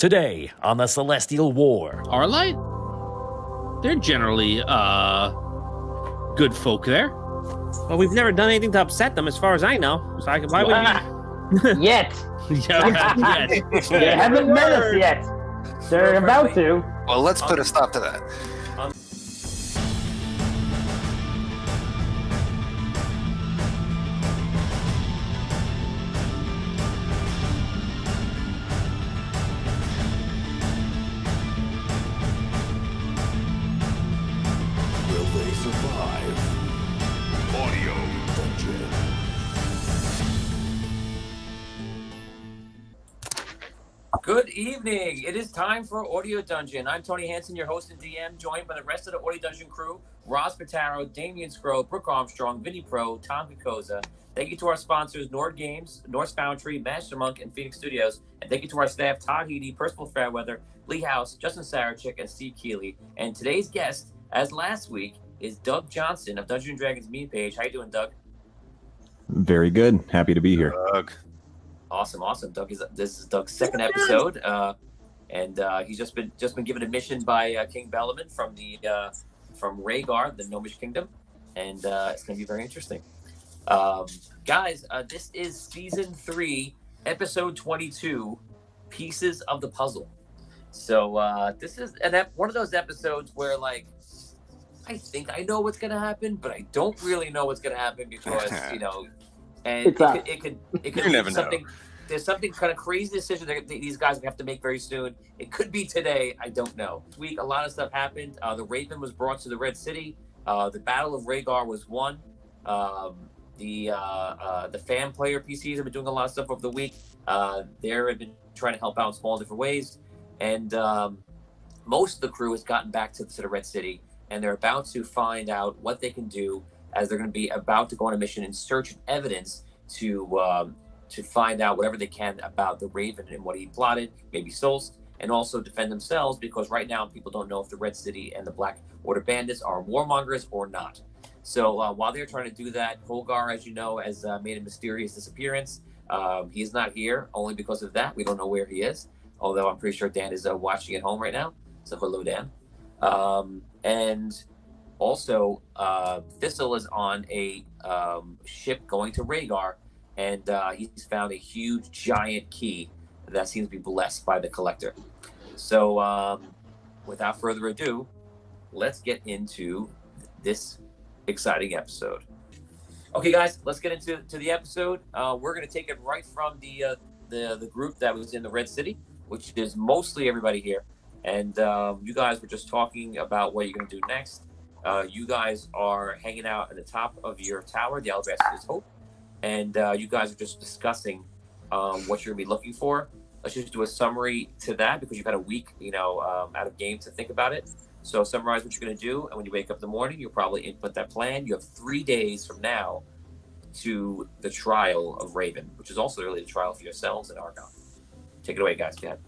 Today on the Celestial War. Arlight? They're generally, good folk there. Well, we've never done anything to upset them, as far as I know. So why would we? Yet. Yeah, They haven't met us yet. They're about to. Well, let's put a stop to that. Will they survive? Audio Dungeon. Good evening. It is time for Audio Dungeon. I'm Tony Hansen, your host and DM, joined by the rest of the Audio Dungeon crew: Ross Pataro, Damian Scroll, Brooke Armstrong, Vinny Pro, Tom Kokoza. Thank you to our sponsors: Nord Games, Norse Foundry, Master Monk, and Phoenix Studios. And thank you to our staff: Todd Heedy, Percival Fairweather, Lee House, Justin Sarachik, and Steve Keeley. And today's guest, as last week, is Doug Johnson of Dungeons & Dragons meme page. How you doing, Doug? Very good. Happy to be here. Awesome. Doug this is Doug's second episode, and he's just been given a mission by King Bellaman from Rhaegar, the Gnomish Kingdom, and it's going to be very interesting. Guys, this is season 3, episode 22, Pieces of the Puzzle. So this is one of those episodes where, like, I think I know what's going to happen, but I don't really know what's going to happen because and it could You never be know. something. There's something kind of crazy decision that these guys have to make very soon. It could be today. I don't know. This week, a lot of stuff happened. The Raven was brought to the Red City. The Battle of Rhaegar was won. The fan player PCs have been doing a lot of stuff over the week. They've been trying to help out in small different ways. And most of the crew has gotten back to the Red City, and they're about to find out what they can do, as they're going to be about to go on a mission in search of evidence to find out whatever they can about the Raven and what he plotted, maybe Solst, and also defend themselves, because right now people don't know if the Red City and the Black Order bandits are warmongers or not. So while they're trying to do that, Holgar, as you know, has made a mysterious disappearance. He's not here only because of that. We don't know where he is, although I'm pretty sure Dan is watching at home right now. So hello, Dan. And also, Thistle is on a ship going to Rhaegar, and he's found a huge, giant key that seems to be blessed by the Collector. So, without further ado, let's get into this exciting episode. Okay, guys, let's get into the episode. We're going to take it right from the group that was in the Red City, which is mostly everybody here. And you guys were just talking about what you're going to do next. You guys are hanging out at the top of your tower, the Alabaster's Hope, and you guys are just discussing what you're going to be looking for. Let's just do a summary to that, because you've had a week, out of game to think about it. So summarize what you're going to do, and when you wake up in the morning, you'll probably input that plan. You have 3 days from now to the trial of Raven, which is also really the trial for yourselves and Argon. Take it away, guys. Go ahead.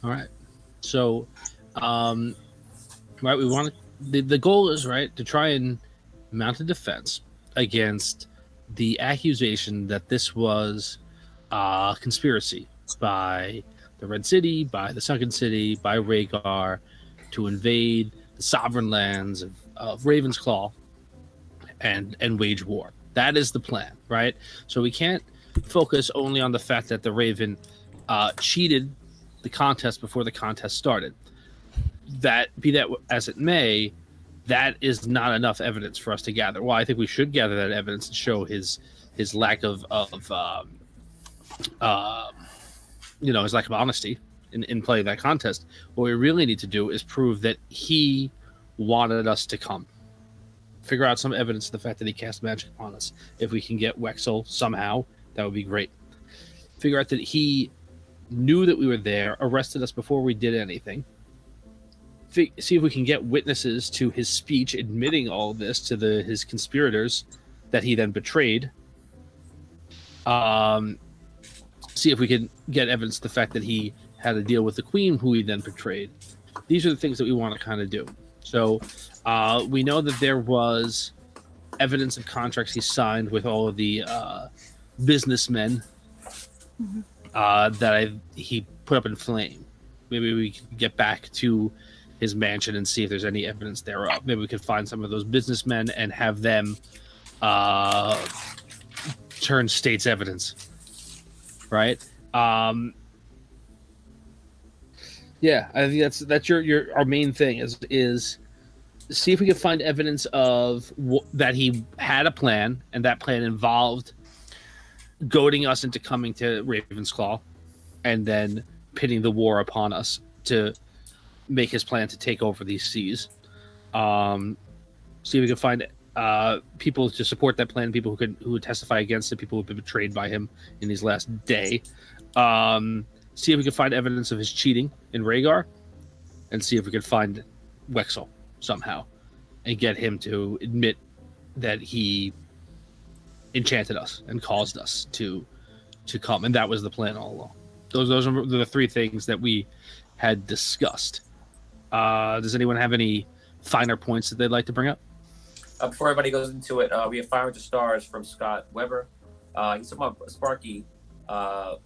All right. So, right, we want the goal is, right, to try and mount a defense against the accusation that this was a conspiracy by the Red City, by the Sunken City, by Rhaegar, to invade the sovereign lands of Ravensclaw and wage war. That is the plan, right? So we can't focus only on the fact that the Raven cheated the contest before the contest started. That, be that as it may, that is not enough evidence for us to gather. Well, I think we should gather that evidence and show his lack of his lack of honesty in playing that contest. What we really need to do is prove that he wanted us to come. Figure out some evidence of the fact that he cast magic on us. If we can get Wexel somehow, that would be great. Figure out that he knew that we were there, arrested us before we did anything. See if we can get witnesses to his speech admitting all of this to his conspirators that he then betrayed. See if we can get evidence of the fact that he had a deal with the Queen, who he then betrayed. These are the things that we want to kind of do. So we know that there was evidence of contracts he signed with all of the businessmen he put up in flame. Maybe we can get back to his mansion and see if there's any evidence thereof. Maybe we could find some of those businessmen and have them turn state's evidence. Right? Yeah, I think that's our main thing is see if we can find evidence of that he had a plan, and that plan involved goading us into coming to Ravensclaw, and then pitting the war upon us to make his plan to take over these seas. See if we can find people to support that plan, people who would testify against it, people who've been betrayed by him in his last day. See if we can find evidence of his cheating in Rhaegar, and see if we can find Wexel somehow and get him to admit that he enchanted us and caused us to come, and that was the plan all along. Those are the three things that we had discussed. Does anyone have any finer points that they'd like to bring up? Before everybody goes into it, we have Fire into Stars from Scott Weber. He's talking about Sparky.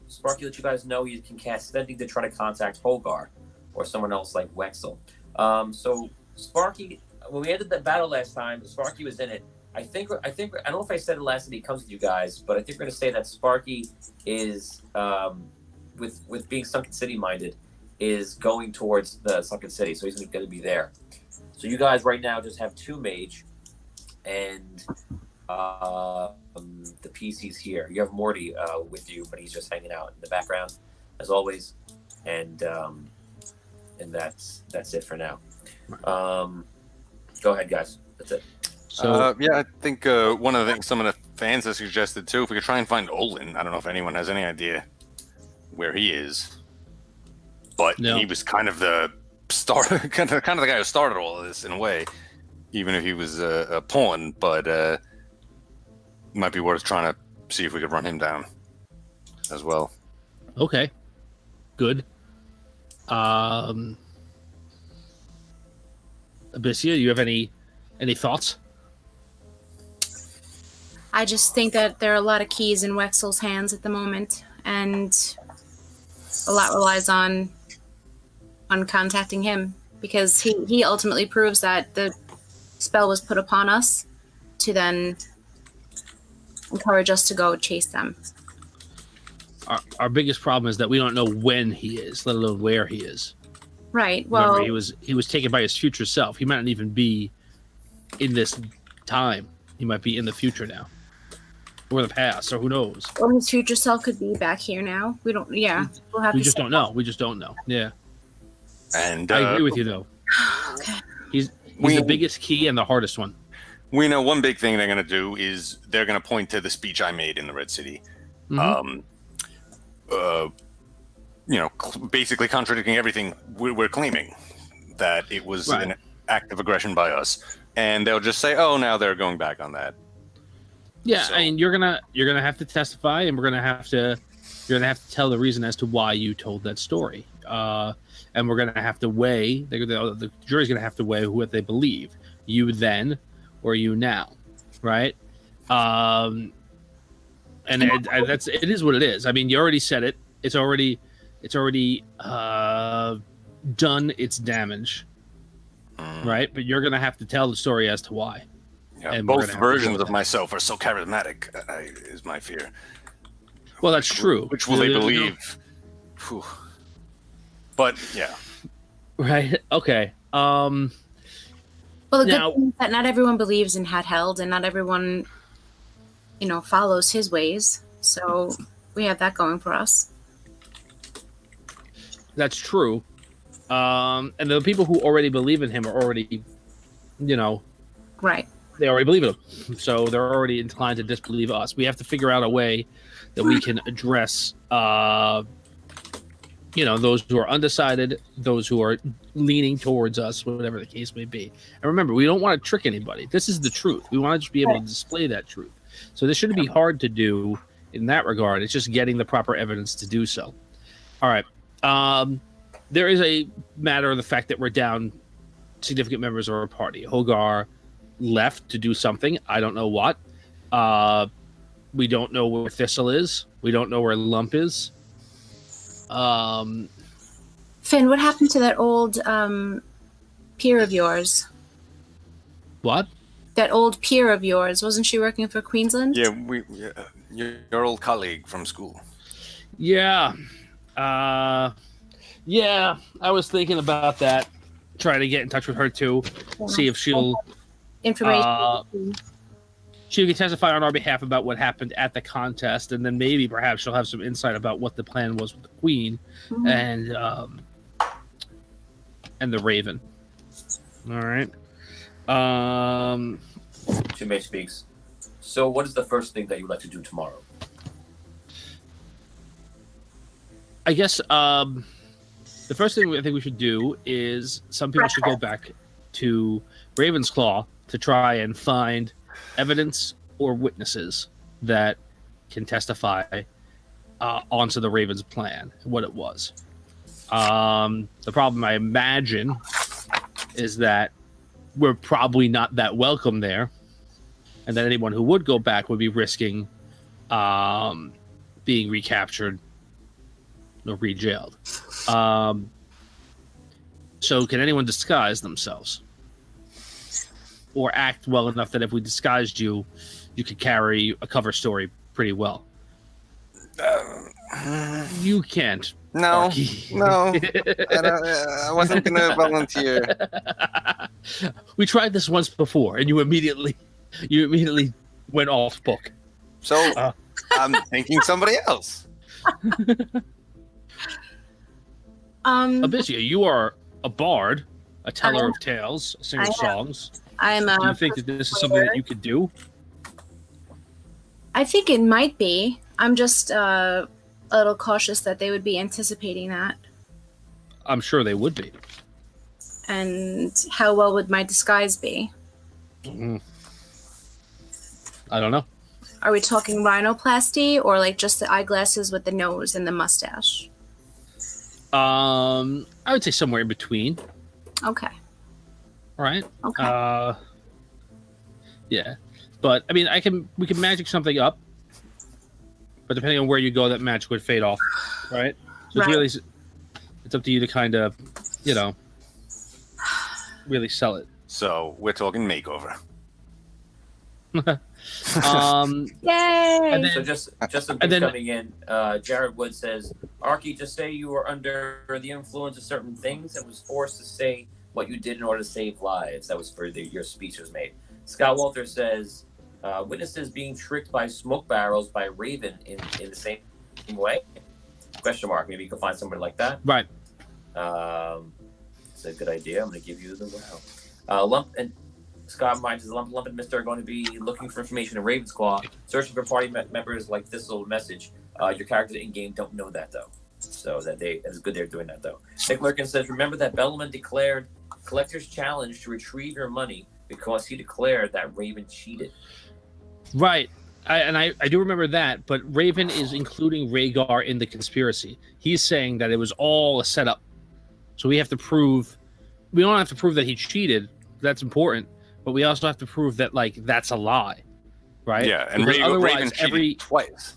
Sparky let you guys know he can cast anything to try to contact Holgar or someone else like Wexel. So Sparky, when we ended the battle last time, Sparky was in it. I think I don't know if I said it last time he comes with you guys, but I think we're gonna say that Sparky is with being Sunken City minded, is going towards the Sunken City, so he's gonna be there. So you guys right now just have 2 mage and the PC's here. You have Morty with you, but he's just hanging out in the background as always, and that's it for now. Go ahead, guys. That's it. So yeah, I think one of the things some of the fans have suggested too, if we could try and find Olin. I don't know if anyone has any idea where he is, but he was kind of the kind of the guy who started all of this in a way, even if he was a pawn. But it might be worth trying to see if we could run him down as well. Okay, good. Abyssia, you have any thoughts? I just think that there are a lot of keys in Wexel's hands at the moment, and a lot relies on contacting him, because he ultimately proves that the spell was put upon us to then encourage us to go chase them. Our biggest problem is that we don't know when he is, let alone where he is. Right. Well, remember, he was taken by his future self. He might not even be in this time. He might be in the future now, or the past, or who knows. Or his future self could be back here now. We don't. Yeah, we'll have. We just don't know. We just don't know. Yeah. And I agree with you, though. Okay. He's the biggest key and the hardest one. We know one big thing they're going to do is they're going to point to the speech I made in the Red City. Mm-hmm. Basically contradicting everything we're claiming, that it was an act of aggression by us, and they'll just say, "Oh, now they're going back on that." Yeah, so. I mean, you're gonna have to testify, and you're gonna have to tell the reason as to why you told that story, and we're gonna have to weigh. The jury's gonna have to weigh what they believe, you then or you now, right? And it is what it is. I mean, you already said it. It's already done its damage, right? But you're gonna have to tell the story as to why. Yeah, and both versions of myself are so charismatic, is my fear. Well, that's true. Which will they believe? But yeah, right. Okay. Well, the good thing is that not everyone believes in Hadheld, and not everyone, follows his ways. So we have that going for us. That's true. And the people who already believe in him are already, right. They already believe in him. So they're already inclined to disbelieve us. We have to figure out a way that we can address, those who are undecided, those who are leaning towards us, whatever the case may be. And remember, we don't want to trick anybody. This is the truth. We want to just be able to display that truth. So this shouldn't be hard to do in that regard. It's just getting the proper evidence to do so. All right. There is a matter of the fact that we're down significant members of our party. Hogar left to do something. I don't know what. We don't know where Thistle is. We don't know where Lump is. Finn, what happened to that old peer of yours? What? That old peer of yours, wasn't she working for Queensland? Yeah, your old colleague from school. Yeah. Yeah, I was thinking about that. Trying to get in touch with her too. See if she'll information. she can testify on our behalf about what happened at the contest, and then maybe perhaps she'll have some insight about what the plan was with the Queen and the Raven. All right. Jimmy speaks. So, what is the first thing that you would like to do tomorrow? I guess the first thing I think we should do is some people should go back to Ravensclaw to try and find evidence or witnesses that can testify onto the Raven's plan, what it was. The problem, I imagine, is that we're probably not that welcome there, and that anyone who would go back would be risking being recaptured or re-jailed. So can anyone disguise themselves? Or act well enough that if we disguised you, you could carry a cover story pretty well? You can't. No, Arky. no. I wasn't going to volunteer. We tried this once before, and you immediately went off book. So I'm thinking somebody else. Abyssia, you are a bard, a teller of tales, a singer of songs. I'm Do you think that this is something that you could do? I think it might be. I'm just a little cautious that they would be anticipating that. I'm sure they would be. And how well would my disguise be? I don't know. Are we talking rhinoplasty or like just the eyeglasses with the nose and the mustache? I would say somewhere in between. Okay. All right. Okay. Yeah, but I mean, we can magic something up, but depending on where you go, that magic would fade off, right? So Right. it's up to you to kind of, really sell it. So we're talking makeover. Yay! And then- So just some and things then- coming in. Jared Wood says, Arky, just say you were under the influence of certain things and was forced to say what you did in order to save lives. That was for your speech was made. Scott Walter says, witnesses being tricked by smoke barrels by Raven in the same way? Question mark. Maybe you can find somebody like that. Right. It's a good idea. I'm going to give you the wow. Lump and Scott Mines, Lump and Mister are going to be looking for information in Ravensclaw, searching for party members like this little message. Your characters in game don't know that though, so it's good they're doing that though. Nick Lurkin says, remember that Bellman declared collector's challenge to retrieve your money because he declared that Raven cheated. Right. I do remember that, but Raven is including Rhaegar in the conspiracy. He's saying that it was all a setup. So we don't have to prove that he cheated. That's important. But we also have to prove that, that's a lie. Right? Yeah, and Because Raven cheated twice.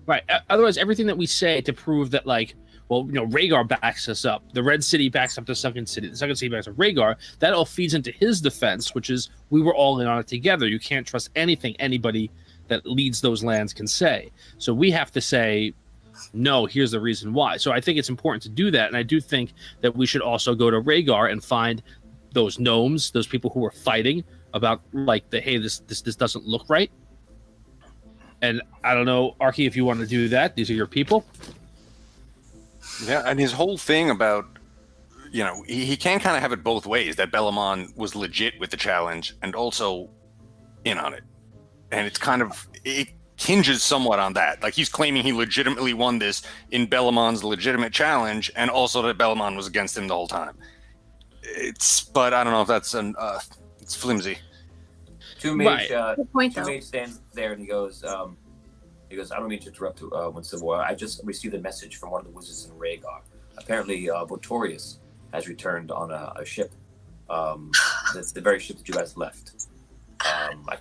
Right. Otherwise, everything that we say to prove that, Rhaegar backs us up. The Red City backs up the Second City. The Second City backs up Rhaegar. That all feeds into his defense, which is we were all in on it together. You can't trust anything anybody that leads those lands can say. So we have to say, no, here's the reason why. So I think it's important to do that. And I do think that we should also go to Rhaegar and find those gnomes, those people who are fighting about hey, this doesn't look right. And I don't know, Arky, if you want to do that. These are your people. Yeah, and his whole thing about, he can kind of have it both ways, that Bellamon was legit with the challenge and also in on it. And it hinges somewhat on that. He's claiming he legitimately won this in Bellamon's legitimate challenge, and also that Bellamon was against him the whole time. But I don't know if that's it's flimsy. Two Mage, Good point, Two though. Mage stands there and he goes, I don't mean to interrupt when Civil War. I just received a message from one of the wizards in Rhaegar. Apparently, Botorius has returned on a ship. That's the very ship that you guys left. I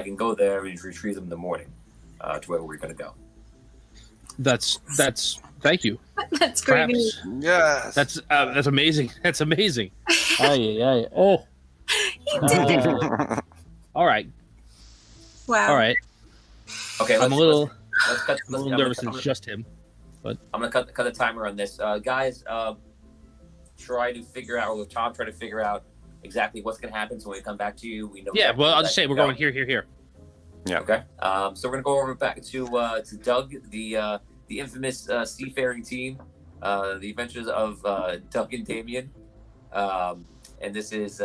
can go there and retrieve them in the morning to where we're going to go. That's Thank you. That's great Perhaps. news. Yes. That's amazing. That's amazing. Oh. He did it. All right. Wow. All right. Okay, I'm a little let's nervous. It's just him. I'm gonna cut the timer on this, guys. Try to figure out, or Tom, try to figure out exactly what's gonna happen. So when we come back to you, we know. Yeah. exactly Well, where I'll just that say we're can going go. here. Yeah. Okay. So we're gonna go over back to Doug, the infamous seafaring team, the adventures of Doug and Damien. And this is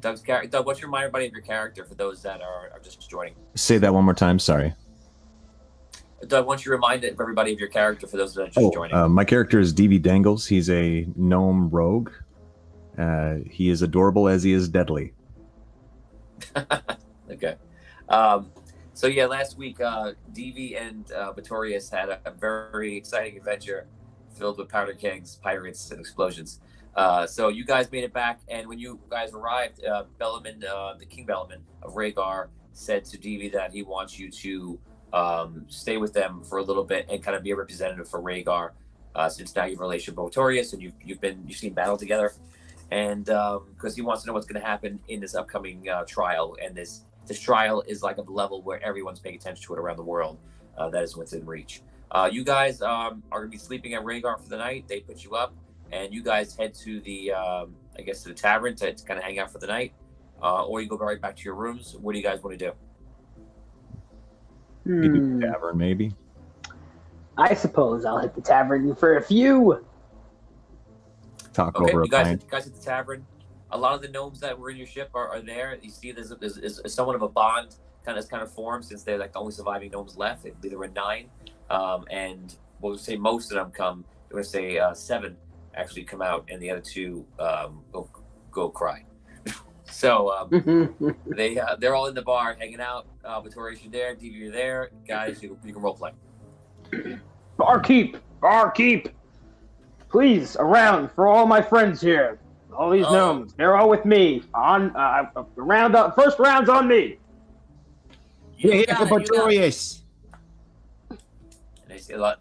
Doug's character. Doug, what's your minor body of your character for those that are just joining? Say that one more time. Sorry. Doug, why don't you remind everybody of your character for those that are just joining? My character is DV Dangles. He's a gnome rogue. He is adorable as he is deadly. Okay. So yeah, last week, DV and Vittorius had a very exciting adventure filled with powder kegs, pirates, and explosions. So you guys made it back, and when you guys arrived, Bellaman, the King Bellaman of Rhaegar, said to DV that he wants you to stay with them for a little bit and kind of be a representative for Rhaegar, since now you have a relationship with Vittorius and you've seen battle together, and because he wants to know what's going to happen in this upcoming trial, and this trial is like a level where everyone's paying attention to it around the world, that is within reach. You guys are going to be sleeping at Rhaegar for the night. They put you up, and you guys head to the I guess to the tavern to kind of hang out for the night, or you go right back to your rooms. What do you guys want to do? Maybe tavern, maybe. I suppose I'll hit the tavern for a few. Talk Okay, over a you guys pint. at the tavern. A lot of the gnomes that were in your ship are there. You see, there's somewhat of a bond kind of formed, since they're like the only surviving gnomes left. I believe there were 9, and we'll say most of them come. We're gonna say 7 actually come out, and the other 2 go cry. So they're all in the bar hanging out. Vittorius, you're there. DV, you're there. Guys, you can role play. Barkeep! Please, around for all my friends here. All these gnomes, they're all with me. On first round's on me. You're here for Vittorius. And they say a lot.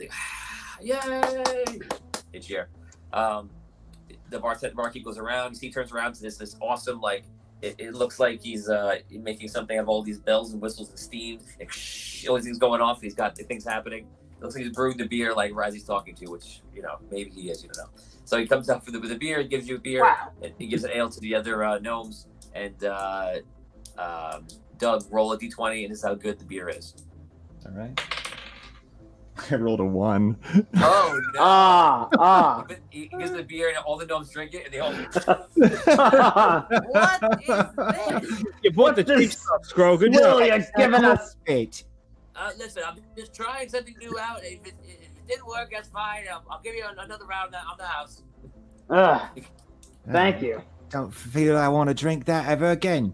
Yay! They cheer. The barkeep goes around. He turns around to this awesome, like it looks like he's making something of all these bells and whistles and steam. And all these things going off. He's got things happening. It looks like he's brewing the beer like Razzie's talking to, which maybe he is. You don't know. So he comes up with the beer. He gives you a beer. Wow. And he gives an ale to the other gnomes. And Doug, roll a d20, and this is how good the beer is. All right. I rolled a 1. Oh no! He He gives the beer, and all the gnomes drink it, and they all. What is this? You bought the cheap stuff, Scro. Good job. Will, you're giving us. Listen, I'm just trying something new out. If it didn't work, that's fine. I'll give you another round on the house. Thank you. Don't feel I want to drink that ever again.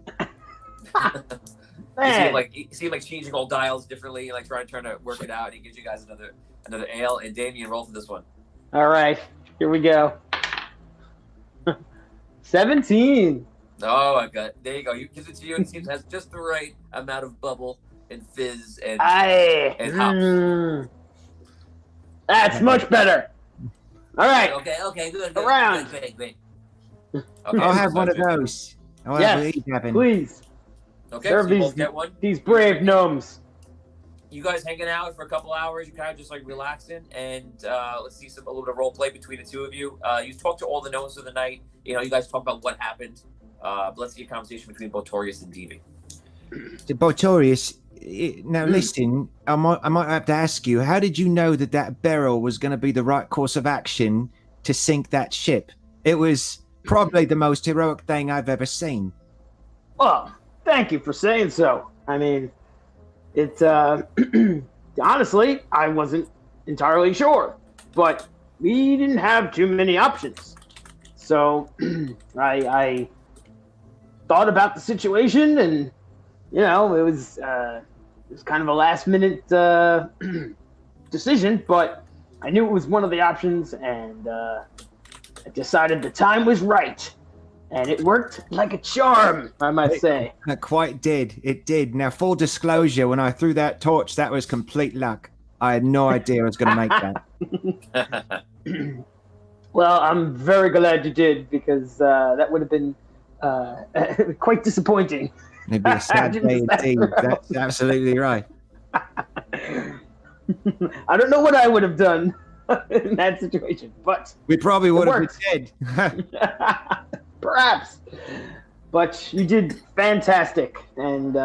You see him like changing all dials differently, like trying to work it out. And he gives you guys another ale. And Damien, roll for this one. All right, here we go. 17. Oh, I got. There you go. You gives it to you, and it seems has just the right amount of bubble and fizz and hops. That's much better. All right. Okay, good. Around. Great. I'll Okay, have one of those. I'll have what he's having. Please. Okay, Serve so you both get one. These brave gnomes. You guys hanging out for a couple hours. You kind of just like relaxing, and let's see a little bit of role play between the two of you. You talk to all the gnomes of the night. You guys talk about what happened. But let's see a conversation between Vittorius and DV. Vittorius, now listen, I might have to ask you, how did you know that barrel was going to be the right course of action to sink that ship? It was probably the most heroic thing I've ever seen. Well, thank you for saying so. I mean, it's honestly, I wasn't entirely sure, but we didn't have too many options. So I thought about the situation, and it was kind of a last minute decision, but I knew it was one of the options, and I decided the time was right. And it worked like a charm, I might say. It quite did. It did. Now, full disclosure, when I threw that torch, that was complete luck. I had no idea I was going to make that. Well, I'm very glad you did, because that would have been quite disappointing. It'd be a sad day indeed. That's absolutely right. I don't know what I would have done in that situation, but We probably would have worked. been dead. perhaps. But you did fantastic, and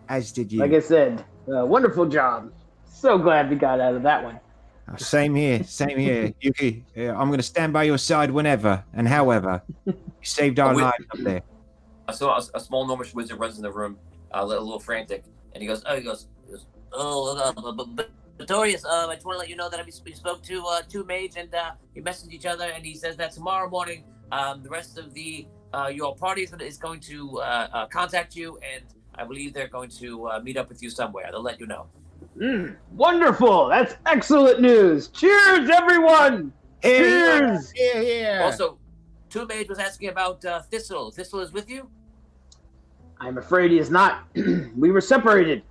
As did you. like I said, wonderful job. So glad we got out of that one. Same here. Same here. Yuki, I'm going to stand by your side whenever and however. You saved our lives up there. So a small gnomish wizard runs in the room, a little frantic, and he goes, Notorious, I just want to let you know that we spoke to Mage, and we messaged each other, and he says that tomorrow morning, the rest of the your party is going to contact you, and I believe they're going to meet up with you somewhere. They'll let you know. Wonderful! That's excellent news. Cheers, everyone! Cheers! Here. Also, Two Mage was asking about Thistle. Thistle is with you? I'm afraid he is not. We were separated.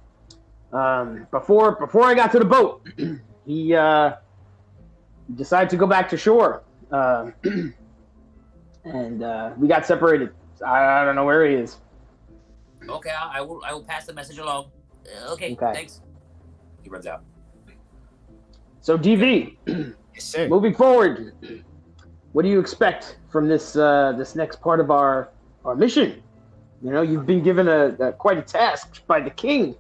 Before I got to the boat, he decided to go back to shore, and we got separated. I don't know where he is. Okay, I will pass the message along. Okay, thanks. He runs out. So DV, Yes, sir. moving forward, what do you expect from this this next part of our mission? You know, you've been given quite a task by the king.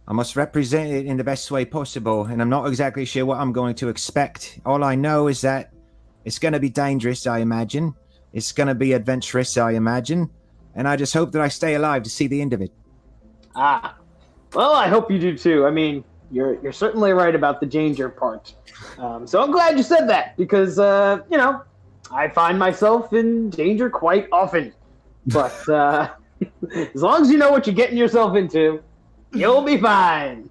I must represent it in the best way possible, and I'm not exactly sure what I'm going to expect. All I know is that it's going to be dangerous, I imagine. It's going to be adventurous, I imagine. And I just hope that I stay alive to see the end of it. Well, I hope you do too. I mean, you're certainly right about the danger part. So I'm glad you said that, because you know, I find myself in danger quite often. But as long as you know what you're getting yourself into, you'll be fine.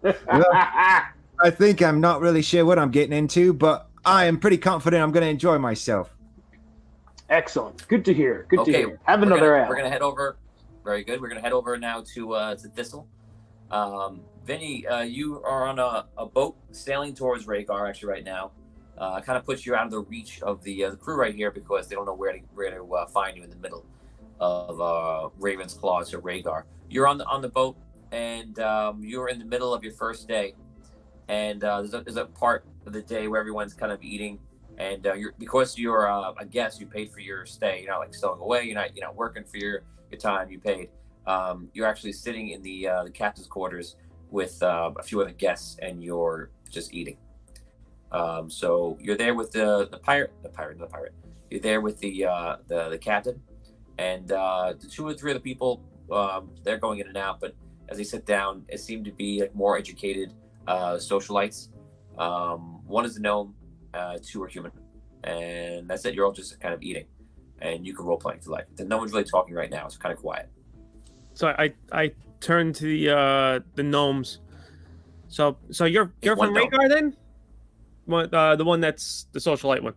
Well, I think I'm not really sure what I'm getting into, but I am pretty confident I'm going to enjoy myself. Excellent. Good to hear. Good to Okay, hear. Have another ale. We're gonna head over. Very good. We're gonna head over now to Thistle. Vinny, you are on a boat sailing towards Rhaegar actually right now. Kind of puts you out of the reach of the crew right here, because they don't know where to find you in the middle of Raven's Claw to Rhaegar. You're on the boat, and you're in the middle of your first day, and there's a part of the day where everyone's kind of eating, and because you're a guest, you paid for your stay. You're not like stowing away. You're not working for your time. You paid. You're actually sitting in the captain's quarters with a few other guests, and you're just eating. So you're there with the pirate. You're there with the captain, and the 2 or 3 other people. They're going in and out, but as they sit down, it seemed to be like more educated socialites. 1 is a gnome, 2 are human, and that's it. You're all just kind of eating, and you can role play if you like. No one's really talking right now. It's kind of quiet. So I turn to the gnomes. So you're from Rhaegar then? The one that's the socialite one.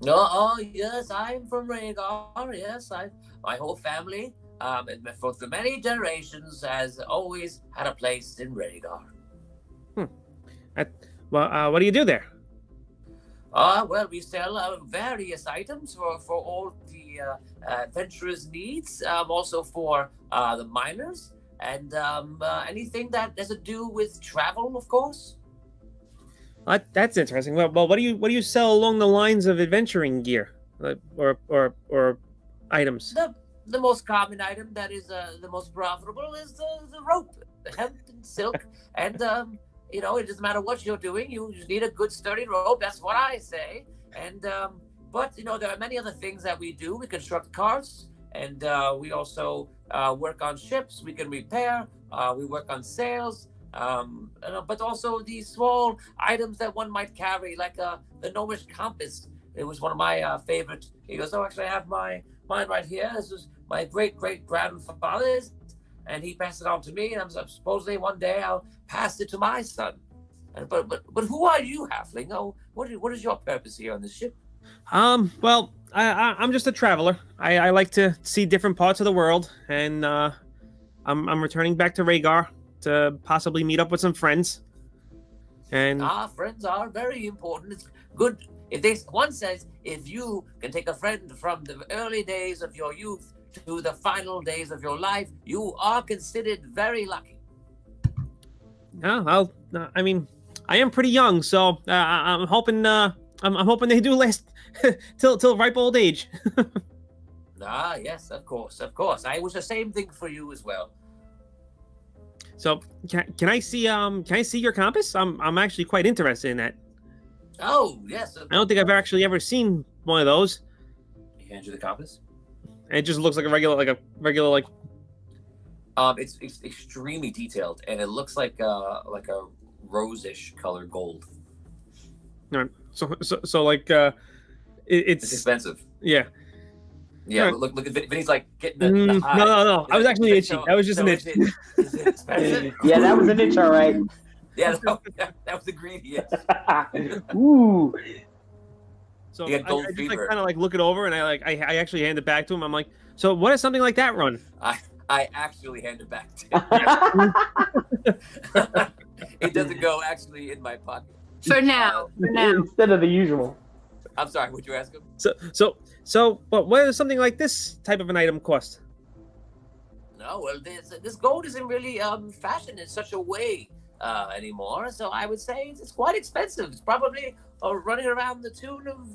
Oh yes, I'm from Rhaegar. Yes, my whole family, and for the many generations, has always had a place in Rhaegar. What do you do there? Well, we sell various items for all the adventurers' needs, also for the miners, and anything that has to do with travel, of course. That's interesting. Well, what do you sell along the lines of adventuring gear, or items? The most common item that is the most profitable is the rope, the hemp and silk, and you know, it doesn't matter what you're doing. You just need a good sturdy rope. That's what I say. And but you know, there are many other things that we do. We construct cars, and we also work on ships. We can repair. We work on sails. But also these small items that one might carry, like the gnomish compass. It was one of my favorite. He goes, "Oh, actually, I have mine right here. This was my great grandfather's, and he passed it on to me. And I'm supposedly one day I'll pass it to my son." But who are you, halfling? Oh, what is your purpose here on this ship? Well, I'm just a traveler. I like to see different parts of the world, and I'm returning back to Rhaegar to possibly meet up with some friends. And friends are very important. It's good if one says if you can take a friend from the early days of your youth to the final days of your life, you are considered very lucky. yeah, I mean, I am pretty young, so I'm hoping I'm hoping they do last till ripe old age. Yes, of course. I wish the same thing for you as well. So can I see your compass? I'm actually quite interested in that. Oh yes. I don't think I've actually ever seen one of those. He hands you the compass. And it just looks like a regular. It's extremely detailed, and it looks like a rose-ish color gold. All right. So like It's expensive. Yeah. Yeah, Right. look at Vinny's like getting the No. I was actually itchy. That was just an itch. Is it expensive? Yeah, that was an itch, all right. Yeah, that was the greedy itch. Ooh. So You got gold I just fever. kind of like look it over, and I actually hand it back to him. I'm like, so what does something like that run? I actually hand it back to him. It doesn't go actually in my pocket. For now. Instead of the usual. I'm sorry, would you ask him? So, but what does something like this type of an item cost? No, well, this gold isn't really fashioned in such a way anymore. So I would say it's quite expensive. It's probably running around the tune of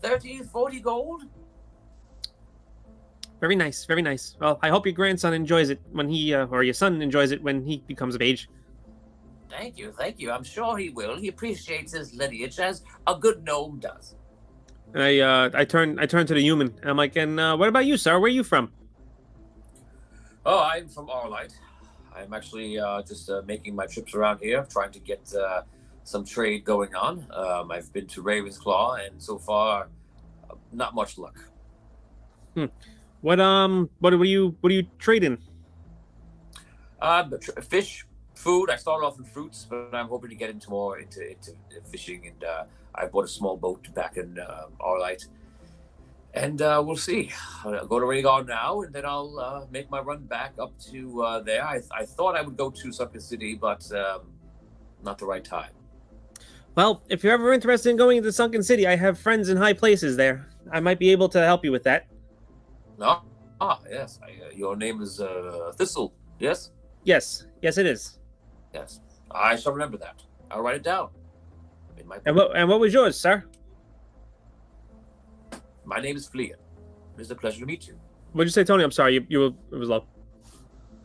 30, 40 gold. Very nice, very nice. Well, I hope your grandson enjoys it when he, or your son enjoys it when he becomes of age. Thank you. I'm sure he will. He appreciates his lineage as a good gnome does. And I turn to the human, and I'm like, and what about you, sir? Where are you from? Oh, I'm from Arlite. I'm actually just making my trips around here, trying to get some trade going on. I've been to Ravensclaw, and so far, not much luck. What are you trading? Fish, food. I started off in fruits, but I'm hoping to get into more into fishing, and I bought a small boat back in Arlite, and we'll see. I'll go to Rhaegar now, and then I'll make my run back up to there. I thought I would go to Sunken City, but not the right time. Well, if you're ever interested in going to Sunken City, I have friends in high places there. I might be able to help you with that. No? Yes. Your name is Thistle, yes? Yes, it is. Yes. I shall remember that. I'll write it down. And what was yours, sir? My name is Fleein. It is a pleasure to meet you. What'd you say, Tony? I'm sorry, it was low.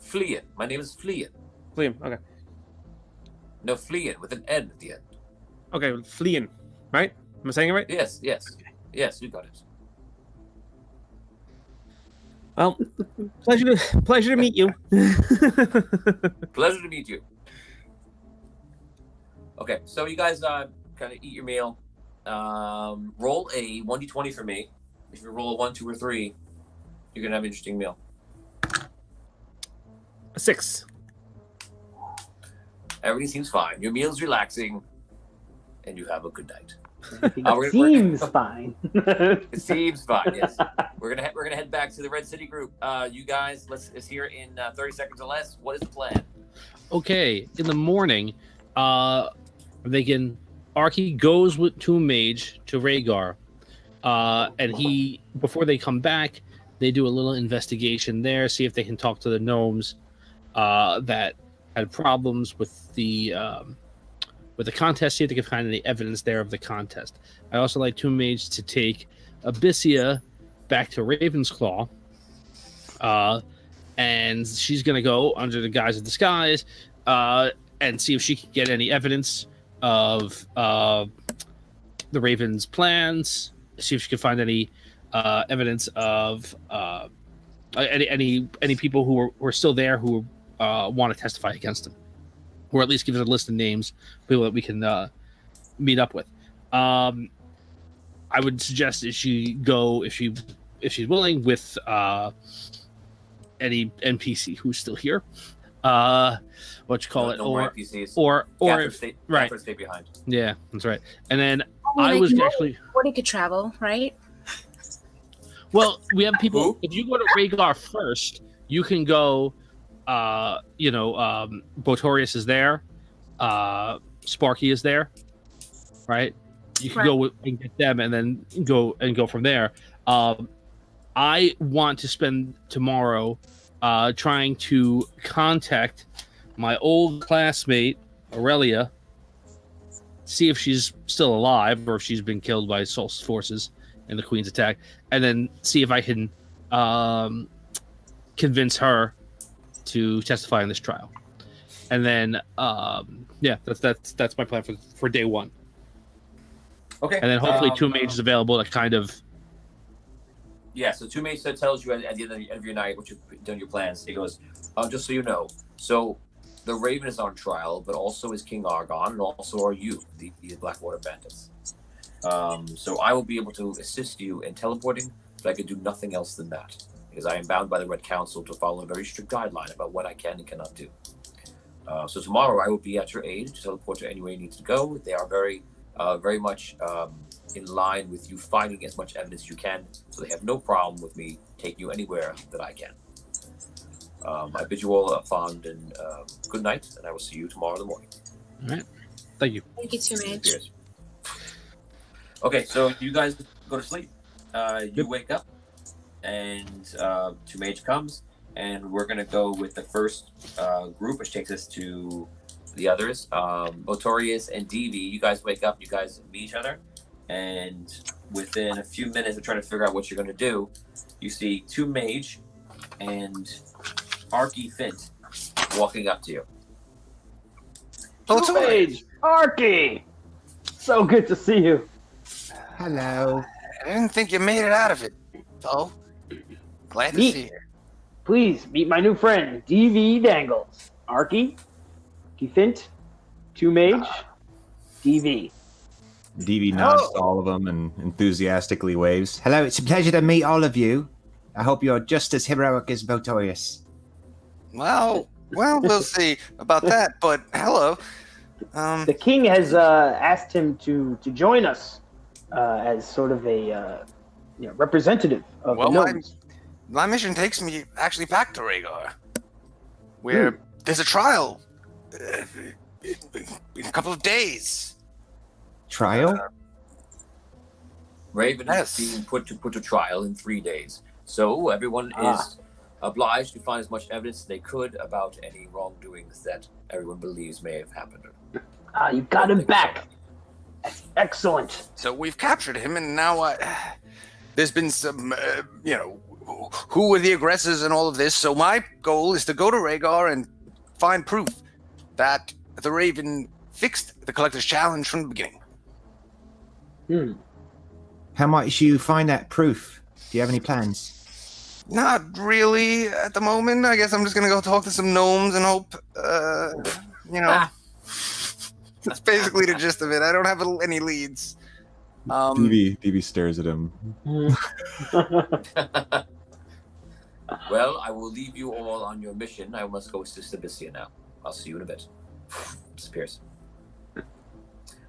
Fleein. My name is Fleein. Fleein, okay. No, Fleein with an N at the end. Okay, Fleein, right? Am I saying it right? Yes. Yes, you got it. Well, pleasure to meet you. Pleasure to meet you. Okay, so you guys kind of eat your meal. Roll a 1d20 for me. If you roll a 1, 2, or 3, you're gonna have an interesting meal. A 6. Everything seems fine. Your meal's relaxing, and you have a good night. Seems fine. It seems fine. Yes, we're gonna head back to the Red City group. You guys, let's here in 30 seconds or less. What is the plan? Okay, in the morning, Archie goes to a mage to Rhaegar, and before they come back, they do a little investigation there, see if they can talk to the gnomes that had problems with the contest, see if they can find any evidence there of the contest. I also like two mages to take Abyssia back to Ravensclaw, and she's going to go under the guise of disguise and see if she can get any evidence of the Raven's plans, see if she can find any evidence of any people who are still there who want to testify against him, or at least give us a list of names of people that we can meet up with. I would suggest if she's willing, with any NPC who's still here. What you call it? No more NPCs. Or Catherine stay behind. Yeah, that's right. And then Woody could travel, right? Well, we have people. If you go to Rhaegar first, you can go. Botorius is there. Sparky is there, right? You can go and get them, and then go from there. I want to spend tomorrow trying to contact my old classmate Aurelia, see if she's still alive or if she's been killed by Sol's forces in the Queen's attack, and then see if I can convince her to testify in this trial. And then, that's my plan for day one. Okay. And then hopefully Two Mage is available to kind of. Yeah, so Two Mage tells you at the end of your night, what you've done your plans. He goes, just so you know, so the Raven is on trial, but also is King Argon, and also are you, the Blackwater Bandits. So I will be able to assist you in teleporting, but I can do nothing else than that, because I am bound by the Red Council to follow a very strict guideline about what I can and cannot do. So tomorrow I will be at your aid to teleport to anywhere you need to go. They are very much in line with you finding as much evidence as you can, so they have no problem with me taking you anywhere that I can. I bid you all a fond and good night, and I will see you tomorrow in the morning. All right. Thank you. Thank you, Two Mage. Cheers. Okay, so you guys go to sleep. You wake up, and Two Mage comes, and we're going to go with the first group, which takes us to the others. Botorius and DV, you guys wake up, you guys meet each other, and within a few minutes of trying to figure out what you're going to do, you see Two Mage and Arky Fint walking up to you. Two Mage, Arky! So good to see you. Hello. I didn't think you made it out of it. So, glad to see you. Please meet my new friend, DV Dangles. Arky, Fint, Two Mage, DV. DV nods to all of them and enthusiastically waves. Hello, it's a pleasure to meet all of you. I hope you're just as heroic as Botorius. Well, we'll see about that. But hello. The king has asked him to join us as sort of a representative of the gnomes. My mission takes me actually back to Rhaegar, where there's a trial in a couple of days. Trial? Raven is being put to trial in 3 days. So everyone is obliged to find as much evidence as they could about any wrongdoings that everyone believes may have happened. You got him back. That's excellent. So we've captured him, and now there's been some, who were the aggressors and all of this. So my goal is to go to Rhaegar and find proof that the Raven fixed the Collector's Challenge from the beginning. How might you find that proof? Do you have any plans? Not really at the moment. I guess I'm just going to go talk to some gnomes and hope, That's basically the gist of it. I don't have any leads. DV stares at him. Well, I will leave you all on your mission. I must go assist Abyssia now. I'll see you in a bit. Disappears.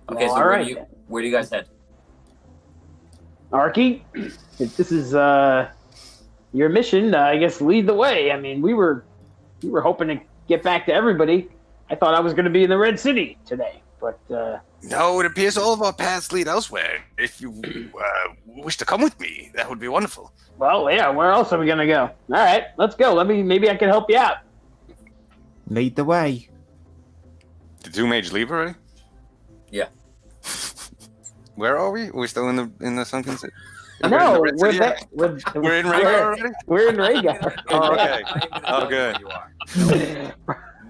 Okay, so where do you guys head? Arky, if this is your mission, I guess lead the way. I mean, we were hoping to get back to everybody. I thought I was going to be in the Red City today, but no, it appears all of our paths lead elsewhere. If you wish to come with me, that would be wonderful. Well, yeah, where else are we going to go? All right, let's go. Maybe I can help you out. Lead the way. Did Two Mage leave already? Yeah. Where are we? Are we still in the Sunken City? No, we're in Rhaegar already? We're in Rhaegar. Oh, okay. Oh, good.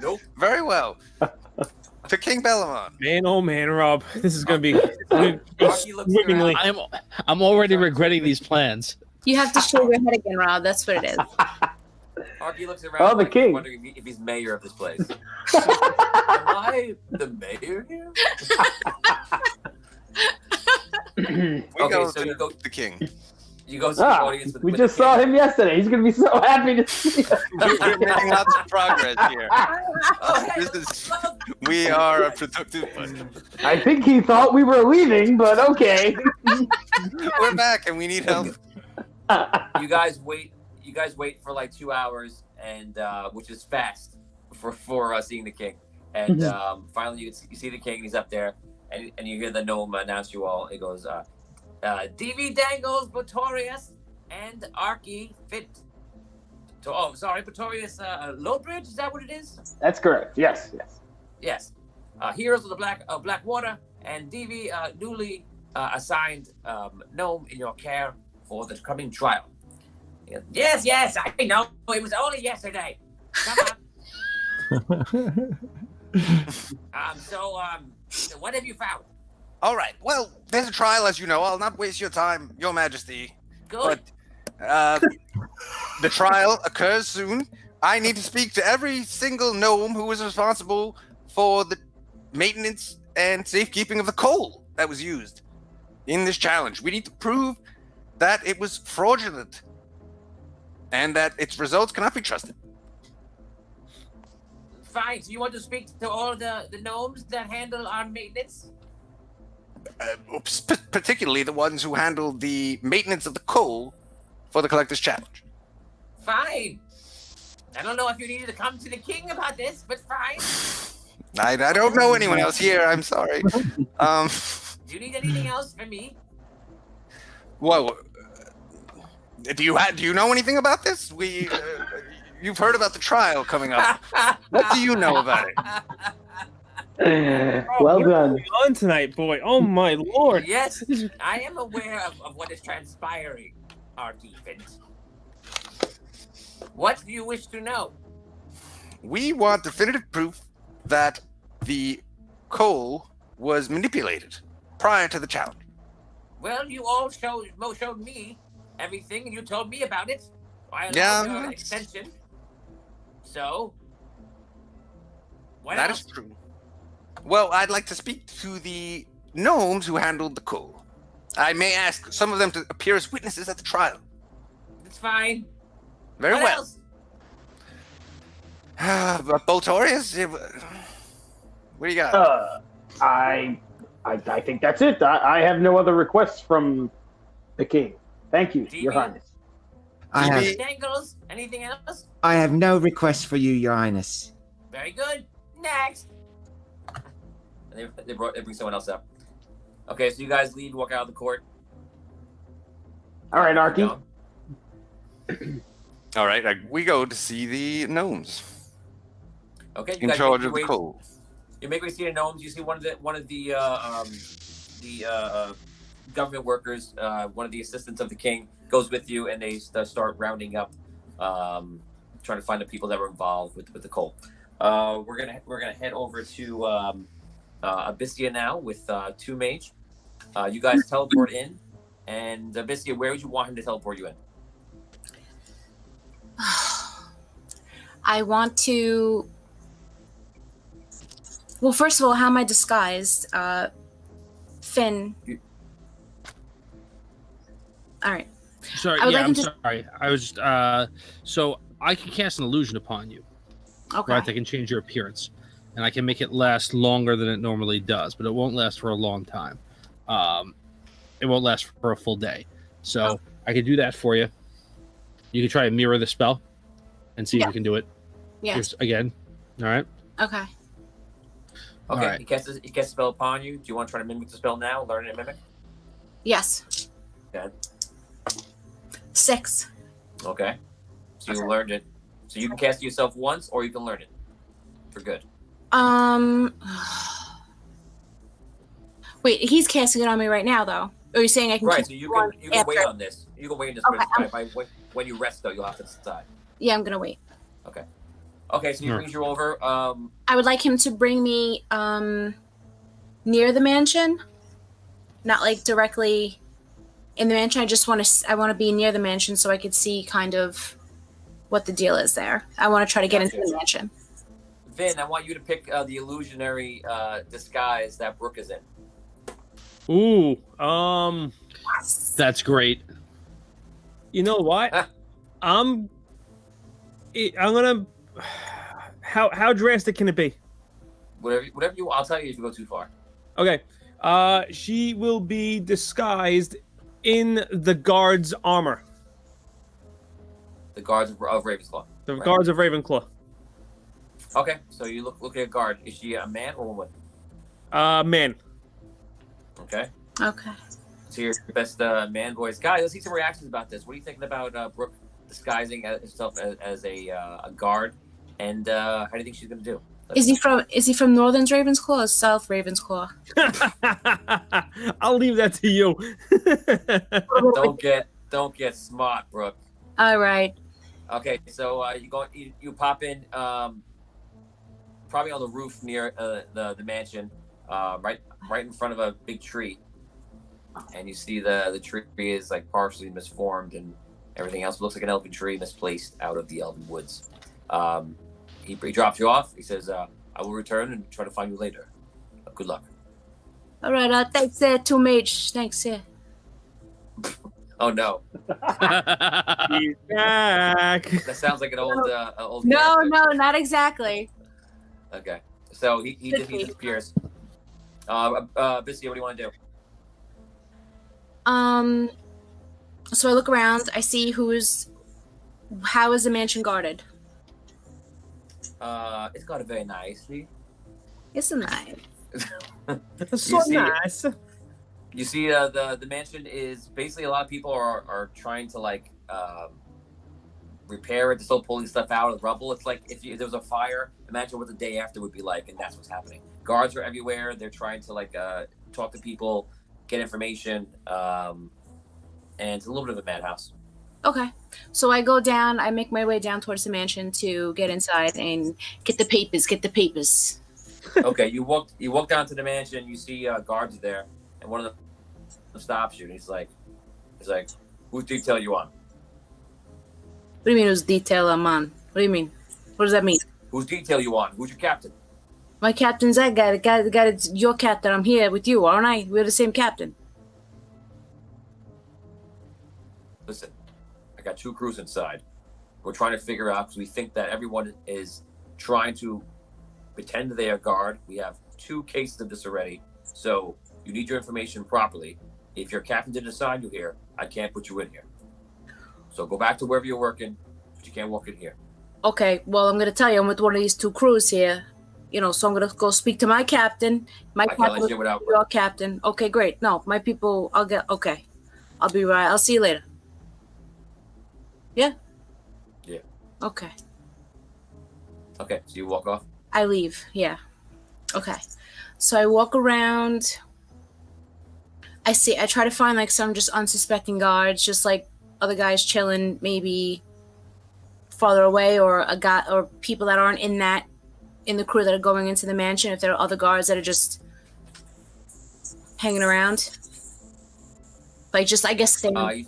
Nope. Very well. To King Bellamon. Man, oh man, Rob, this is gonna be swimmingly. I'm already regretting these plans. You have to shave your head again, Rob. That's what it is. Arky looks around, the king. wondering if he's mayor of this place. Am I the mayor here? So you go to the king. You go to the audience. We just saw him yesterday. He's going to be so happy to see us. We're making lots of progress here. We are a productive bunch. I think he thought we were leaving, but okay. We're back and we need help. You guys wait for like 2 hours, and which is fast for seeing the king. And finally, you see the king. He's up there, and you hear the gnome announce you all. It goes, DV Dangles, Botorius, and Arky Fit. Oh, sorry, Botorius Lowbridge. Is that what it is? That's correct. Yes. Yes. Heroes of the Black Water, and DV newly assigned gnome in your care for the coming trial. Yes, I know. It was only yesterday. Come on. So what have you found? All right. Well, there's a trial, as you know. I'll not waste your time, Your Majesty. Good. But the trial occurs soon. I need to speak to every single gnome who is responsible for the maintenance and safekeeping of the coal that was used in this challenge. We need to prove that it was fraudulent and that its results cannot be trusted. Fine. So you want to speak to all the gnomes that handle our maintenance? Particularly the ones who handled the maintenance of the coal for the Collector's Challenge. Fine. I don't know if you needed to come to the king about this, but fine. I don't know anyone else here. I'm sorry. Do you need anything else from me? Well, do you know anything about this? You've heard about the trial coming up. What do you know about it? Well done. What's going on tonight, boy? Oh my lord. Yes, I am aware of what is transpiring, Arky Fit. What do you wish to know? We want definitive proof that the coal was manipulated prior to the challenge. Well, you all showed me everything, and you told me about it. I Yeah, allowed your extension. So, what that else? is true. Well, I'd like to speak to the gnomes who handled the coal. I may ask some of them to appear as witnesses at the trial. It's fine. Very What well. else? But Botorius, what do you got? I think that's it. I have no other requests from the king. Thank you, Your Highness. Dangles, anything else? I have no requests for you, Your Highness. Very good. Next. And they bring someone else up. Okay, so you guys leave, walk out of the court. All right, Arky. All right, we go to see the gnomes. Okay, you in guys charge make of the your way- coal. You make way to see the gnomes. You see one of the government workers, one of the assistants of the king, goes with you, and they start rounding up, trying to find the people that were involved with the coal. We're gonna head over to Abyssia now with 2 mage. You guys teleport in, and Abyssia, where would you want him to teleport you in? I want to. Well, first of all, how am I disguised? Finn. All right. Sorry, I'm sorry. I was so I can cast an illusion upon you. Okay. Right, that can change your appearance, and I can make it last longer than it normally does, but it won't last for a long time. It won't last for a full day. So I can do that for you. You can try and mirror the spell and see if you can do it. Yes. Just again. All right. Okay. Okay, right. he casts a spell upon you. Do you want to try to mimic the spell now? Learn it and mimic? Yes. Okay. 6. Okay. So you learned it. So you can cast it yourself once, or you can learn it for good. Wait, he's casting it on me right now, though. Or are you saying I can? Right. So you can wait on this. You can wait on this. When you rest, though, you'll have to decide. Yeah, I'm gonna wait. Okay. Okay. So he brings you over. I would like him to bring me near the mansion, not like directly in the mansion. I want to be near the mansion so I could see kind of what the deal is there. I want to try to get into the mansion. Vin, I want you to pick the illusionary disguise that Brooke is in. Ooh, That's great. You know what? I'm gonna. How drastic can it be? Whatever you. I'll tell you if you go too far. Okay. She will be disguised in the guard's armor. The guards of Ravenclaw. The guards of Ravenclaw. Okay, so you look at a guard. Is she a man or a woman? Man. Okay. Okay. So your best man voice. Guys, let's see some reactions about this. What are you thinking about Brooke disguising herself as a guard? And how do you think she's going to do? Is he from Northern Ravensclaw or South Ravensclaw? I'll leave that to you. Don't get smart, Brooke. All right. Okay, so you pop in probably on the roof near the mansion, right in front of a big tree, and you see the tree is like partially misformed and everything else. It looks like an elven tree misplaced out of the elven woods. He drops you off. He says, "I will return and try to find you later. Good luck." All right. Thanks, two mage. Thanks. Oh no! He's back. That sounds like an old. No, not exactly. Okay, so he disappears. Bissy, what do you want to do? So I look around. I see how is the mansion guarded? It's guarded very nicely. It's nice. So nice. You see, the mansion is basically a lot of people are trying to like repair it. They're still pulling stuff out of the rubble. It's like if there was a fire, imagine what the day after would be like, and that's what's happening. Guards are everywhere. They're trying to like talk to people, get information, and it's a little bit of a madhouse. Okay, so I go down. I make my way down towards the mansion to get inside and get the papers. Okay, you walk down to the mansion. You see guards there, and one of them stops you, and he's like, "Whose detail you on?" What do you mean, whose detail I'm on? What do you mean? What does that mean? Whose detail you on? Who's your captain? My captain's that guy. The guy that's your captain. I'm here with you, aren't I? We're the same captain. Listen, I got 2 crews inside. We're trying to figure out, because we think that everyone is trying to pretend they are guard. We have 2 cases of this already, so you need your information properly. If your captain didn't assign you here, I can't put you in here. So go back to wherever you're working, but you can't walk in here. Okay, well, I'm going to tell you, I'm with one of these 2 crews here. So I'm going to go speak to my captain. My captain, your captain. Okay, great. No, my people, okay. I'll be right. I'll see you later. Yeah? Yeah. Okay. Okay, so you walk off? I leave, yeah. Okay. So I walk around. I try to find like some just unsuspecting guards, just like other guys chilling maybe farther away, or a guy or people that aren't in the crew that are going into the mansion, if there are other guards that are just hanging around. Like just, I guess, staying.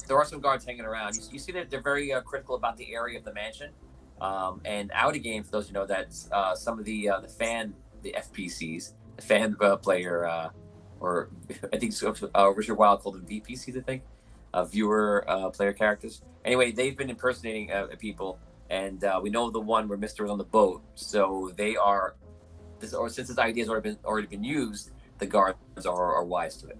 There are some guards hanging around. You see that they're very critical about the area of the mansion. And out of game, for those who know, that some of the FPCs, the fan player, or I think Richard Wilde called them VPCs, I think, viewer player characters. Anyway, they've been impersonating people, and we know the one where Mister was on the boat. So they are, since this idea has already been used, the guards are wise to it.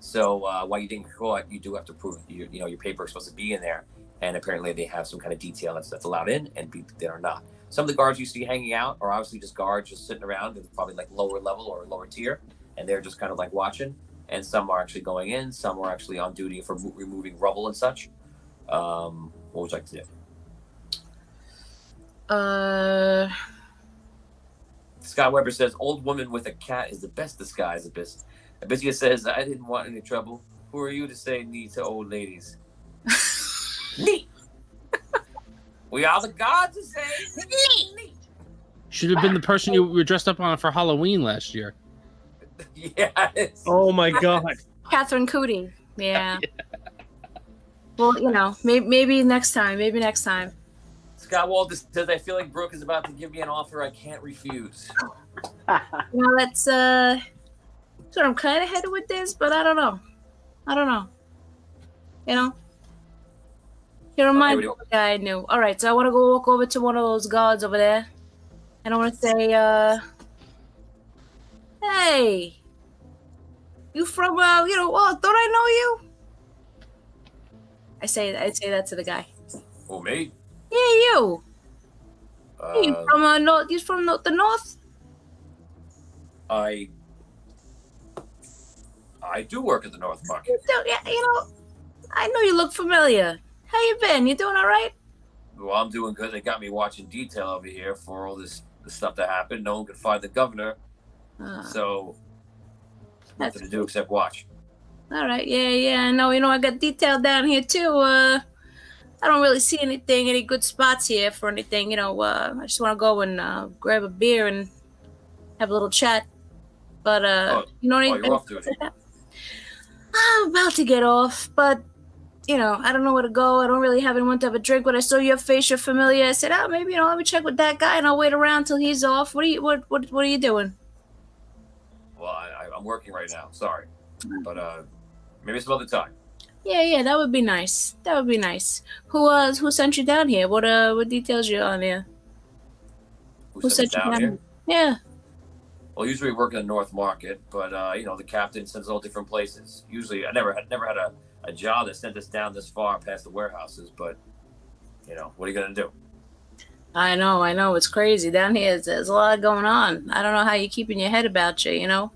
So while you didn't caught, you do have to prove your paper is supposed to be in there, and apparently they have some kind of detail that's allowed in, and that are not. Some of the guards you see hanging out are obviously just guards just sitting around. They're probably like lower level or lower tier, and they're just kind of like watching. And some are actually going in. Some are actually on duty for removing rubble and such. What would you like to do? Scott Weber says, "Old woman with a cat is the best disguise." Abyssia says, "I didn't want any trouble. Who are you to say nee to old ladies?" Nee. We are the gods to say nee. Should have been the person you were dressed up on for Halloween last year. Yes. Oh my God. Catherine Cootie. Yeah. Well, maybe next time. Scott Walter says, "I feel like Brooke is about to give me an offer I can't refuse." That's so I'm kind of headed with this, but I don't know. You remind me of the guy I knew. All right, so I want to go walk over to one of those guards over there, and I want to say, "Hey, you from don't I know you?" I say that to the guy. Oh, me? Yeah, you. He's from north. He's from the north. I do work at the North Market. Yeah, I know you look familiar. How you been? You doing all right? Well, I'm doing good. They got me watching detail over here for all the stuff that happened. No one could find the governor, so nothing to do except watch. All right, yeah. I know. I got detail down here too. I don't really see any good spots here for anything. I just want to go and grab a beer and have a little chat. But you're off duty. I'm about to get off, but I don't know where to go. I don't really have anyone to have a drink. When I saw your face, you're familiar. I said, maybe let me check with that guy, and I'll wait around till he's off. What are you doing? Well, I'm working right now. Sorry, but maybe some other time. Yeah, that would be nice. Who sent you down here? What details you on here? Who sent you down here? Yeah. Well, usually we work in the North Market, but the captain sends us all different places. Usually, I never had a job that sent us down this far past the warehouses, but what are you gonna do? I know, it's crazy down here. There's a lot going on. I don't know how you're keeping your head about you. A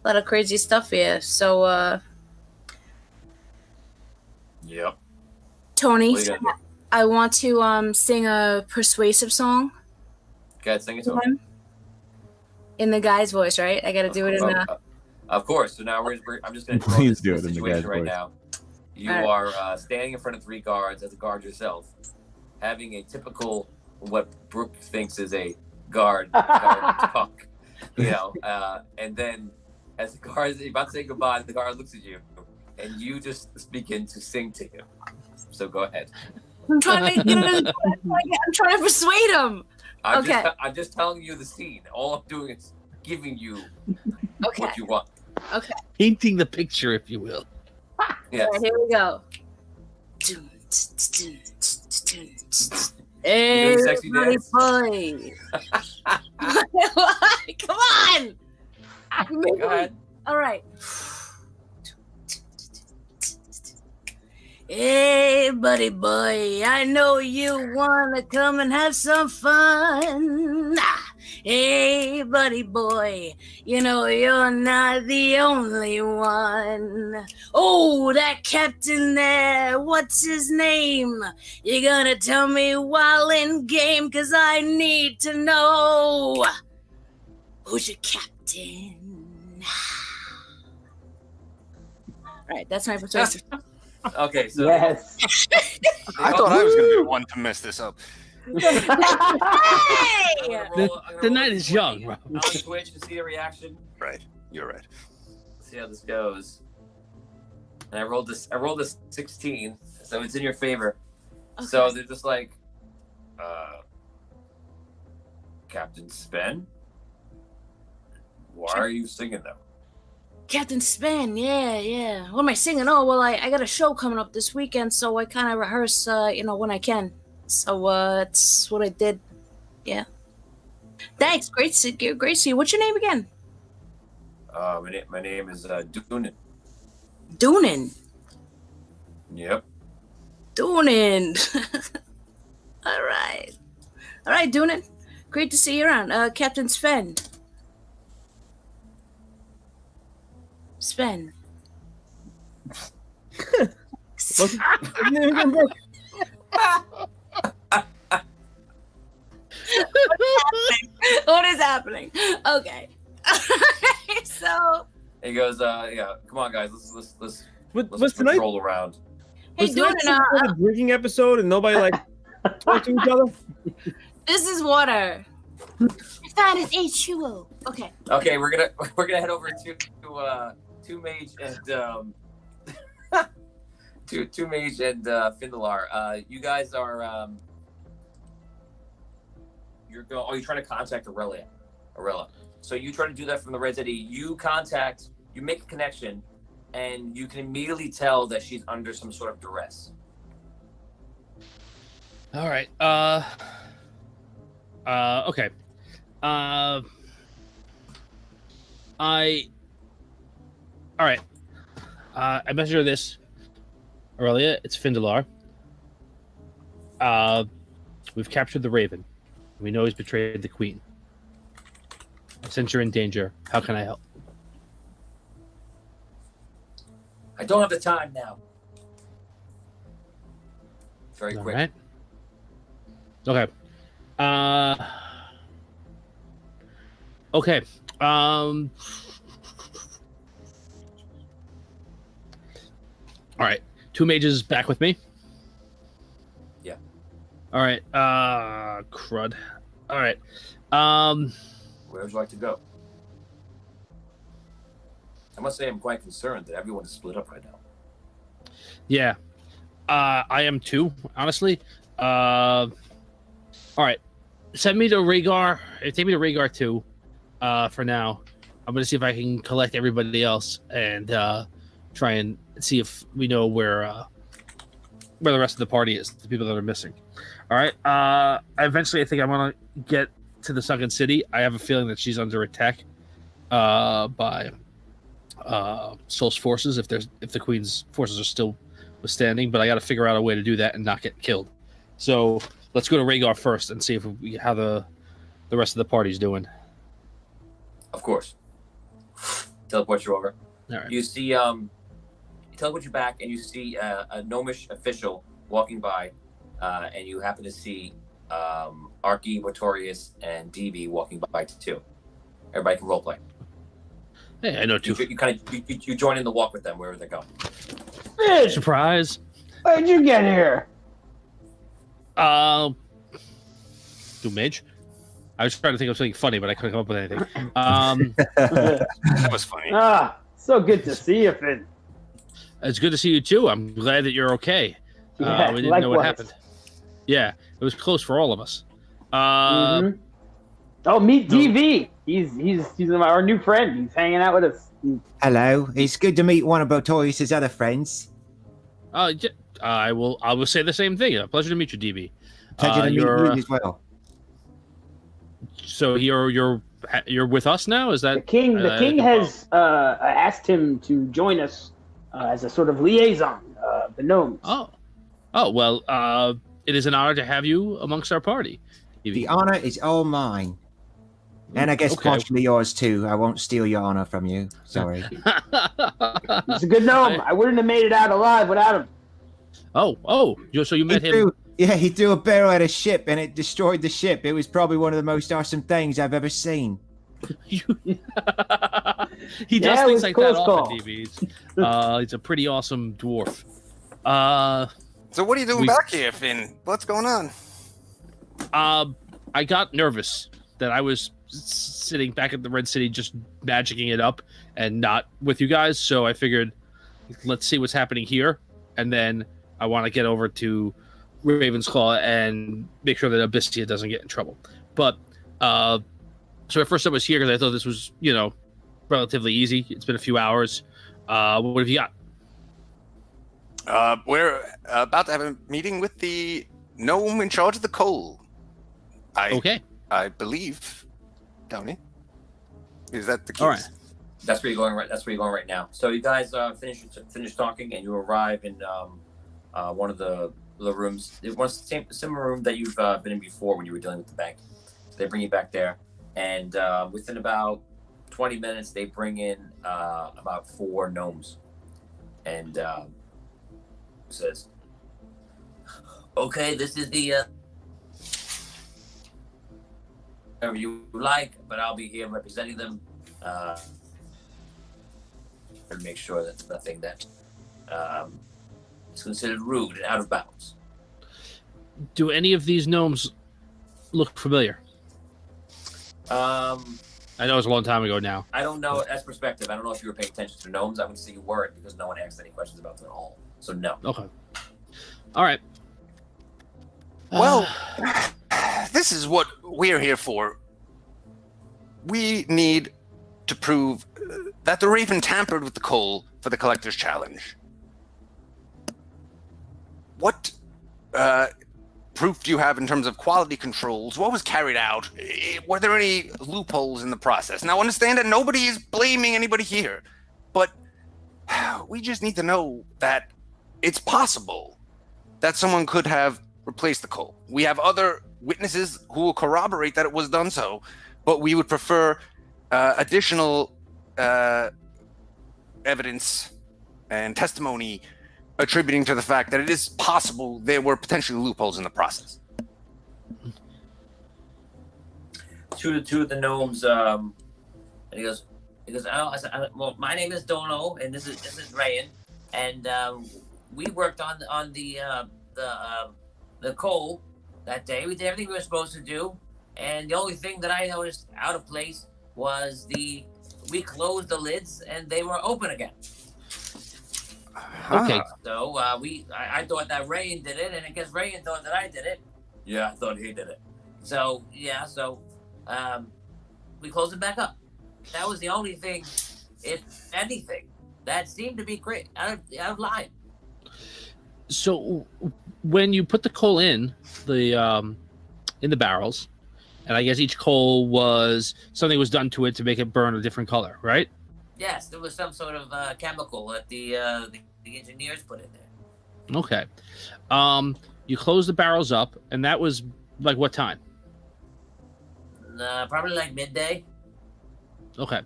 lot of crazy stuff here. So, yep. Tony, I want to sing a persuasive song. Go ahead, sing it to him. In the guy's voice, right? I got to do it in the. Of course. So now I'm just going to please do it in the guy's right voice. now. You are standing in front of 3 guards as a guard yourself, having a typical what Brooke thinks is a guard talk, and then as the guard is about to say goodbye, the guard looks at you, and you just begin to sing to him. So go ahead. I'm trying to persuade him. I'm just telling you the scene. All I'm doing is giving you what you want. Okay. Painting the picture, if you will. Yes. All right, here we go. Hey, sexy dance. Boy. Come on. Go ahead. All right. Hey, buddy boy, I know you want to come and have some fun. Hey, buddy boy, you're not the only one. Oh, that captain there, what's his name? You're gonna tell me while in game, 'cause I need to know. Who's your captain? All right, that's my persuasive. Okay, so Yes. I thought I was going to be the one to mess this up. Hey! The night is young, bro. On Twitch to see the reaction. Right, you're right. Let's see how this goes. And I rolled this 16, so it's in your favor. Okay. So they're just like, Captain Spen, why are you singing though? Captain Span, yeah. What am I singing? Oh, well, I got a show coming up this weekend, so I kind of rehearse, when I can. So, that's what I did. Yeah. Thanks. Great to see you. What's your name again? My name is Doonan. Doonan. Yep. Doonan. All right, Doonan. Great to see you around. Captain Sven. Sven. What's his name again, Brooke? What is happening? Okay. So. He goes, yeah. Come on, guys. Let's What's tonight? roll around. Hey, Was tonight a drinking episode and nobody talk to each other? This is water. I found it H2O. Okay. Okay, we're gonna head over to Two Mage and Two Mage and Findalar. You guys are you're trying to contact Aurelia. So you try to do that from the Red City. You make a connection, and you can immediately tell that she's under some sort of duress. All right. Okay. All right. I measure this. Aurelia, it's Findalar. We've captured the Raven. We know he's betrayed the queen. Since you're in danger, how can I help? I don't have the time now. Very All quick. right. Okay. Okay. All right. 2 mages back with me. Yeah. All right. Crud. All right. Where would you like to go? I must say I'm quite concerned that everyone is split up right now. Yeah. I am too, honestly. All right. Send me to Rhaegar. Take me to Rhaegar 2 for now. I'm going to see if I can collect everybody else and try and see if we know where the rest of the party is, the people that are missing. All right. Eventually, I think I'm going to get to the Sunken City. I have a feeling that she's under attack by Soul's forces if the Queen's forces are still withstanding, but I got to figure out a way to do that and not get killed. So let's go to Rhaegar first and see how the rest of the party's doing. Of course. Teleport you over. All right. You see, teleport you back, and you see a gnomish official walking by, and you happen to see Archie, Botorius, and DB walking by too. Everybody can roleplay. Hey, I know too. You join in the walk with them wherever they go. Bitch, Surprise. how'd you get here? Do mage. I was trying to think of something funny, but I couldn't come up with anything. That was funny. So good to see you, Finn. It's good to see you too. I'm glad that you're okay. Yeah, we didn't know what likewise. happened. Yeah, it was close for all of us. Oh, meet DV. He's our new friend. He's hanging out with us. Hello. It's good to meet one of Botorius's other friends. I will say the same thing. A pleasure to meet you, DB. Pleasure to meet you as well. So you're with us now? Is that The king has asked him to join us as a sort of liaison, the gnomes. Oh, well, it is an honor to have you amongst our party. DB. The honor is all mine. And I guess partially yours too. I won't steal your honor from you. Sorry. He's a good gnome. I wouldn't have made it out alive without him. So you met him. He threw a barrel at a ship and it destroyed the ship. It was probably one of the most awesome things I've ever seen. He does things like that often, DB. He's a pretty awesome dwarf. So what are you doing back here, Finn? What's going on? I got nervous that I was sitting back at the Red City just magicking it up and not with you guys, so I figured let's see what's happening here, and then I want to get over to Ravensclaw and make sure that Abyssia doesn't get in trouble. But so at first I was here because I thought this was, relatively easy. It's been a few hours. What have you got? We're about to have a meeting with the gnome in charge of the coal. Okay. I believe, Downey. Is that the case? All right. That's where you're going right. That's where you're going right now. So you guys finish talking, and you arrive in one of the rooms. It was the similar room that you've been in before when you were dealing with the bank. So they bring you back there, and within about 20 minutes, they bring in about 4 gnomes, and says, "Okay, this is the whatever you like, but I'll be here representing them." And make sure that's nothing that is considered rude and out of bounds. Do any of these gnomes look familiar? I know it was a long time ago now. I don't know. That's perspective. I don't know if you were paying attention to gnomes. I would say you weren't because no one asked any questions about them at all. So no. Okay. All right. Well, this is what we're here for. We need to prove that the Raven tampered with the coal for the Collector's Challenge. What proof do you have in terms of quality controls? What was carried out? Were there any loopholes in the process? Now, understand that nobody is blaming anybody here, but we just need to know that it's possible that someone could have replaced the coal. We have other witnesses who will corroborate that it was done so, but we would prefer additional evidence and testimony attributing to the fact that it is possible there were potentially loopholes in the process. Two of the gnomes, and he goes, oh, well, my name is Dono, and this is Rayan, and we worked on the coal that day. We did everything we were supposed to do, and the only thing that I noticed out of place was we closed the lids and they were open again. Okay. So I thought that Rayan did it, and I guess Rayan thought that I did it. Yeah, I thought he did it. So we closed it back up. That was the only thing, if anything, that seemed to be great out of line. So when you put the coal in the barrels, and I guess each coal something was done to it to make it burn a different color, right? Yes, there was some sort of chemical that the engineers put in there. Okay. You closed the barrels up, and that was like what time? Probably like midday. Okay.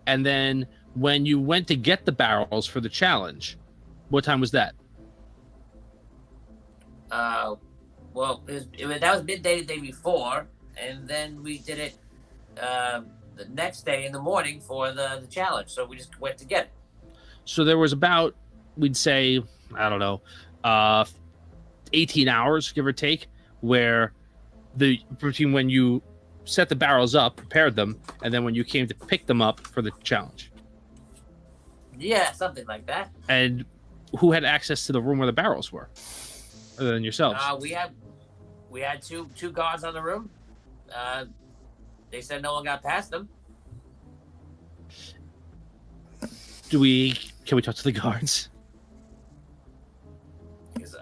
And then when you went to get the barrels for the challenge, what time was that? Well, that was midday the day before, and then we did it the next day in the morning for the challenge. So we just went to get it. So there was about, we'd say, I don't know, 18 hours, give or take, where between when you set the barrels up, prepared them, and then when you came to pick them up for the challenge. Yeah, something like that. And who had access to the room where the barrels were, other than yourselves? We had two guards on the room. They said no one got past them. Can we talk to the guards? Because,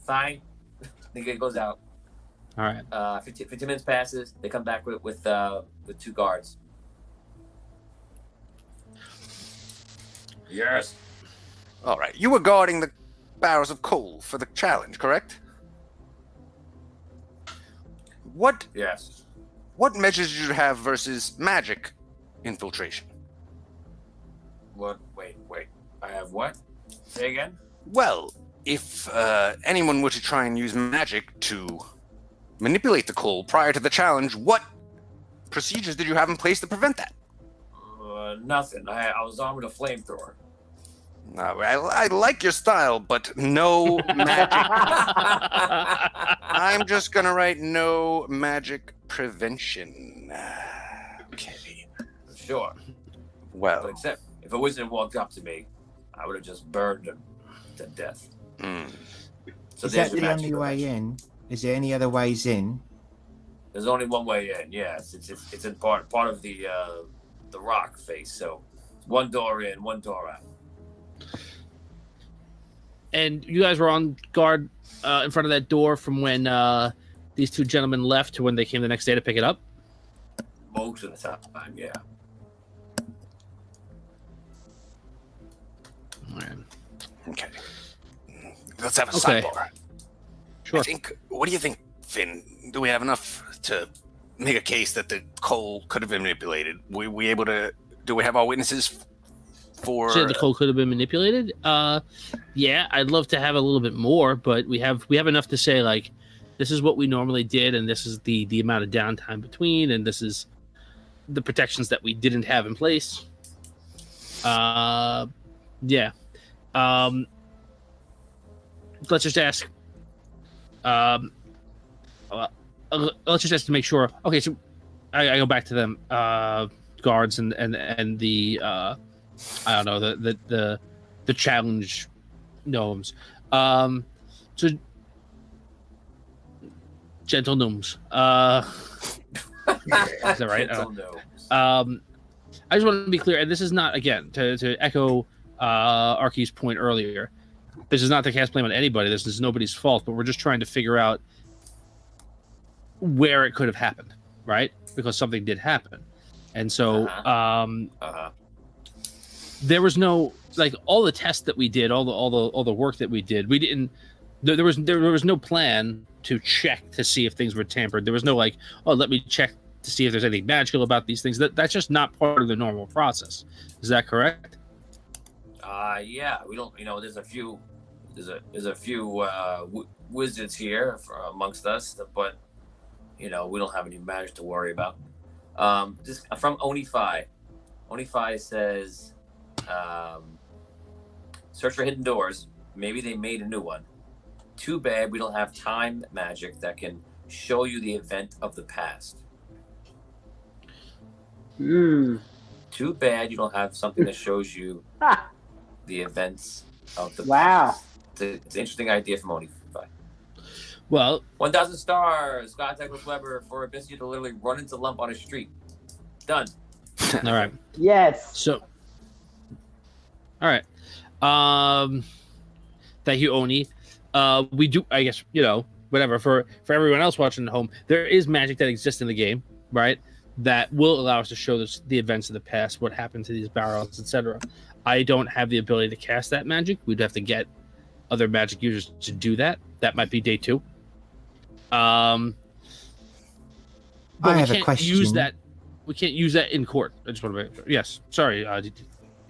fine. I think it goes out. All right. 15 minutes passes. They come back with two guards. Yes. All right. You were guarding the barrels of coal for the challenge, correct? What? Yes. What measures did you have versus magic infiltration? What? Wait. I have what? Say again? Well, if anyone were to try and use magic to manipulate the coal prior to the challenge, what procedures did you have in place to prevent that? Nothing. I was armed with a flamethrower. I like your style, but no magic. I'm just gonna write no magic prevention. Okay. Sure. Well, but except if a wizard walked up to me, I would have just burned him to death. So is that the only way in? Is there any other ways in? There's only one way in. Yes, it's in part of the rock face. So one door in, one door out. And you guys were on guard in front of that door from when these two gentlemen left to when they came the next day to pick it up? Most of the time, yeah. All right. Okay. Let's have a sidebar. Sure. What do you think, Finn? Do we have enough to make a case that the coal could have been manipulated? Do we have our witnesses for... So the coal could have been manipulated? Yeah, I'd love to have a little bit more, but we have enough to say, like, this is what we normally did, and this is the amount of downtime between, and this is the protections that we didn't have in place. Yeah. Let's just ask. Let's just ask to make sure. Okay, so I go back to them, guards and the I don't know, the challenge gnomes. So gentle gnomes. Is that right? Gentle gnomes. I just want to be clear, and this is not, again, to echo Arky's point earlier. This is not to cast blame on anybody. This is nobody's fault, but we're just trying to figure out where it could have happened, right? Because something did happen. And so there was no, like, all the tests that we did, all the work that we did, we didn't There was no plan to check to see if things were tampered. There was no like, oh, let me check to see if there's anything magical about these things. That's just not part of the normal process. Is that correct? Yeah, we don't. There's a few wizards here amongst us, but we don't have any magic to worry about. Just from Onify. Onify says, search for hidden doors. Maybe they made a new one. Too bad we don't have time magic that can show you the event of the past. Too bad you don't have something that shows you the events of the past. It's an interesting idea from Onify. Well, 1,000 stars. Scott Douglas Weber for Abyssio to literally run into lump on a street. Done. All right. Yes. So, all right. Thank you, Oni. We do, I guess, whatever. For everyone else watching at home, there is magic that exists in the game, right? That will allow us to show the events of the past, what happened to these barrels, etc. I don't have the ability to cast that magic. We'd have to get other magic users to do that. That might be day 2. But I have a question. We can't use that in court. I just want to make sure. Yes. Sorry.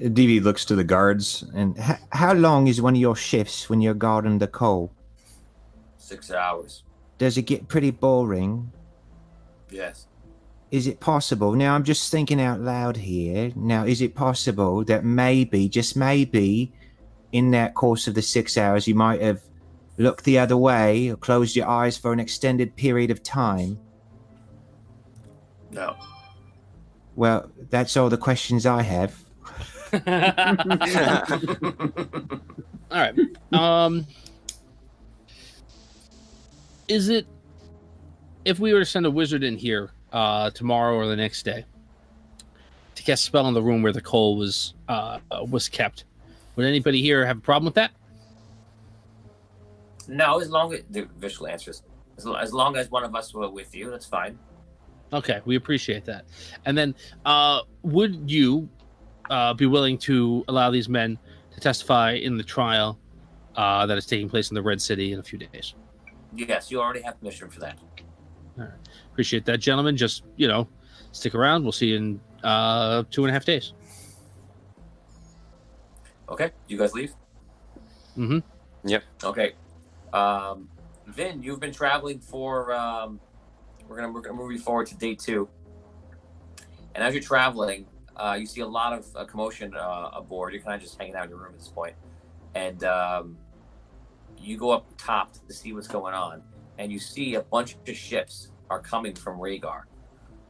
DV looks to the guards. And how long is one of your shifts when you're guarding the coal? 6 hours. Does it get pretty boring? Yes. Is it possible? Now, I'm just thinking out loud here. Now, is it possible that maybe, just maybe, in that course of the 6 hours, you might have looked the other way or closed your eyes for an extended period of time? No. Well, that's all the questions I have. All right. Is it, if we were to send a wizard in here tomorrow or the next day to cast a spell in the room where the coal was kept, would anybody here have a problem with that? No, as long as the visual answers, as long as one of us were with you, that's fine. Okay, we appreciate that. And then, would you be willing to allow these men to testify in the trial that is taking place in the Red City in a few days? Yes, you already have permission for that. All right. Appreciate that, gentlemen. Just, stick around. We'll see you in 2.5 days. Okay, you guys leave? Mm-hmm. Yep. Okay. Vin, you've been traveling for, we're gonna move you forward to day 2. And as you're traveling, you see a lot of commotion aboard. You're kind of just hanging out in your room at this point. And you go up top to see what's going on. And you see a bunch of ships are coming from Rhaegar.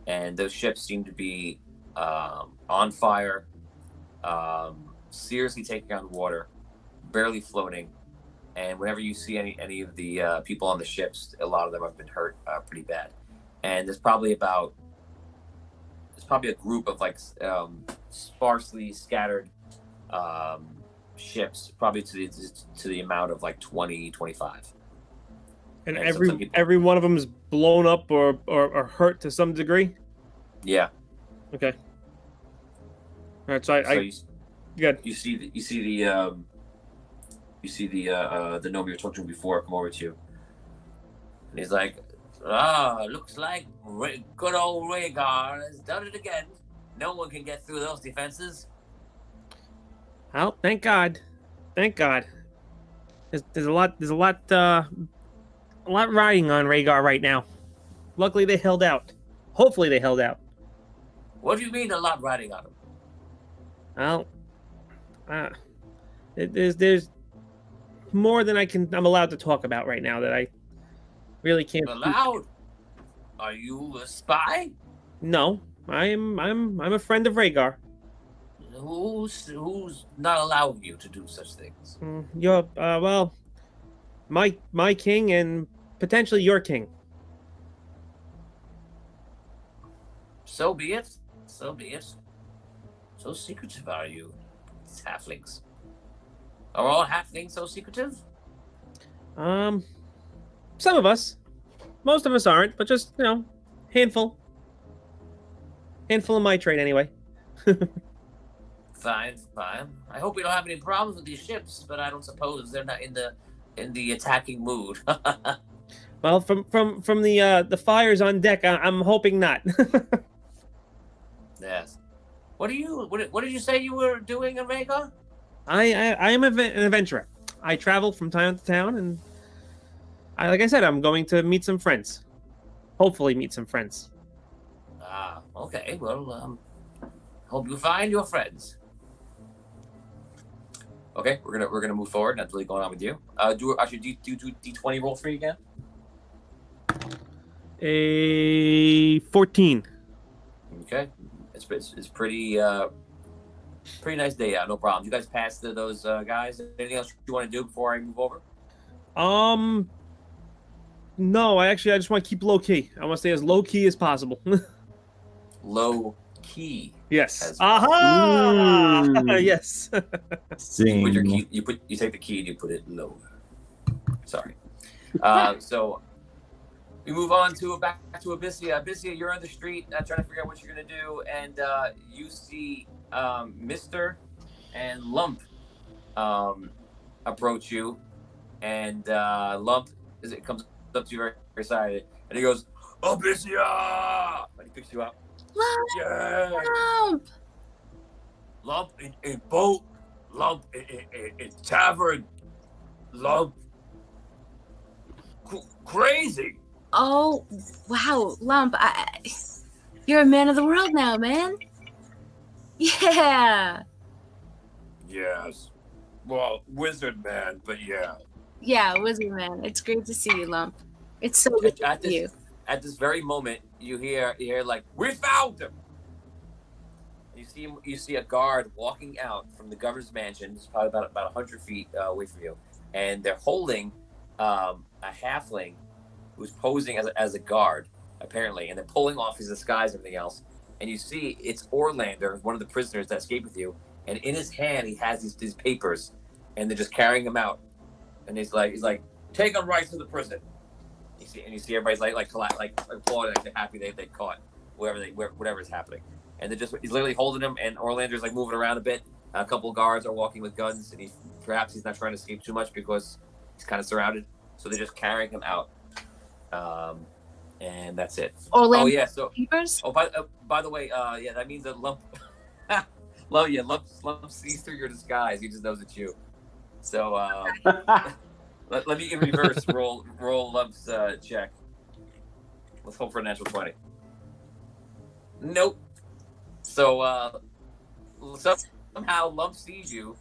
And those ships seem to be on fire, seriously taking on water, barely floating. And whenever you see any of the people on the ships, a lot of them have been hurt pretty bad. And there's probably a group of like sparsely scattered ships, probably to the amount of like 20, 25. And every one of them is blown up or hurt to some degree? Yeah. Okay. All right, so good. You see the gnome you were talking to before come over to you. And he's like, looks like good old Rhaegar has done it again. No one can get through those defenses. Well, thank God. Thank God. There's a lot riding on Rhaegar right now. Luckily they held out. Hopefully they held out. What do you mean a lot riding on him? Well, there's more than I'm allowed to talk about right now that I really can't. Allowed? Are you a spy? No, I'm a friend of Rhaegar. Who's not allowing you to do such things? You're well, my king and potentially your king. So be it. So be it. So secretive are you, halflings? Are all halflings so secretive? Some of us. Most of us aren't, but just, handful. Handful of my trade, anyway. Fine. I hope we don't have any problems with these ships, but I don't suppose they're not in the in the attacking mood. Well, from the fires on deck, I'm hoping not. Yes. What did you say you were doing, Omega? I am an adventurer. I travel from town to town, and like I said, I'm going to meet some friends. Hopefully, meet some friends. Ah, okay. Well, hope you find your friends. Okay, we're gonna move forward. Not really going on with you. Do D20 roll for you again? A 14. Okay, it's pretty pretty nice day out. No problem. You guys passed those guys. Anything else you want to do before I move over? No, I just want to keep low key. I want to stay as low key as possible. Low key. Yes. Aha! Yes. Zing. You put your key. You take the key and you put it low. Sorry. So we move on to back to Abyssia. Abyssia, you're on the street trying to figure out what you're gonna do, and you see Mister and Lump approach you, and Lump comes up to you very excited, and he goes, Abyssia! And he picks you up. Yeah. Lump in boat, Lump in tavern, Lump crazy. Oh, wow, Lump, you're a man of the world now, man. Yeah. Yes. Well, wizard man, but yeah. Yeah, wizard man. It's great to see you, Lump. It's so good to see you. At this very moment, you hear like, we found him. You see a guard walking out from the governor's mansion. It's probably about 100 feet away from you, and they're holding a halfling who's posing as a guard, apparently, and they're pulling off his disguise and everything else. And you see it's Orlander, one of the prisoners that escaped with you, and in his hand he has these papers, and they're just carrying him out. And he's like, take them right to the prison. You see everybody's like applauding, like they're happy they caught whatever is happening. And he's literally holding him, and Orlander's like moving around a bit. A couple of guards are walking with guns, and perhaps he's not trying to escape too much because he's kind of surrounded. So they're just carrying him out. And that's it. Orlando. Oh yeah. So papers? by the way, yeah, that means that Lump, Lump sees through your disguise. He just knows it's you. So let me in reverse roll Lump's check. Let's hope for a natural 20. Nope. So somehow Lump sees you,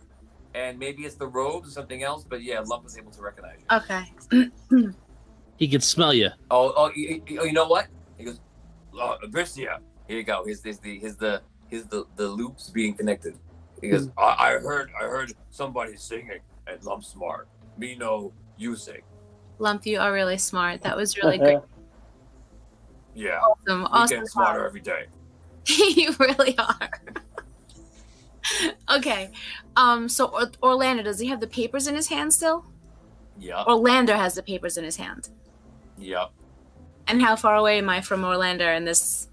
and maybe it's the robes or something else. But yeah, Lump is able to recognize you. Okay. He can smell you. Oh, you know what? He goes, Abyssia. Here you go. Here's the loops being connected. He goes, I heard somebody singing at Lump Smart. Me know you sing. Lump, you are really smart. That was really great. Yeah. Awesome. Getting smarter every day. You really are. Okay. So Orlando, does he have the papers in his hand still? Yeah. Orlando has the papers in his hand. Yep. And how far away am I from Orlando and this?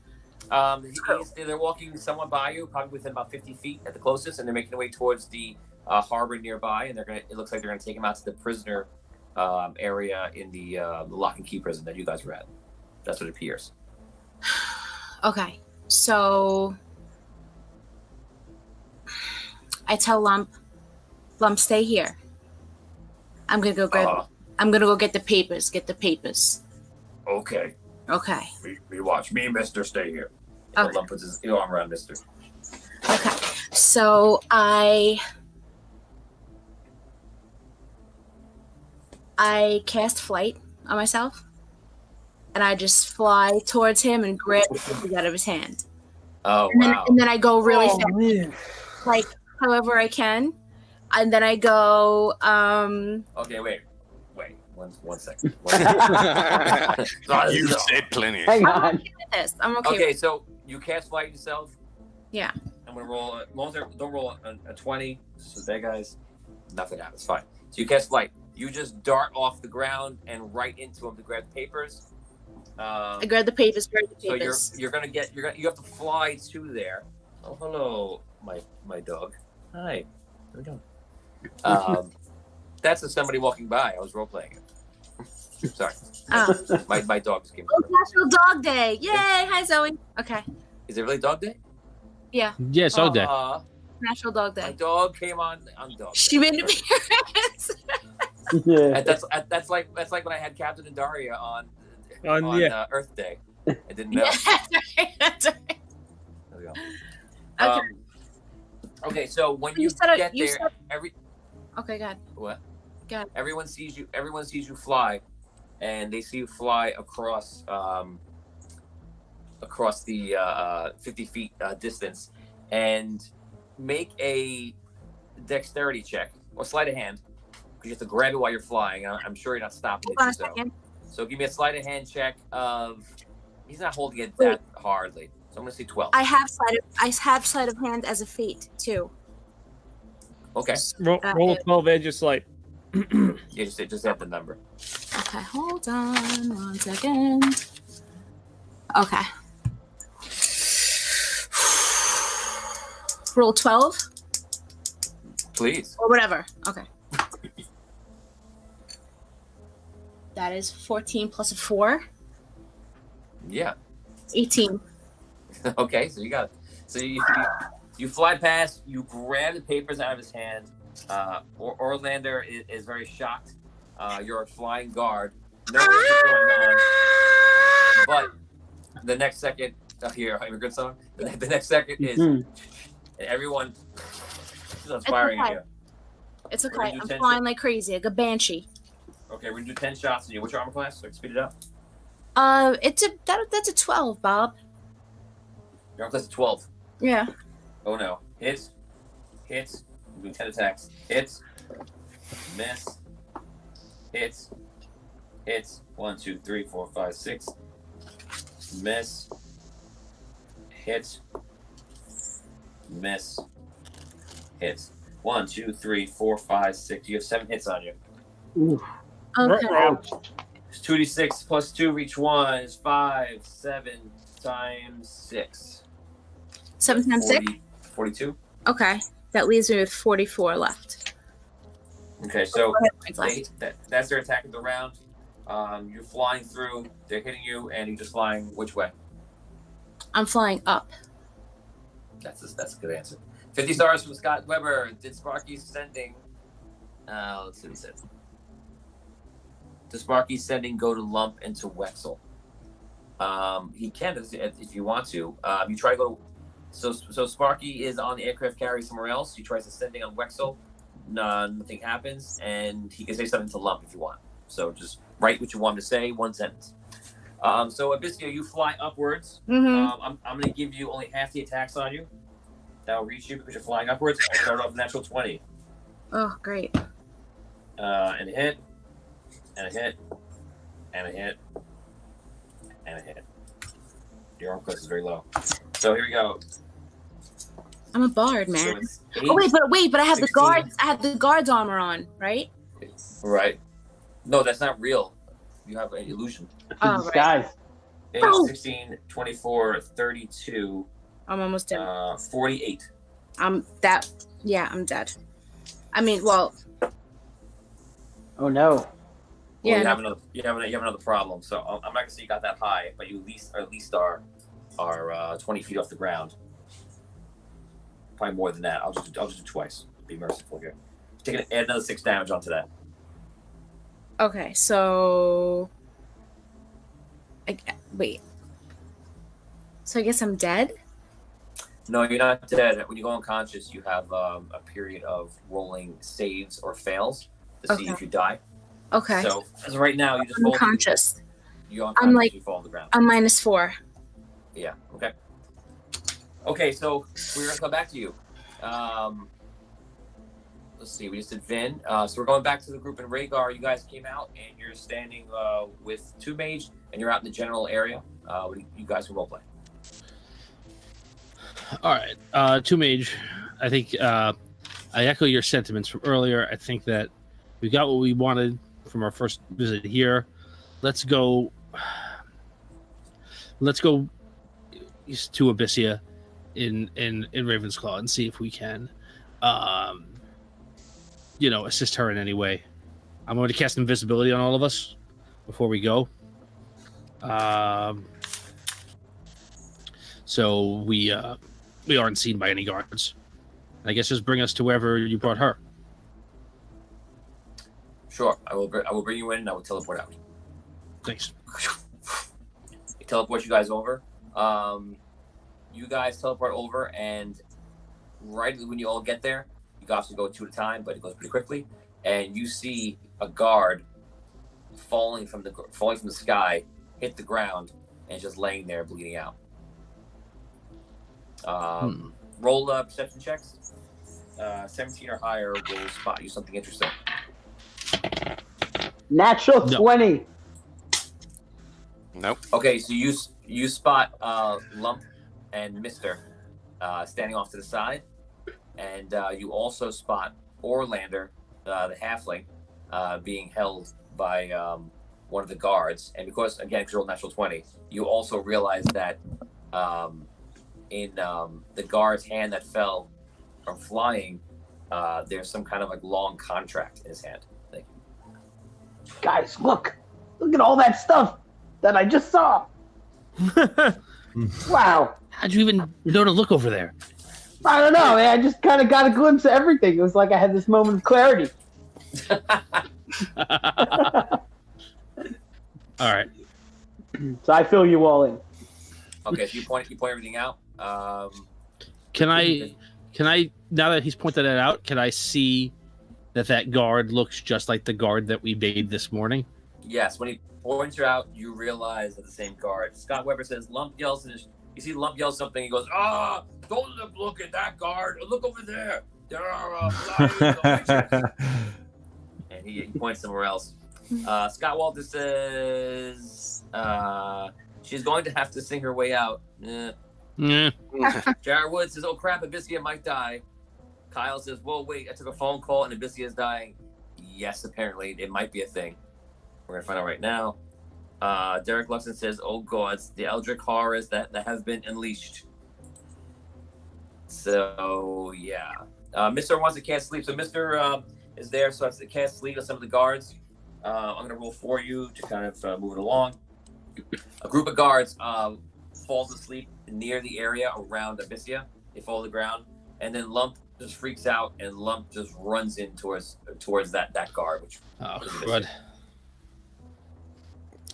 They're walking somewhat by you, probably within about 50 feet at the closest, and they're making their way towards the harbor nearby. And it looks like they're gonna take him out to the prisoner area in the lock and key prison that you guys were at. That's what it appears. Okay, so I tell Lump, stay here. I'm gonna go grab. I'm gonna go get the papers. Okay. Okay. We watch. Me and Mister stay here. Okay. Lump puts his arm around Mister. Okay. So I cast flight on myself, and I just fly towards him and grab the papers out of his hand. Oh, wow. And then I go really fast, like however I can, and then I go. Okay, wait. One second. You said plenty. Hang on. I'm okay. Okay, so you cast flight yourself. Yeah. I'm gonna roll. Don't roll a 20. So there, guys, nothing happens. Fine. So you cast flight. You just dart off the ground and right into him to grab the papers. I grab the papers. So you have to fly to there. Oh, hello, my dog. Hi. How are we doing? That's a somebody walking by. I was role playing it. Sorry. Oh. My dog just came. Oh, National Dog Day! Yay! Hi, Zoe. Okay. Is it really dog day? Yeah. Yeah, it's dog day. National Dog My Day. dog came on dog. She made an appearance. Yeah. That's like when I had Captain and Daria on Earth Day. I didn't know. Yeah, that's right. There we go. Okay. Okay, so when you said get you there, said- Okay, God. what? Go ahead. Everyone sees you. Everyone sees you fly, and they see you fly across the 50 feet distance, and make a dexterity check or sleight of hand. Because you have to grab it while you're flying. I'm sure you're not stopping Hold on a it. second. So give me a sleight of hand check of. He's not holding it that hardly. So I'm gonna say 12. I have sleight of hand as a feat too. Okay. Roll a 12 edge, just like. Yeah, just add the number. Okay, hold on 1 second. Okay. Roll 12 Please. or whatever. Okay. That is 14 plus a 4. Yeah. 18. Okay, so you got it. So you fly past, you grab the papers out of his hand. Orlander is very shocked. You're a flying guard. No idea what's going on. But the next second, here, a good song. The next second is everyone starts firing at you. It's okay. I'm flying like crazy, like a banshee. Okay, we're gonna do 10 shots on you. What's your armor class? So I can speed it up. That's a 12, Bob. Your armor class is 12. Yeah. Oh no. Hits. Do 10 attacks. Hits. Miss. Hits. 1, 2, 3, 4, 5, 6. Miss. Hits. Miss. Hits. 1, 2, 3, 4, 5, 6. You have 7 hits on you. Ooh. Okay. Ouch. 2d6 plus 2 for each one is 5. 7 times 6. 7 times 6? 42. Okay. That leaves me with 44 left. Okay, so Left. that's their attack of the round. You're flying through, they're hitting you, and you're just flying which way? I'm flying up. That's a good answer. 50 stars from Scott Weber. Did Sparky's sending... let's see what he said. Does Sparky's sending go to Lump into Wexel? He can if you want to. You try to go... So Sparky is on the aircraft carrier somewhere else. He tries ascending on Wexel. Nothing happens, and he can say something to Lump if you want. So just write what you want to say, 1 sentence. So Abyssia, you fly upwards. I'm going to give you only half the attacks on you. That will reach you because you're flying upwards. I'll start off natural 20. Oh, great. And a hit, and a hit, and a hit, and a hit. Your arm class is very low. So here we go. I'm a bard, man. So 8, oh wait, but I have 16. the guards. I have the guards armor on, right? Right. No, that's not real. You have an illusion. Oh, Disguise. 8, 16, 24, 32. I'm almost dead. 48. I'm dead. I mean, well. Oh no. Yeah. Well, you have another problem. So I'm not gonna say you got that high, but you at least are 20 feet off the ground. Probably more than that. I'll just do twice. Be merciful here. Add another 6 damage onto that. Okay, so. Wait. So I guess I'm dead? No, you're not dead. When you go unconscious, you have a period of rolling saves or fails to see if you die. Okay. So as of right now, you just I'm unconscious. You're unconscious. You fall on the ground. I'm -4. Yeah. Okay. Okay, so we're gonna come back to you. Let's see. We just did Vin. So we're going back to the group in Rhaegar. You guys came out and you're standing with 2 mage, and you're out in the general area. You guys can roleplay. All right, 2 mage. I think I echo your sentiments from earlier. I think that we got what we wanted from our first visit here. Let's go to Abyssia in Ravensclaw and see if we can assist her in any way I'm going to cast invisibility on all of us before we go. So we aren't seen by any guards. I guess just bring us to wherever you brought her. Sure, I will bring you in and I will teleport out. Thanks. It teleports you guys over. You guys teleport over, and right when you all get there, you guys go 2 at a time, but it goes pretty quickly. And you see a guard falling from the sky, hit the ground, and just laying there bleeding out. Roll perception checks. 17 or higher will spot you something interesting. Natural 20. Nope. Okay, so you spot Lump and Mister standing off to the side, and you also spot Orlander, the halfling, being held by one of the guards. And because you rolled natural 20, you also realize that in the guard's hand that fell from flying, there's some kind of like long contract in his hand. Guys, look at all that stuff that I just saw. Wow. How'd you even know to look over there? I don't know, man. I just kind of got a glimpse of everything. It was like I had this moment of clarity. All right. So I fill you all in. Okay, so you point everything out. Can I, now that he's pointed that out, can I see that guard looks just like the guard that we made this morning? Yes, when he points her out, you realize that the same guard. Scott Weber says, Lump yells, you see Lump yells something, he goes, don't look at that guard, look over there. There are flying witches. And he points somewhere else. Scott Walter says, she's going to have to sing her way out. Jared Wood says, oh crap, Abyssia might die. Kyle says, whoa, wait, I took a phone call and Abyssia is dying. Yes, apparently, it might be a thing. We're going to find out right now. Derek Luxon says, oh gods, the Eldritch horrors that have been unleashed. So, yeah. Mr. wants to cast sleep. So Mr. is there, so I have to cast sleep on some of the guards. I'm going to roll for you to kind of move it along. A group of guards falls asleep near the area around Abyssia. They fall to the ground. And then Lump just freaks out, and Lump just runs in towards that guard. Which good.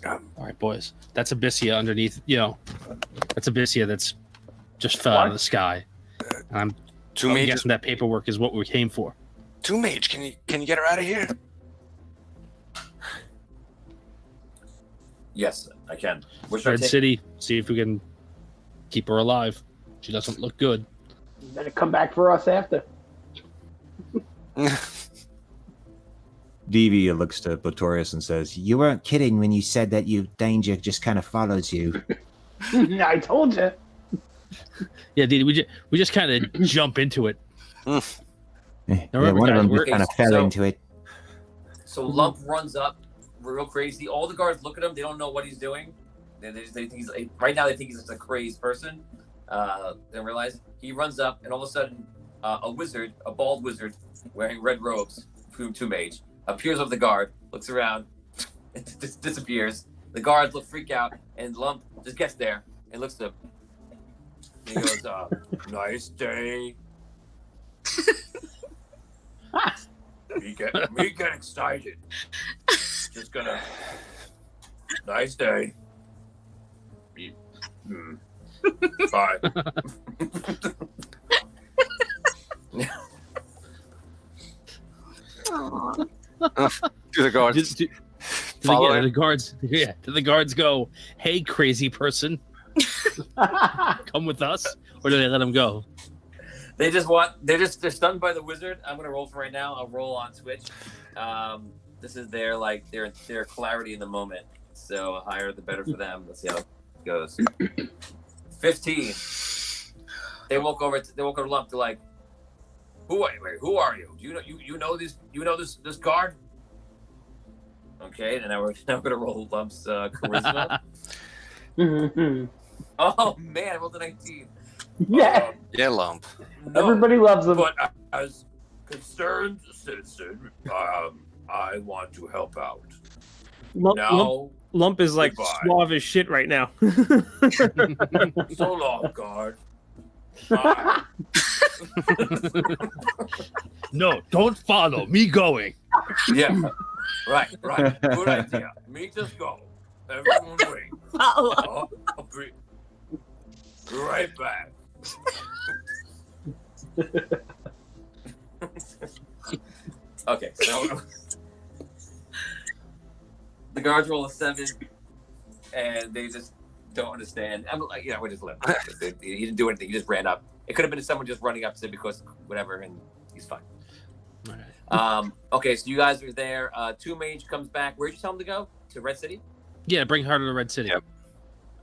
All right, boys. That's Abyssia underneath. That's Abyssia that's just fell out of the sky. And I'm guessing that paperwork is what we came for. Two Mage, can you get her out of here? Yes, I can. Red City. See if we can keep her alive. She doesn't look good. You better come back for us after. Vivi looks to Botorius and says, you weren't kidding when you said that danger just kind of follows you. I told you. Yeah, Didi, we just kind of jump into it. One of them just kind of fell into it. So Lump runs up real crazy. All the guards look at him. They don't know what he's doing. They think he's right now. They think he's just a crazed person. They realize he runs up, and all of a sudden, a bald wizard wearing red robes, two mage, appears over the guard, looks around, and disappears. The guards freak out, and Lump just gets there and looks at him. And he goes, "Nice day." me get excited. Just gonna. Nice day. Bye. To the guards. Do the guards go, hey, crazy person, come with us, or do they let him go? They're stunned by the wizard. I'm gonna roll for right now. I'll roll on Twitch. This is their clarity in the moment. So higher the better for them. Let's see how it goes. 15. They walk over to Lump. They're like, who are you? Do you know this guard? Okay, and now we're gonna roll Lump's charisma. Oh man, I rolled a 19. Yeah. Yeah, Lump. No, everybody loves him. But as concerned citizen, I want to help out. Lump is like goodbye. suave as shit right now. So long, guard. No, don't follow me going. Yeah, right. Good idea. Me just go. Everyone wait. Follow. I'll be right back. Okay, so the guards roll a 7, and they just don't understand. I'm like, we just let him. He didn't do anything. He just ran up. It could have been someone just running up to because whatever, and he's fine. All right. Okay, so you guys are there. Two Mage comes back. Where'd you tell him to go? To Red City? Yeah, bring her to the Red City. Yep.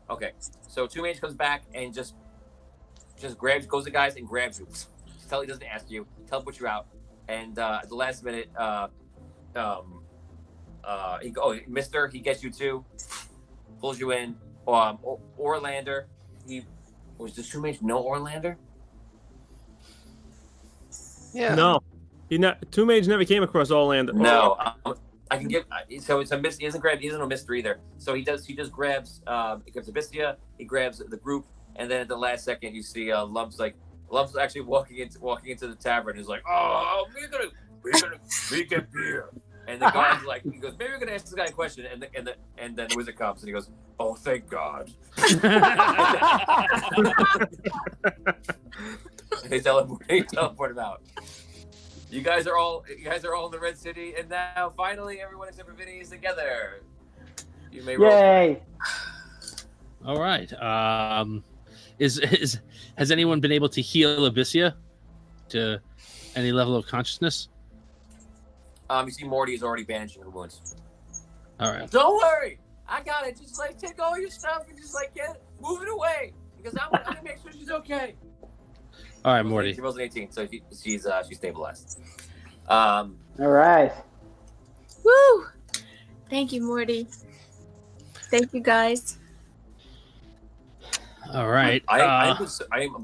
Okay, so Two Mage comes back and just goes to guys and grabs you. Tell he doesn't ask you. Teleport you out. And at the last minute, Mister, he gets you too. Pulls you in. Orlander, was the Two Mage no Orlander? Yeah. No, Two Mage never came across Orlando. No, I can give. So it's a miss. He isn't a Mister either. So he just grabs. He grabs Abyssia. He grabs the group, and then at the last second, you see Lump's actually walking into the tavern. He's like, "Oh, we're gonna get beer." And the guy's like, he goes, "Maybe we're gonna ask this guy a question." And then the wizard comes and he goes, "Oh, thank God." They teleport him out. You guys are all in the Red City, and now finally everyone except for Vinny is together. You may roll. Yay! All right. Has anyone been able to heal Abyssia to any level of consciousness? You see Morty is already banishing her wounds. All right. Don't worry, I got it. Just take all your stuff and just move it away because I'm gonna make sure she's okay. All right, Morty. She rolls an 18, so she's stabilized. All right. Woo! Thank you, Morty. Thank you, guys. All right. I'm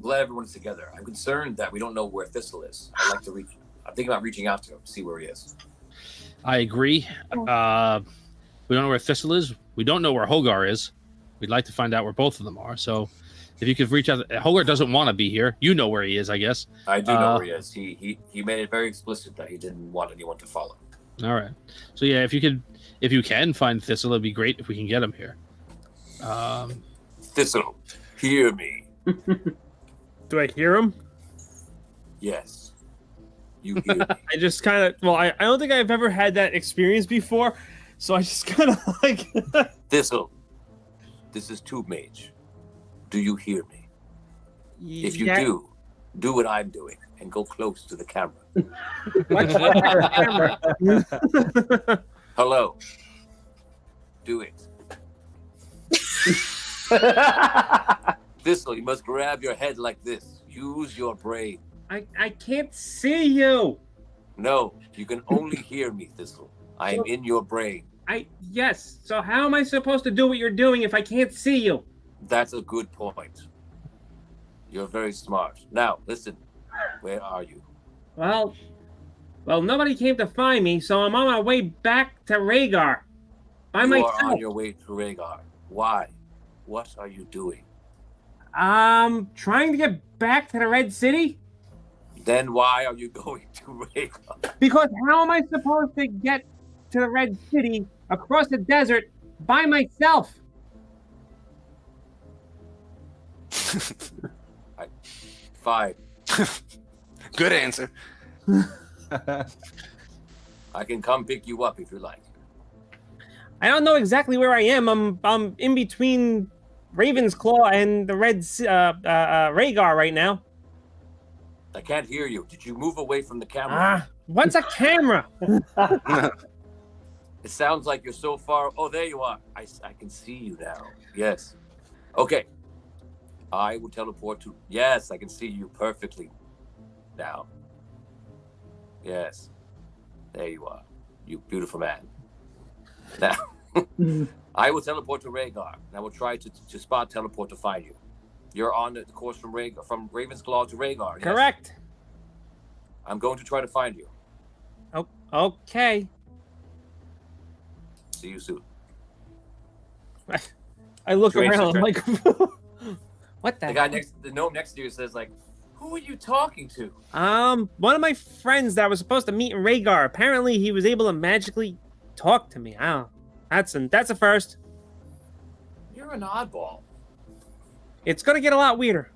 glad everyone's together. I'm concerned that we don't know where Thistle is. I'm thinking about reaching out to him, see where he is. I agree. We don't know where Thistle is. We don't know where Hogar is. We'd like to find out where both of them are. So if you could reach out, Hogar doesn't want to be here. You know where he is, I guess. I do know where he is. He made it very explicit that he didn't want anyone to follow. All right. So yeah, if you can find Thistle, it'd be great if we can get him here. Thistle, hear me. Do I hear him? Yes. You hear me. I just kind of, I don't think I've ever had that experience before, so I just kind of like... Thistle, this is Two Mage. Do you hear me? If you do what I'm doing and go close to the camera. Hello. Do it. Thistle, you must grab your head like this. Use your brain. I can't see you. No, you can only hear me, Thistle. I am in your brain. Yes. So how am I supposed to do what you're doing if I can't see you? That's a good point. You're very smart. Now, listen. Where are you? Well, nobody came to find me, so I'm on my way back to Rhaegar. By myself. You are on your way to Rhaegar. Why? What are you doing? Trying to get back to the Red City. Then why are you going to Rhaegar? Because how am I supposed to get to the Red City across the desert by myself? Fine. Good answer. I can come pick you up if you like. I don't know exactly where I am. I'm in between Ravensclaw and the Rhaegar right now. I can't hear you. Did you move away from the camera? What's a camera? It sounds like you're so far. Oh, there you are. I can see you now. Yes. Okay. I will teleport to. Yes, I can see you perfectly now. Yes. There you are. You beautiful man. Now, I will teleport to Rhaegar, and I will try to spot teleport to find you. You're on the course from Ravensclaw to Rhaegar. Yes? Correct. I'm going to try to find you. Oh, okay. See you soon. I look Strange around. I'm like, what the gnome next to you says like, "Who are you talking to?" One of my friends that was supposed to meet in Rhaegar. Apparently, he was able to magically talk to me. I don't. That's a first. You're an oddball. It's gonna get a lot weirder.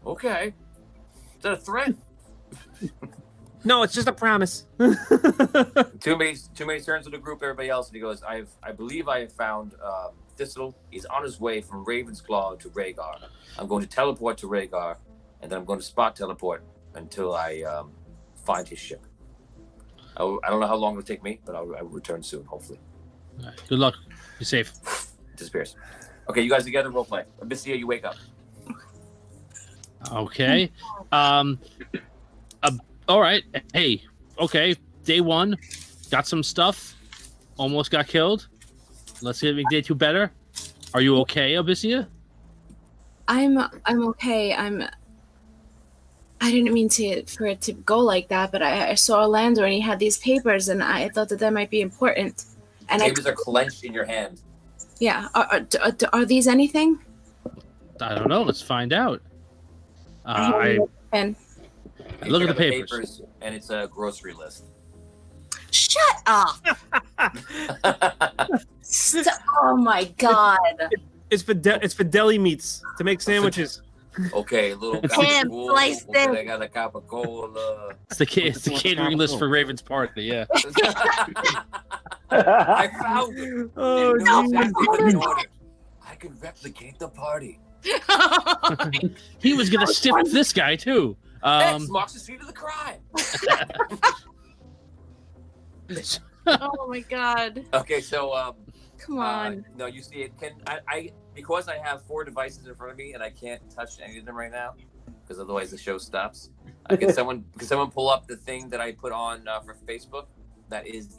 Okay. Is that a threat? No, it's just a promise. Too many turns to the group, everybody else, and he goes, I believe I have found Thistle. He's on his way from Ravensclaw to Rhaegar. I'm going to teleport to Rhaegar, and then I'm going to spot teleport until I find his ship. I don't know how long it'll take me, but I'll return soon, hopefully. All right. Good luck. Be safe. Disappears. Okay, you guys together, role play. Abyssia, you wake up. Okay. All right. Hey. Okay. Day 1. Got some stuff. Almost got killed. Let's see if we can day 2 better. Are you okay, Abyssia? I'm okay. I didn't mean for it to go like that, but I saw Orlando and he had these papers, and I thought that might be important. And papers are clenched in your hand. Yeah. Are these anything? I don't know. Let's find out. Look at the papers. And it's a grocery list. Shut up! Oh my god! It's for deli meats to make sandwiches. Okay, a little Damn, slice them. I got a cup of cola. It's the catering list for Raven's party. Yeah. I found it. Oh, exactly what he ordered. I can replicate the party. He was gonna stiff this guy too. X marks the street of the crime. Oh my god. Okay, so come on. No, you see it. Can I because I have 4 devices in front of me and I can't touch any of them right now because otherwise the show stops. Can someone pull up the thing that I put on for Facebook? That is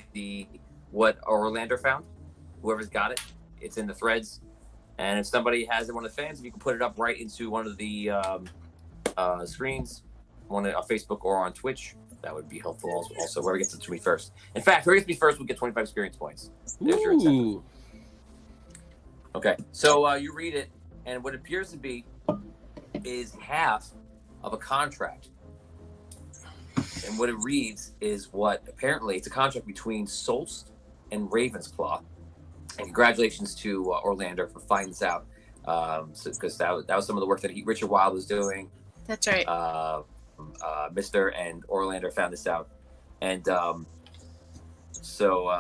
what Orlando found. Whoever's got it, it's in the threads. And if somebody has it, one of the fans, if you can put it up right into one of the screens, on Facebook or on Twitch, that would be helpful. Also, whoever gets it to me first. In fact, whoever gets me first will get 25 experience points. There's your incentive. Okay, so you read it, and what appears to be is half of a contract. And what it reads is what apparently it's a contract between Solst and Ravensclaw. And congratulations to Orlando for finding this out, because that was some of the work that Richard Wilde was doing. That's right. Mr. and Orlando found this out, and so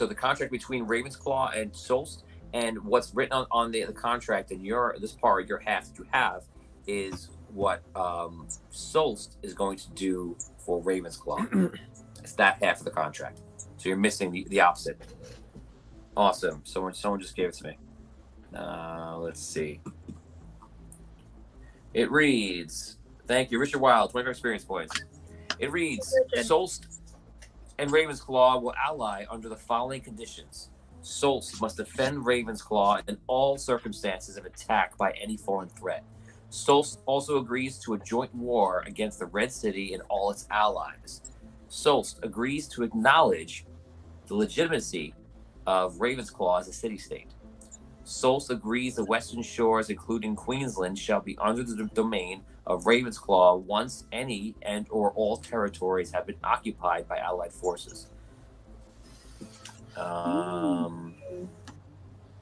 the contract between Ravensclaw and Solst, and what's written on the contract, and this part, your half that you have, is what Solst is going to do for Ravensclaw. It's that half of the contract. So you're missing the opposite. Awesome. Someone just gave it to me. Let's see. It reads, thank you, Richard Wilde, 25 experience points. It reads, Solst and Ravensclaw will ally under the following conditions. Solst must defend Ravensclaw in all circumstances of attack by any foreign threat. Solst also agrees to a joint war against the Red City and all its allies. Solst agrees to acknowledge the legitimacy of Ravensclaw as a city-state. Solst agrees the Western Shores, including Queensland, shall be under the domain of Ravensclaw once any and or all territories have been occupied by Allied forces.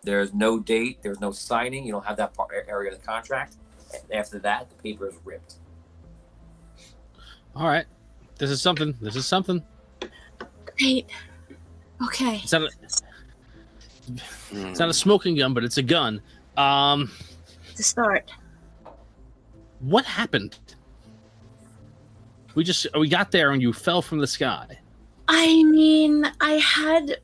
There's no date. There's no signing. You don't have that area of the contract. After that, the paper is ripped. All right. This is something. Great. Okay. It's not a smoking gun, but it's a gun. To start. What happened? We got there and you fell from the sky. I mean, I had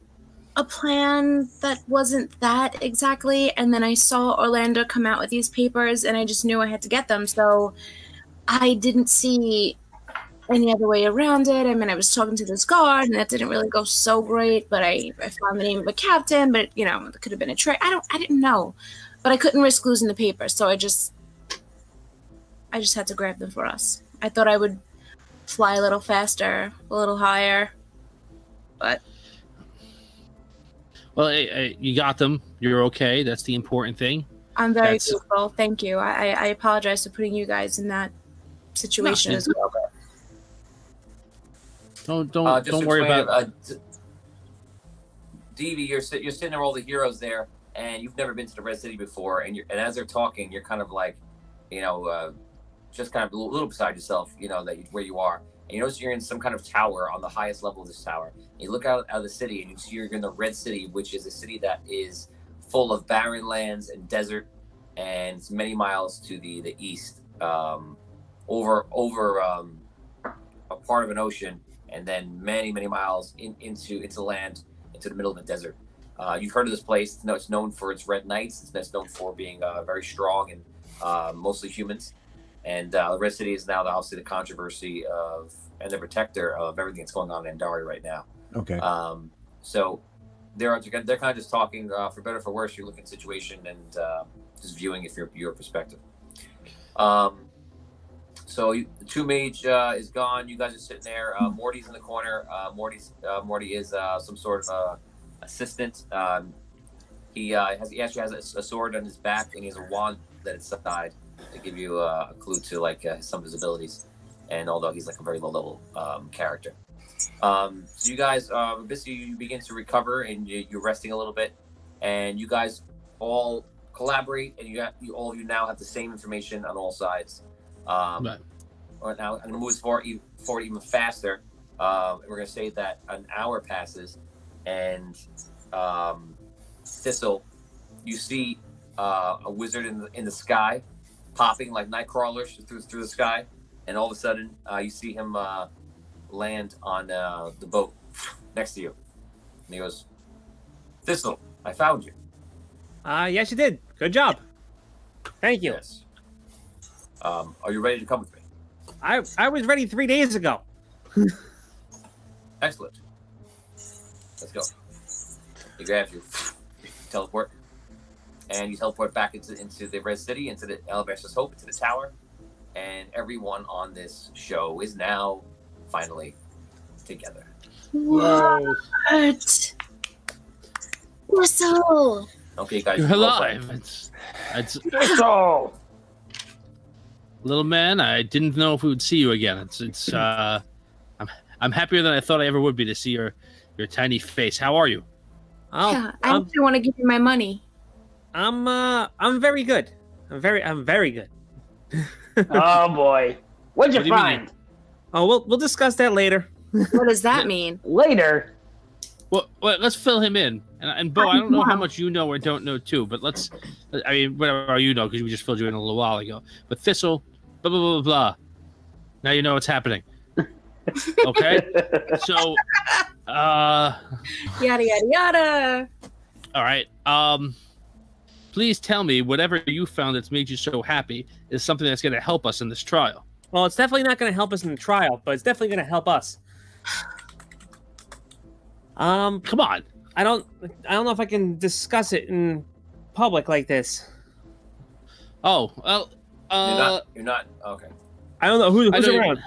a plan that wasn't that exactly, and then I saw Orlando come out with these papers, and I just knew I had to get them, so I didn't see any other way around it. I mean, I was talking to this guard, and that didn't really go so great, but I found the name of a captain, but, it could have been a trick. I didn't know, but I couldn't risk losing the paper, so I just had to grab them for us. I thought I would fly a little faster, a little higher. But well, you got them. You're okay. That's the important thing. I'm very grateful. Thank you. I apologize for putting you guys in that situation as well. Don't worry about it. Devi, you're sitting there, all the heroes there, and you've never been to the Red City before, and as they're talking, you're kind of like, just kind of a little beside yourself, where you are. And you notice you're in some kind of tower on the highest level of this tower. And you look out of the city, and you see you're in the Red City, which is a city that is full of barren lands and desert, and it's many miles to the east, over a part of an ocean, and then many miles into land, into the middle of the desert. You've heard of this place. It's known for its red knights. It's known for being very strong and mostly humans. And the Red City is now obviously the controversy of and the protector of everything that's going on in Andari right now. Okay. So they're kind of just talking, for better or for worse, you're looking at the situation and just viewing it from your perspective. So the True Mage is gone. You guys are sitting there. Morty's in the corner. Morty is some sort of assistant. He actually has a sword on his back, and he has a wand at his side to give you a clue to some of his abilities. And although he's a very low level character, so you guys, you begin to recover, and you're resting a little bit, and you guys all collaborate, and all of you now have the same information on all sides. Right now, I'm going to move forward even faster. We're going to say that an hour passes, and Thistle, you see a wizard in the sky, popping like night crawlers through the sky, and all of a sudden you see him land on the boat next to you, and he goes, "Thistle, I found you." Yes, you did. Good job. Thank you. Yes. Are you ready to come with me? I was ready 3 days ago. Excellent. Let's go. He grabs you, teleport, and you teleport back into the Red City, into the Alabaster's Hope, into the tower, and everyone on this show is now finally together. What? Whistle. Okay, guys. You're alive. It's Whistle. little man. I didn't know if we would see you again. I'm happier than I thought I ever would be to see your tiny face. How are you? Yeah, I actually want to give you my money. I'm very good. I'm very good. Oh boy, what'd you find? Oh, we'll discuss that later. What does that mean? Later. Well, let's fill him in. And Bo, I don't know how much you know or don't know too, but whatever you know, because we just filled you in a little while ago. But Thistle, blah, blah, blah, blah. Now you know what's happening. Okay? So, yada, yada, yada. All right. Please tell me whatever you found that's made you so happy is something that's going to help us in this trial. Well, it's definitely not going to help us in the trial, but it's definitely going to help us. Come on. I don't know if I can discuss it in public like this. Oh, well, you're not okay. I don't know who's around.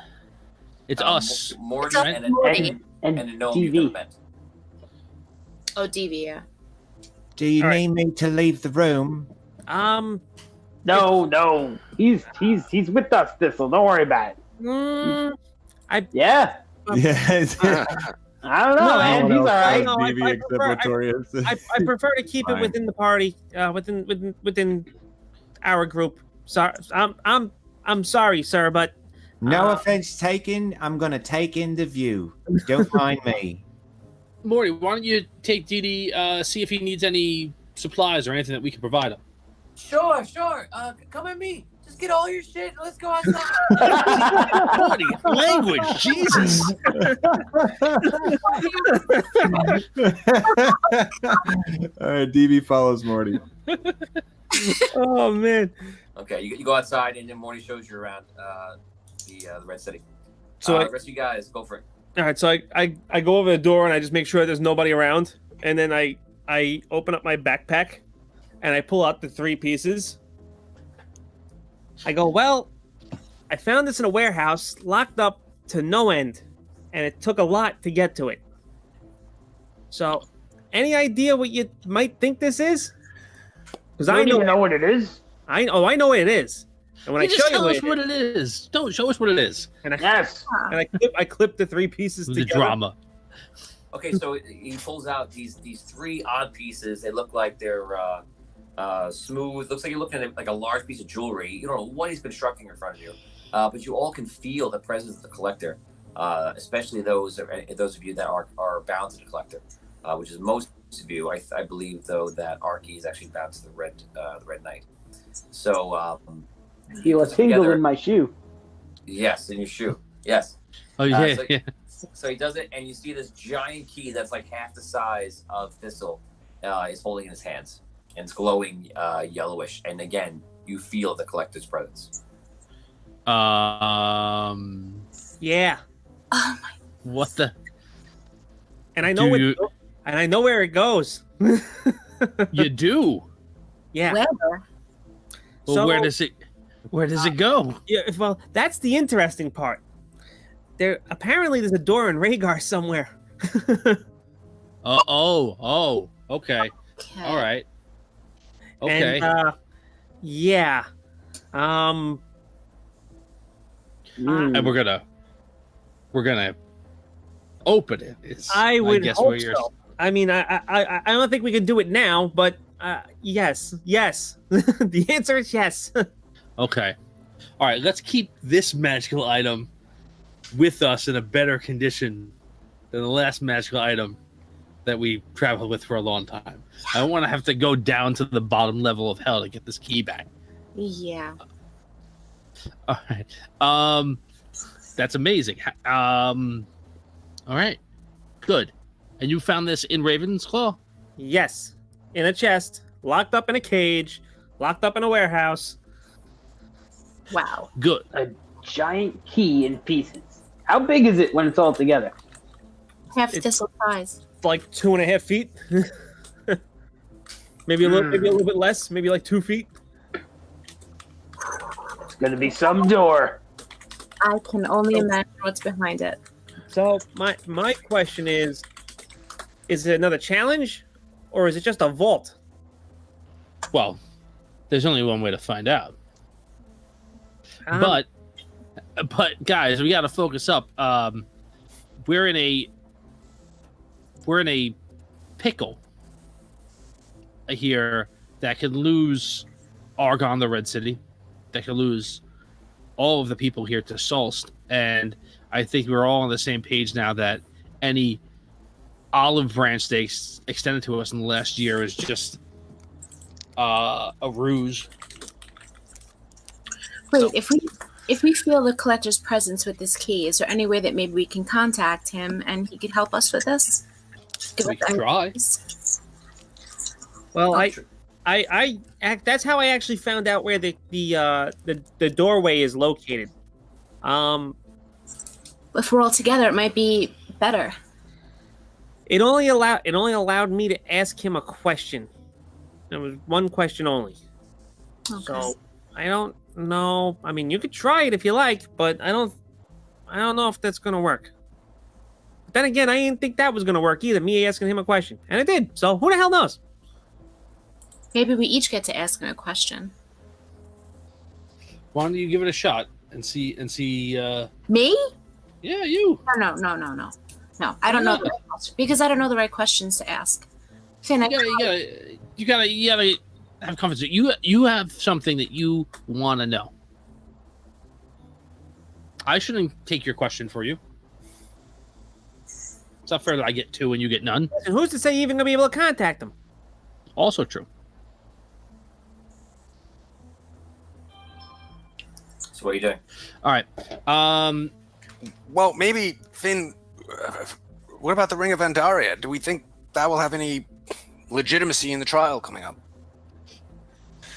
It's us. Morty and a gnome you've never met. Oh, DV, yeah. Do you need me to leave the room? No. He's with us, Thistle. Don't worry about it. Yeah. Yeah. I don't know, man. He's all right. I prefer to keep it within the party, within our group. Sorry, I'm sorry, sir, but no offense taken. I'm gonna take in the view. Don't mind me. Morty, why don't you take Didi, see if he needs any supplies or anything that we can provide him? Sure. Come with me. Just get all your shit and let's go outside. Morty, language, Jesus. All right, DB follows Morty. Oh man. Okay, you go outside and then Morty shows you around the Red City. So the rest of you guys, go for it. All right, so I go over the door and I just make sure there's nobody around, and then I open up my backpack and I pull out the 3 pieces. I go, well, I found this in a warehouse, locked up to no end, and it took a lot to get to it. So, any idea what you might think this is? Because I I don't even know what it is. I know what it is. And when I just show you tell us what it is. Don't show us what it is. And Yes. I clip the 3 pieces The together. drama. Okay, so he pulls out these 3 odd pieces. They look like they're smooth. Looks like you're looking at like a large piece of jewelry. You don't know what he's constructing in front of you, but you all can feel the presence of the collector, especially those of you that are bound to the collector, which is most of you. I believe though that Arky is actually bound to the Red Knight. So Feel a tingle in my shoe. yes, in your shoe. Yes. Oh yeah, So- yeah. So he does it, and you see this giant key that's like half the size of Thistle is holding in his hands, and it's glowing yellowish. And again, you feel the collector's presence. Yeah. Oh my! What the? And I know where it goes. You do? Yeah. Where? Well, So- where does it go? Yeah, well, that's the interesting part. Apparently there's a door in Rhaegar somewhere. Oh, okay. All right. Okay. And, yeah. And we're gonna open it. I would guess hope where you're- so. I mean, I don't think we can do it now, but yes. The answer is yes. Okay. All right. Let's keep this magical item with us in a better condition than the last magical item that we traveled with for a long time. I don't want to have to go down to the bottom level of hell to get this key back. Yeah. All right. That's amazing. All right. Good. And you found this in Raven's Claw? Yes. In a chest, locked up in a cage, locked up in a warehouse. Wow. Good. A giant key in pieces. How big is it when it's all together? Half Thistle size. Like 2.5 feet. maybe a little bit less, maybe like 2 feet. It's gonna be some door. I can only imagine what's behind it. So my question is it another challenge or is it just a vault? Well, there's only one way to find out. Um, But guys, we got to focus up. We're in a pickle here that could lose Argon, the Red City, that could lose all of the people here to Solst, and I think we're all on the same page now that any olive branch they extended to us in the last year is just a ruse. Wait, if we feel the collector's presence with this key, is there any way that maybe we can contact him and he could help us with this? Give We us can try. ideas? Well, I that's how I actually found out where the doorway is located. If we're all together, it might be better. It only allowed me to ask him a question. It was one question only. Okay. So I don't know. I mean, you could try it if you like, but I don't know if that's gonna work. But then again, I didn't think that was gonna work either. Me asking him a question, and it did. So who the hell knows? Maybe we each get to ask him a question. Why don't you give it a shot and see? Me? Yeah, you. No. No, I don't know the right question, because I don't know the right questions to ask. Finn, You gotta have confidence. You have something that you want to know. I shouldn't take your question for you. It's not fair that I get 2 and you get none. And who's to say you're even gonna be able to contact him? Also true. So what are you doing? All right. Well, maybe Finn. What about the Ring of Andaria? Do we think that will have any legitimacy in the trial coming up?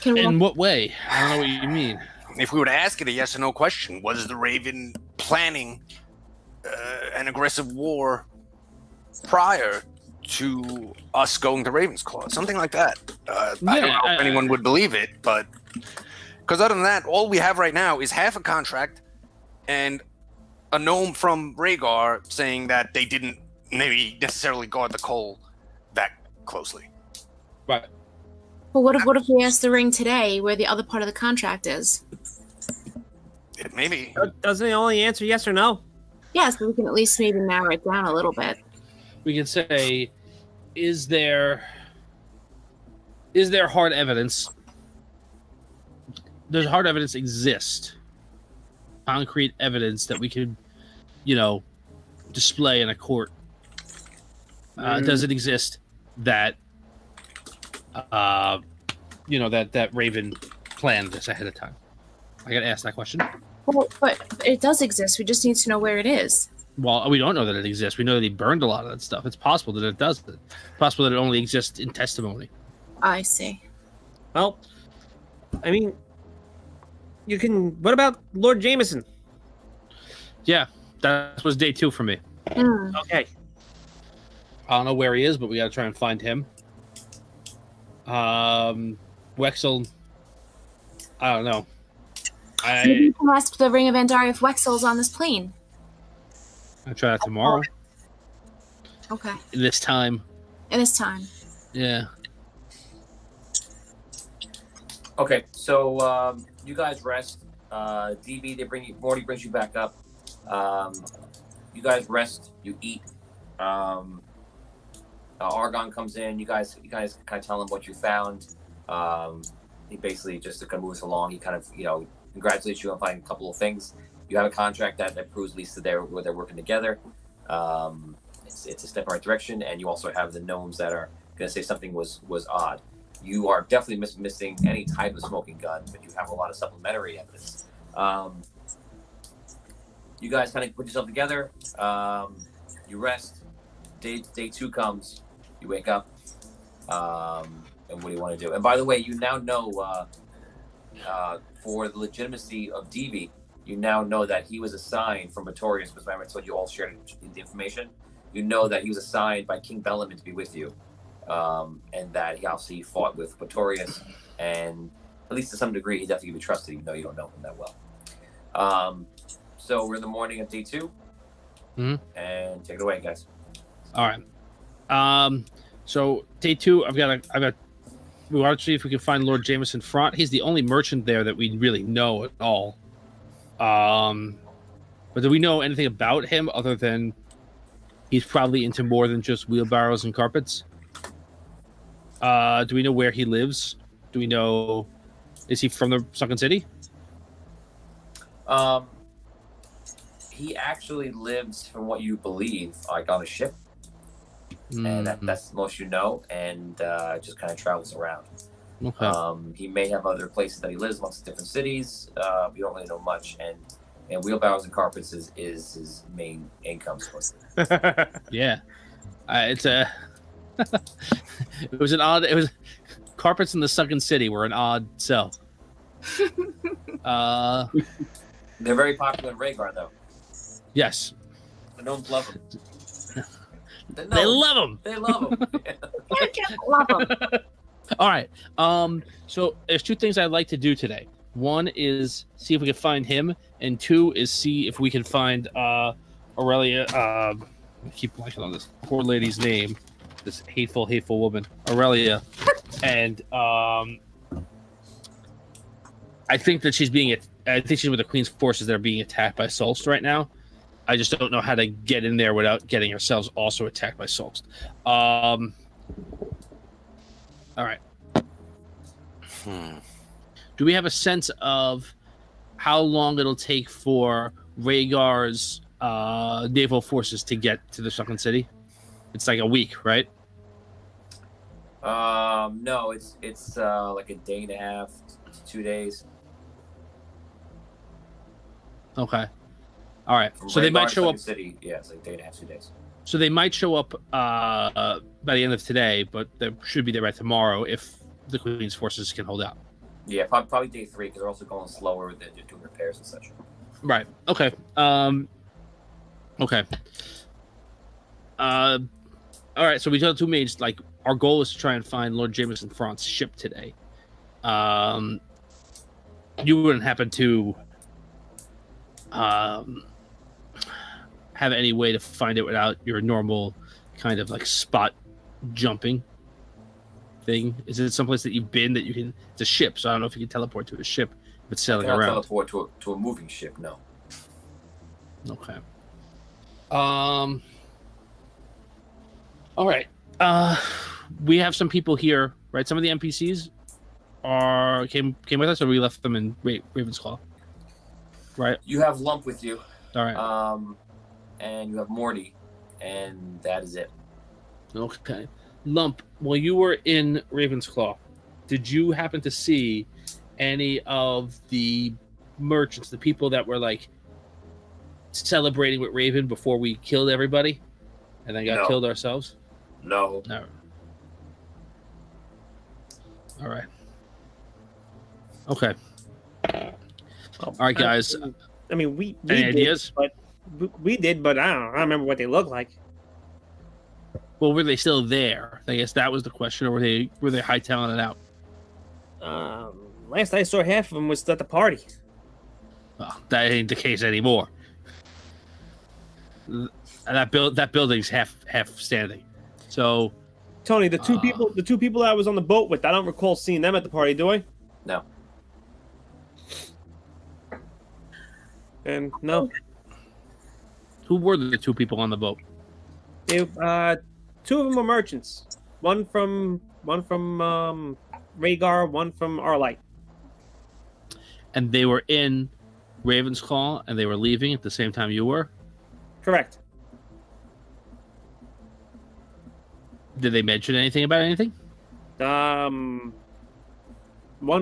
can we In what way? I don't know what you mean. If we were to ask it a yes or no question, was the Raven planning an aggressive war prior to us going to Ravensclaw? Something like that. I don't know if anyone would believe it, but because other than that, all we have right now is half a contract and a gnome from Rhaegar saying that they didn't maybe necessarily guard the coal that closely. Right. Well, what if we ask the ring today where the other part of the contract is? Maybe. Doesn't it only answer yes or no? Yes, but we can at least maybe narrow it down a little bit. We can say, is there hard evidence? Does hard evidence exist? Concrete evidence that we could, display in a court. Does it exist that, that Raven planned this ahead of time? I gotta ask that question. Well, but it does exist. We just need to know where it is. Well, we don't know that it exists. We know that he burned a lot of that stuff. It's possible that it doesn't. It's possible that it only exists in testimony. I see. Well, I mean, you can. What about Lord Jameson? Yeah, that was day 2 for me. Okay. I don't know where he is, but we gotta try and find him. Wexel, I don't know. Maybe you can ask the Ring of Andari if Wexel's on this plane. I'll try that tomorrow. Okay. This time. Yeah. Okay, so you guys rest. DB, Morty brings you back up. You guys rest. You eat. Argon comes in. You guys kind of tell him what you found. He basically just to kind of move us along. He kind of congratulates you on finding a couple of things. You have a contract that proves at least that they're working together. It's a step in the right direction, and you also have the gnomes that are going to say something was odd. You are definitely missing any type of smoking gun, but you have a lot of supplementary evidence. You guys kind of put yourself together. You rest. Day 2 comes. You wake up. And what do you want to do? And by the way, you now know for the legitimacy of DV, you now know that he was assigned from Pretorius, because remember I told you all shared the information. You know that he was assigned by King Bellarmine to be with you. And that he obviously fought with Pretorius, and at least to some degree, he definitely can be trusted, even though you don't know him that well. So we're in the morning of day 2, and take it away, guys. All right. So day 2, we want to see if we can find Lord Jameson Front. He's the only merchant there that we really know at all. But do we know anything about him other than he's probably into more than just wheelbarrows and carpets? Do we know where he lives? Do we know? Is he from the Sunken City? He actually lives, from what you believe, like on a ship, and that's the most you know, and just kind of travels around. Okay. He may have other places that he lives amongst different cities. We don't really know much, and wheelbarrows and carpets is his main income source. Yeah, it's a. It was carpets in the Sunken City were an odd sell. They're very popular in Rhaegar, though. Yes. The gnomes love them. They love them. They love them. Love them. All right. So there's 2 things I'd like to do today. One is see if we can find him, and 2 is see if we can find Aurelia. I keep blanking on this poor lady's name. This hateful woman, Aurelia, and I think that she's with the Queen's forces that are being attacked by Solst right now. I just don't know how to get in there without getting ourselves also attacked by Solst. All right. Do we have a sense of how long it'll take for Rhaegar's naval forces to get to the Sunken City? It's like a week, right? No, it's like a day and a half to 2 days. Okay. All right. From So they might Rhaegar to show up. Sunken City, yeah, it's like a day and a half, 2 days. So they might show up by the end of today, but they should be there by tomorrow if the Queen's forces can hold out. Yeah, probably day 3, because they're also going slower. They're doing repairs and such. Right. Okay. Okay. All right. So we got 2 mages. Like, our goal is to try and find Lord Jameson Front's ship today. You wouldn't happen to have any way to find it without your normal kind of like spot jumping thing? Is it someplace that you've been that you can? It's a ship, so I don't know if you can teleport to a ship if it's sailing around. Teleport to a moving ship. No. Okay. All right. We have some people here, right? Some of the NPCs came with us, or we left them in Ravensclaw. Right. You have Lump with you. All right. And you have Morty, and that is it. Okay. Lump, while you were in Ravensclaw, did you happen to see any of the merchants, the people that were like celebrating with Raven before we killed everybody and then got killed ourselves? No. No. All right. Okay. All right, guys. I mean, we any did, ideas? But we did, but I don't remember what they look like. Well, were they still there? I guess that was the question, or were they hightailing it out? Last I saw, half of them was at the party. Well, that ain't the case anymore. That building's half standing. So, Tony, the two people I was on the boat with, I don't recall seeing them at the party, do I? No. And no. Who were the two people on the boat? They, two of them were merchants. One from Rhaegar, one from Arlight. And they were in Ravensclaw, and they were leaving at the same time you were? Correct. Did they mention anything about anything? One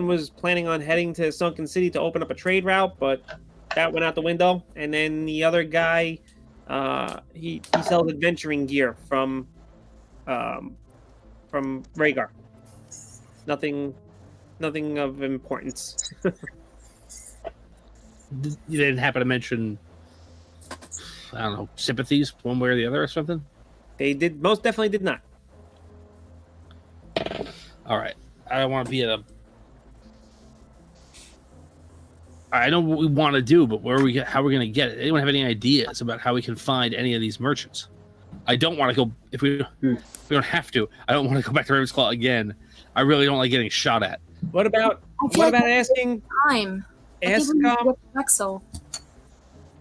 was planning on heading to Sunken City to open up a trade route, but that went out the window. And then the other guy, he sells adventuring gear from Rhaegar. Nothing of importance. You didn't happen to mention, I don't know, sympathies one way or the other or something? They did, most definitely did not. All right. I don't want to be at a... I know what we want to do, but how are we going to get it? Anyone have any ideas about how we can find any of these merchants? I don't want to go... If we don't have to, I don't want to go back to Ravensclaw again. I really don't like getting shot at. What about asking... Time. Ask Wexel.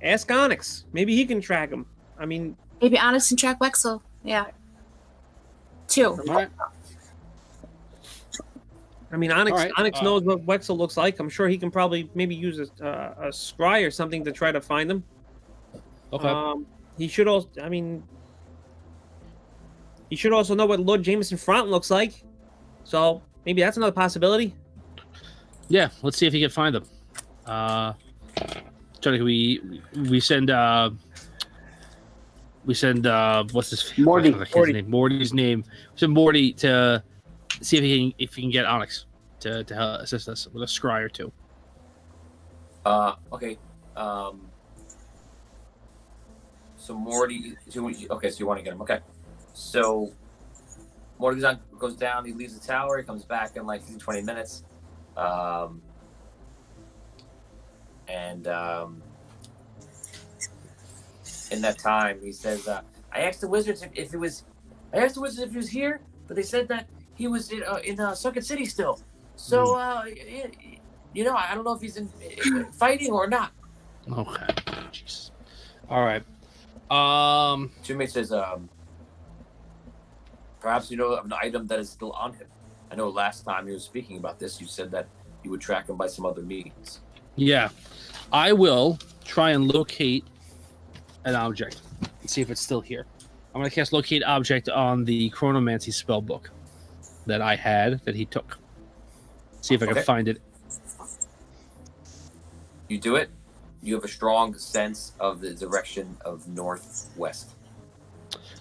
Ask Onyx. Maybe he can track him. I mean... Maybe Onyx can track Wexel. Yeah. 2. All right. I mean, Onyx right. knows what Wexel looks like. I'm sure he can probably maybe use a scry or something to try to find him. Okay. He should also... I mean... He should also know what Lord Jameson Front looks like. So, maybe that's another possibility. Yeah, let's see if he can find them. Tony, we send what's his Morty. name? Morty's name. We send Morty to see if he can get Onyx to help assist us with a scry or two. Okay. So Morty. Okay, so you want to get him? Okay. So Morty goes down. He leaves the tower. He comes back in like 20 minutes. In that time, he says, "I asked the wizards if he was here, but they said that he was in Sunken City still. So, I don't know if he's in fighting or not." Okay. Jeez. All right. Teammate says, "Perhaps you know of an item that is still on him. I know last time you were speaking about this, you said that you would track him by some other means." Yeah, I will try and locate an object and see if it's still here. I'm going to cast Locate Object on the Chronomancy spell book that I had that he took. See if I can find it. You do it. You have a strong sense of the direction of northwest.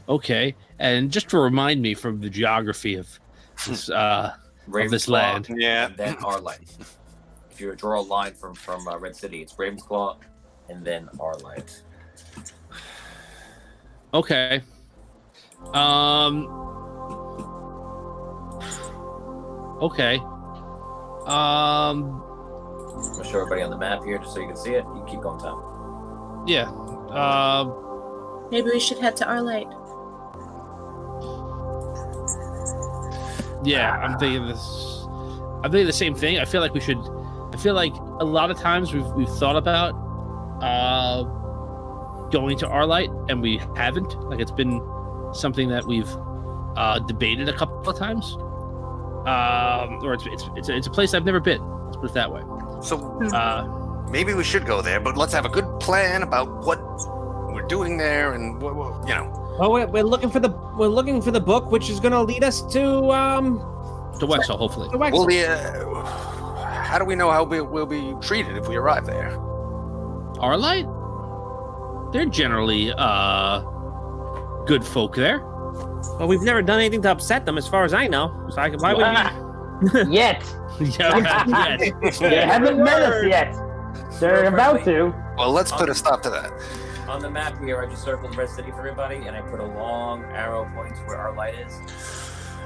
Okay, and just to remind me from the geography of this land. Yeah. And then Arlight. If you draw a line from Red City, it's Ravensclaw and then Arlight. Okay. Okay. I'll show everybody on the map here just so you can see it. You keep going, Tom. Yeah. Maybe we should head to Arlight. Yeah, I'm thinking this. I'm thinking the same thing. I feel like we should. I feel like a lot of times we've thought about going to Arlight and we haven't. Like it's been something that we've debated a couple of times. Or it's a place I've never been. Let's put it that way. So maybe we should go there, but let's have a good plan about what we're doing there and what you know. Oh, we're looking for the book, which is going to lead us to Wexel, hopefully. To Wexel. Well, how do we know how we'll be treated if we arrive there? Arlight? They're generally good folk there. Well, we've never done anything to upset them, as far as I know. So why would we? Yet. Yeah, They haven't met us yet. They're about to. Well, let's put a stop to that. On the map here, I just circled Red City for everybody, and I put a long arrow pointing to where Arlight is.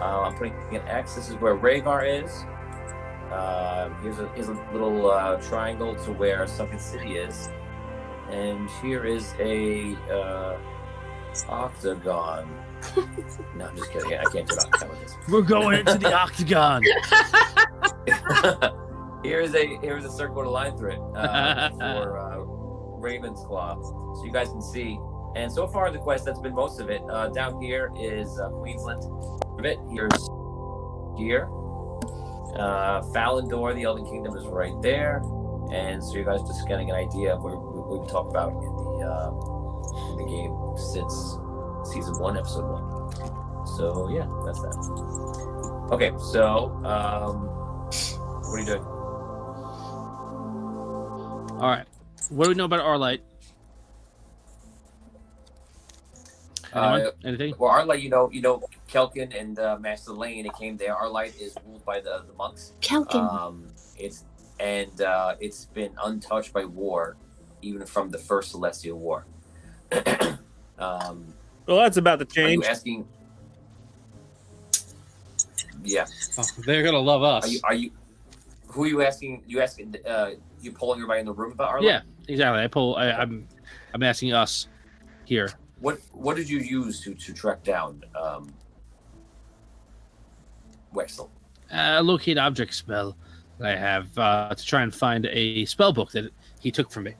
I'm putting an X. This is where Rhaegar is. Here's a little triangle to where Sunken City is. And here is a octagon. No, I'm just kidding. I can't do an octagon with this. We're going into the octagon. Here's a circle with a line through it for Raven's Claw, so you guys can see. And so far, the quest, that's been most of it. Down here is Queensland. Here's here. Falindor, the Elven Kingdom, is right there. And so you guys are just getting an idea of what we talked about in the game since season 1, episode 1. So yeah, that's that. Okay, so what are you doing? All right. What do we know about Arlight? Anything? Well, Arlight, you know, Kelkin and Master Lane, it came there. Arlight is ruled by the monks. Kelkin. It's been untouched by war, even from the first Celestial War. Well, that's about to change. Are you asking? Yeah. Oh, they're gonna love us. Are you? Who are you asking? You asking? You polling everybody in the room about Arlight? Yeah, exactly. I'm asking us here. What did you use to track down Wexel? A locate object spell that I have to try and find a spell book that he took from me.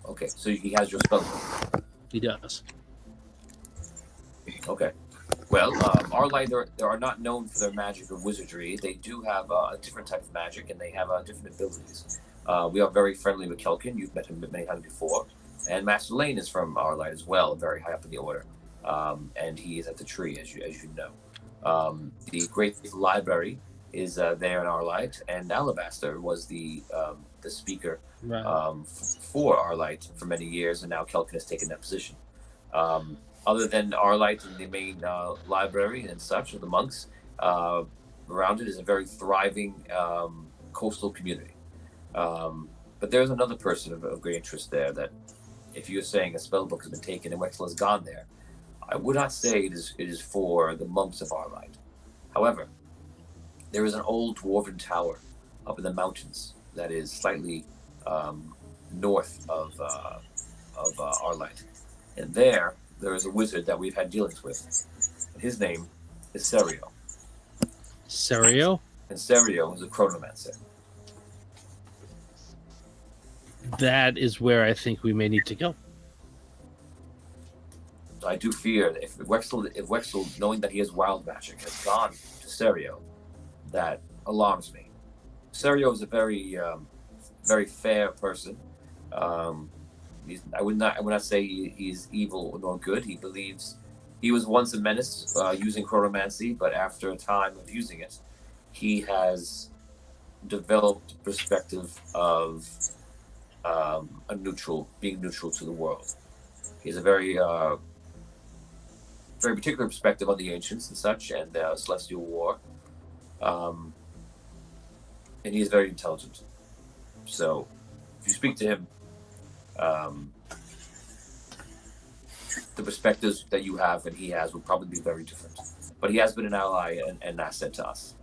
Okay, so he has your spell book. He does. Okay. Well, Arlight, they are not known for their magic or wizardry. They do have a different type of magic, and they have different abilities. We are very friendly with Kelkin. You've met him many times before. And Master Lane is from Arlight as well, very high up in the order. And he is at the tree, as you know. The Great Library is there in Arlight, and Alabaster was the speaker for Arlight for many years, and now Kelkin has taken that position. Other than Arlight and the main library and such, of the monks, around it is a very thriving coastal community. But there's another person of great interest there that, if you're saying a spell book has been taken and Wexel has gone there, I would not say it is for the monks of Arlight. However, there is an old dwarven tower up in the mountains that is slightly north of Arlight. And there is a wizard that we've had dealings with. And his name is Serio. Serio? And Serio is a chronomancer. That is where I think we may need to go. I do fear that if Wexel, knowing that he has wild magic, has gone to Serio, that alarms me. Serio is a very, very fair person. I would not say he's evil nor good. He believes he was once a menace using chronomancy, but after a time of using it, he has developed perspective of being neutral to the world. He has a very particular perspective on the ancients and such, and Celestial War, and he is very intelligent. So, if you speak to him, the perspectives that you have and he has would probably be very different. But he has been an ally and an asset to us.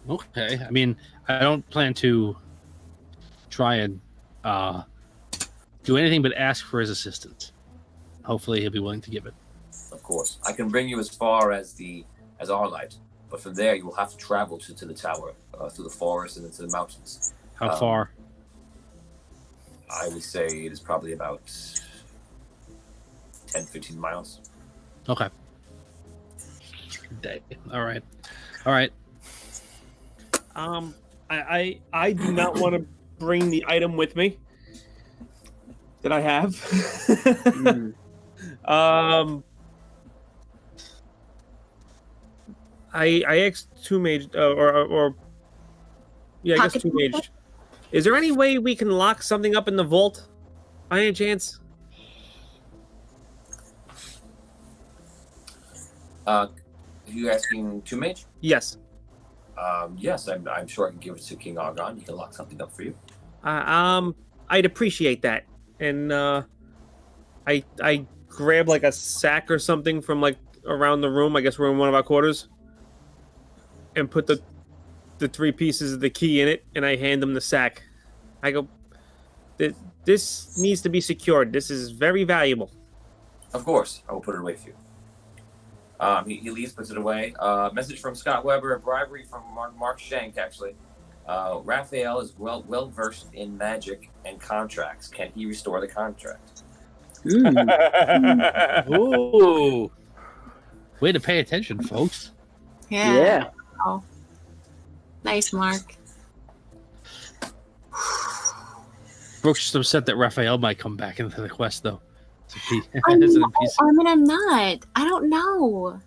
Okay. I mean, I don't plan to try and do anything but ask for his assistance. Hopefully, he'll be willing to give it. Of course, I can bring you as far as Arlight, but from there you will have to travel to the tower through the forest and into the mountains. How far? I would say it is probably about 10, 15 miles. Okay. All right. All right. I do not want to bring the item with me that I have. I asked Two Mage I guess Two Mage. Is there any way we can lock something up in the vault, by any chance? Are you asking Two Mage? Yes. Yes, I'm sure I can give it to King Argon. He can lock something up for you. I'd appreciate that. And I grab like a sack or something from like around the room. I guess we're in one of our quarters, and put the 3 pieces of the key in it, and I hand him the sack. I go, this needs to be secured. This is very valuable. Of course, I will put it away for you. He leaves, puts it away. Message from Scott Weber, a bribery from Mark Shank, actually. Raphael is well versed in magic and contracts. Can he restore the contract? Ooh. Way to pay attention, folks. Yeah. Oh. Nice, Mark. Brooke's just upset that Raphael might come back into the quest, though. I'm not. I don't know.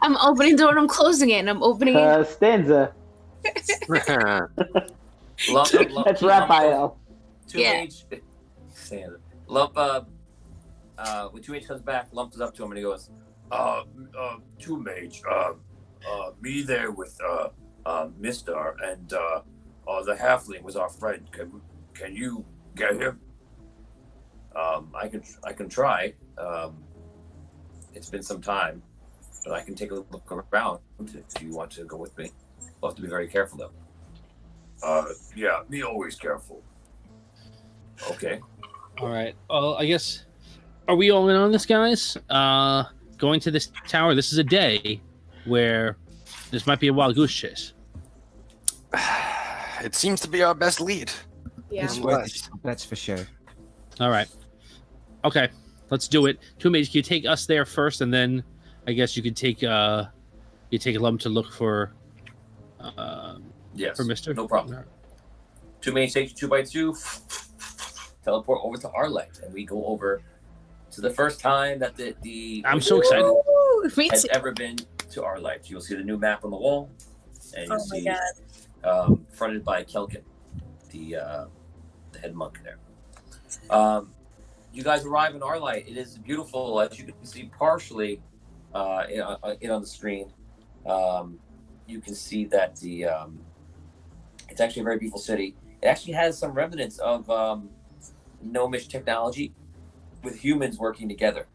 I'm opening the door and I'm closing it, and I'm opening it. Stanza. That's Raphael. Stanza. Lump. When Two Mage comes back, Lump is up to him and he goes, Two Mage, me there with Mister and the halfling was our friend. Can you get him? I can try. It's been some time, but I can take a look around if you want to go with me. We'll have to be very careful though. Yeah, be always careful. Okay. All right. Well, I guess, are we all in on this, guys? Going to this tower. This is a day where this might be a wild goose chase. It seems to be our best lead. Yeah. That's for sure. All right. Okay. Let's do it. Two Mages, can you take us there first, and then I guess you could take a lump to look for yes, for Mister. No problem. Two Mages takes you 2x2. Teleport over to Arlight, and we go over to the first time that the I'm so excited. has ever been to Arlight. You'll see the new map on the wall, and you'll see fronted by Kelkin, the head monk there. You guys arrive in Arlight. It is beautiful, as you can see partially in on the screen. You can see that it's actually a very beautiful city. It actually has some remnants of gnomish technology with humans working together.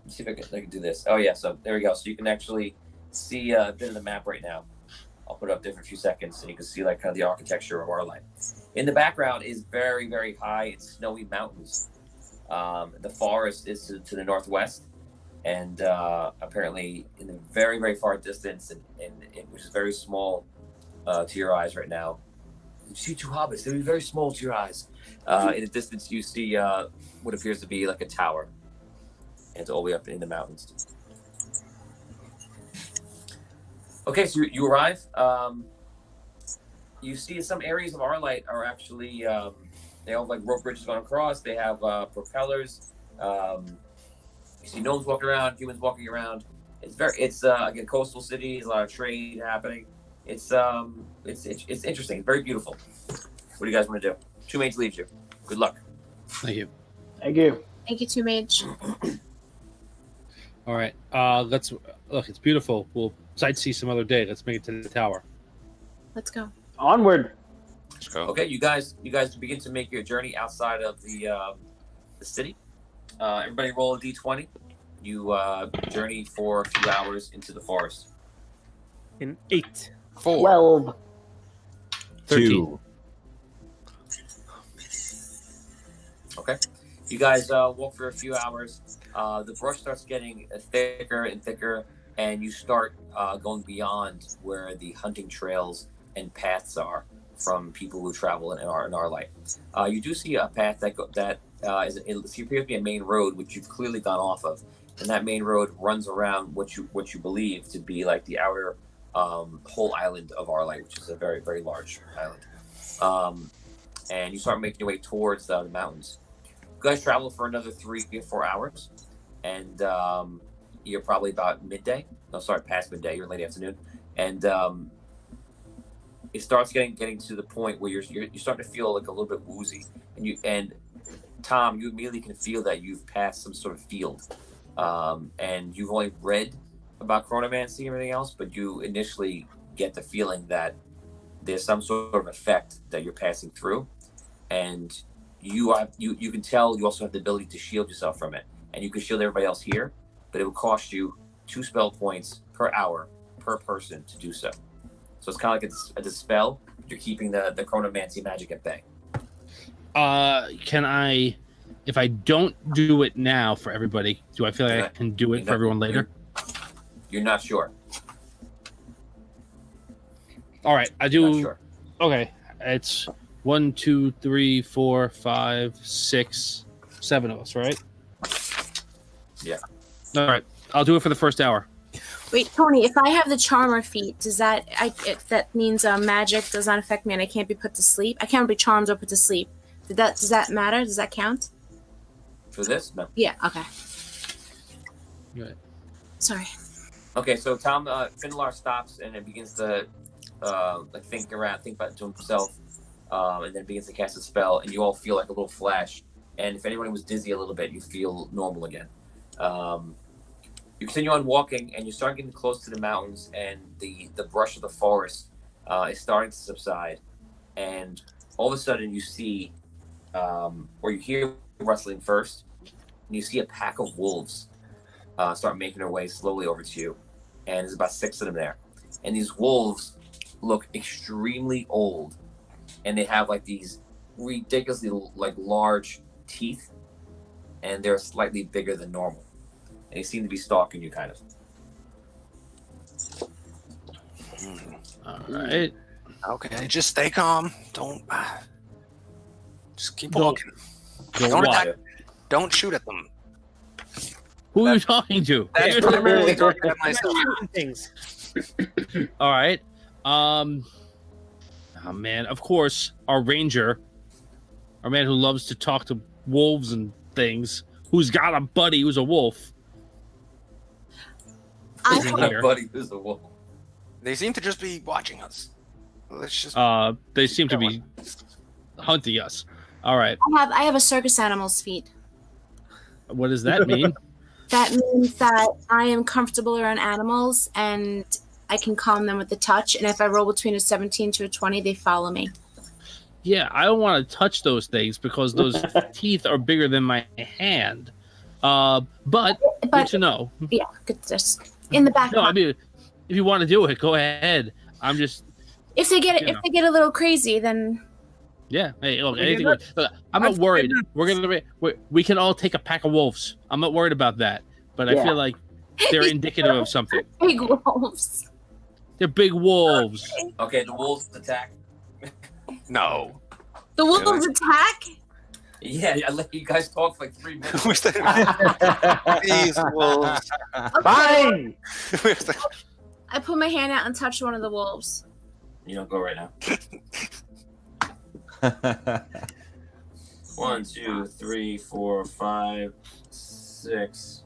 Let's see if I can do this. Oh yeah, so there we go. So you can actually see a bit of the map right now. I'll put it up there for a few seconds so you can see like kind of the architecture of Arlight. In the background is very, very high. It's snowy mountains. The forest is to the northwest, and apparently in the very, very far distance, and which is very small to your eyes right now. You see 2 hobbits. They'll be very small to your eyes. In the distance, you see what appears to be like a tower, and it's all the way up in the mountains. Okay, so you arrive. You see some areas of Arlight are actually they have like rope bridges going across. They have propellers. You see gnomes walking around, humans walking around. It's again coastal city. A lot of trade happening. It's interesting. Very beautiful. What do you guys want to do? Two Mages leaves you. Good luck. Thank you. Thank you. Thank you, Two Mage. All right. Let's look. It's beautiful. We'll sightsee some other day. Let's make it to the tower. Let's go. Onward. Let's go. Okay, you guys begin to make your journey outside of the city. Everybody roll a d20. You journey for a few hours into the forest. An 8. 4. 12. 13. Okay. You guys walk for a few hours. The brush starts getting thicker and thicker, and you start going beyond where the hunting trails and paths are from people who travel in our light. You do see a path that appears to be a main road, which you've clearly gone off of, and that main road runs around what you believe to be like the outer whole island of Arlight, which is a very, very large island. And you start making your way towards the mountains. You guys travel for another 3 or 4 hours, and you're probably about midday. No, sorry, past midday. You're late afternoon, and it starts getting to the point where you're starting to feel like a little bit woozy, and Tom, you immediately can feel that you've passed some sort of field, and you've only read about chronomancy and everything else, but you initially get the feeling that there's some sort of effect that you're passing through, and you can tell you also have the ability to shield yourself from it, and you can shield everybody else here, but it would cost you 2 spell points per hour per person to do so. So it's kind of like a dispel. You're keeping the chronomancy magic at bay. Can I, if I don't do it now for everybody, do I feel like I can do it for everyone later? You're not sure. All right, I do. Not sure. Okay, it's 1, 2, 3, 4, 5, 6, 7 of us, right? Yeah. All right, I'll do it for the first hour. Wait, Tony, if I have the charmer feat, does that that means magic does not affect me and I can't be put to sleep? I can't be charmed or put to sleep. Does that matter? Does that count? For this? No. Yeah, okay. Right. Sorry. Okay, so Tom Finlar stops and it begins to think about it to himself, and then begins to cast a spell, and you all feel like a little flash. And if anyone was dizzy a little bit, you feel normal again. You continue on walking, and you start getting close to the mountains, and the brush of the forest is starting to subside. And all of a sudden, you see, or you hear rustling first, and you see a pack of wolves start making their way slowly over to you. And there's about 6 of them there. And these wolves look extremely old, and they have like these ridiculously large teeth, and they're slightly bigger than normal. And they seem to be stalking you, kind of. All right. Okay, just stay calm. Don't. Just keep Don't- walking. Don't Don't what? attack. Don't shoot at them. Who are you talking to? That's primarily targeted at myself. Things. All right. Oh man, of course, our ranger, our man who loves to talk to wolves and things, who's got a buddy who's a wolf. I Isn't My here. buddy who's a wolf. They seem to just be watching us. Let's just. They seem to be hunting us. All right. I have a circus animal's feat. What does that mean? That means that I am comfortable around animals and I can calm them with the touch. And if I roll between a 17 to a 20, they follow me. Yeah, I don't want to touch those things because those teeth are bigger than my hand. But good to know. Yeah, just in the back. No, I mean, if you want to do it, go ahead. I'm just. If they get you know. if they get a little crazy, then Yeah. Hey, look, anything. Look, I'm not worried. We can all take a pack of wolves. I'm not worried about that. But I Yeah. feel like they're indicative of something. big wolves. They're big wolves. Okay, the wolves attack. No. The wolves attack. Yeah, I let you guys talk for like 3 minutes. Where's the- These wolves. Fine. Where's the- I put my hand out and touch one of the wolves. You don't go right now. 1, 2, 3, 4, 5, 6.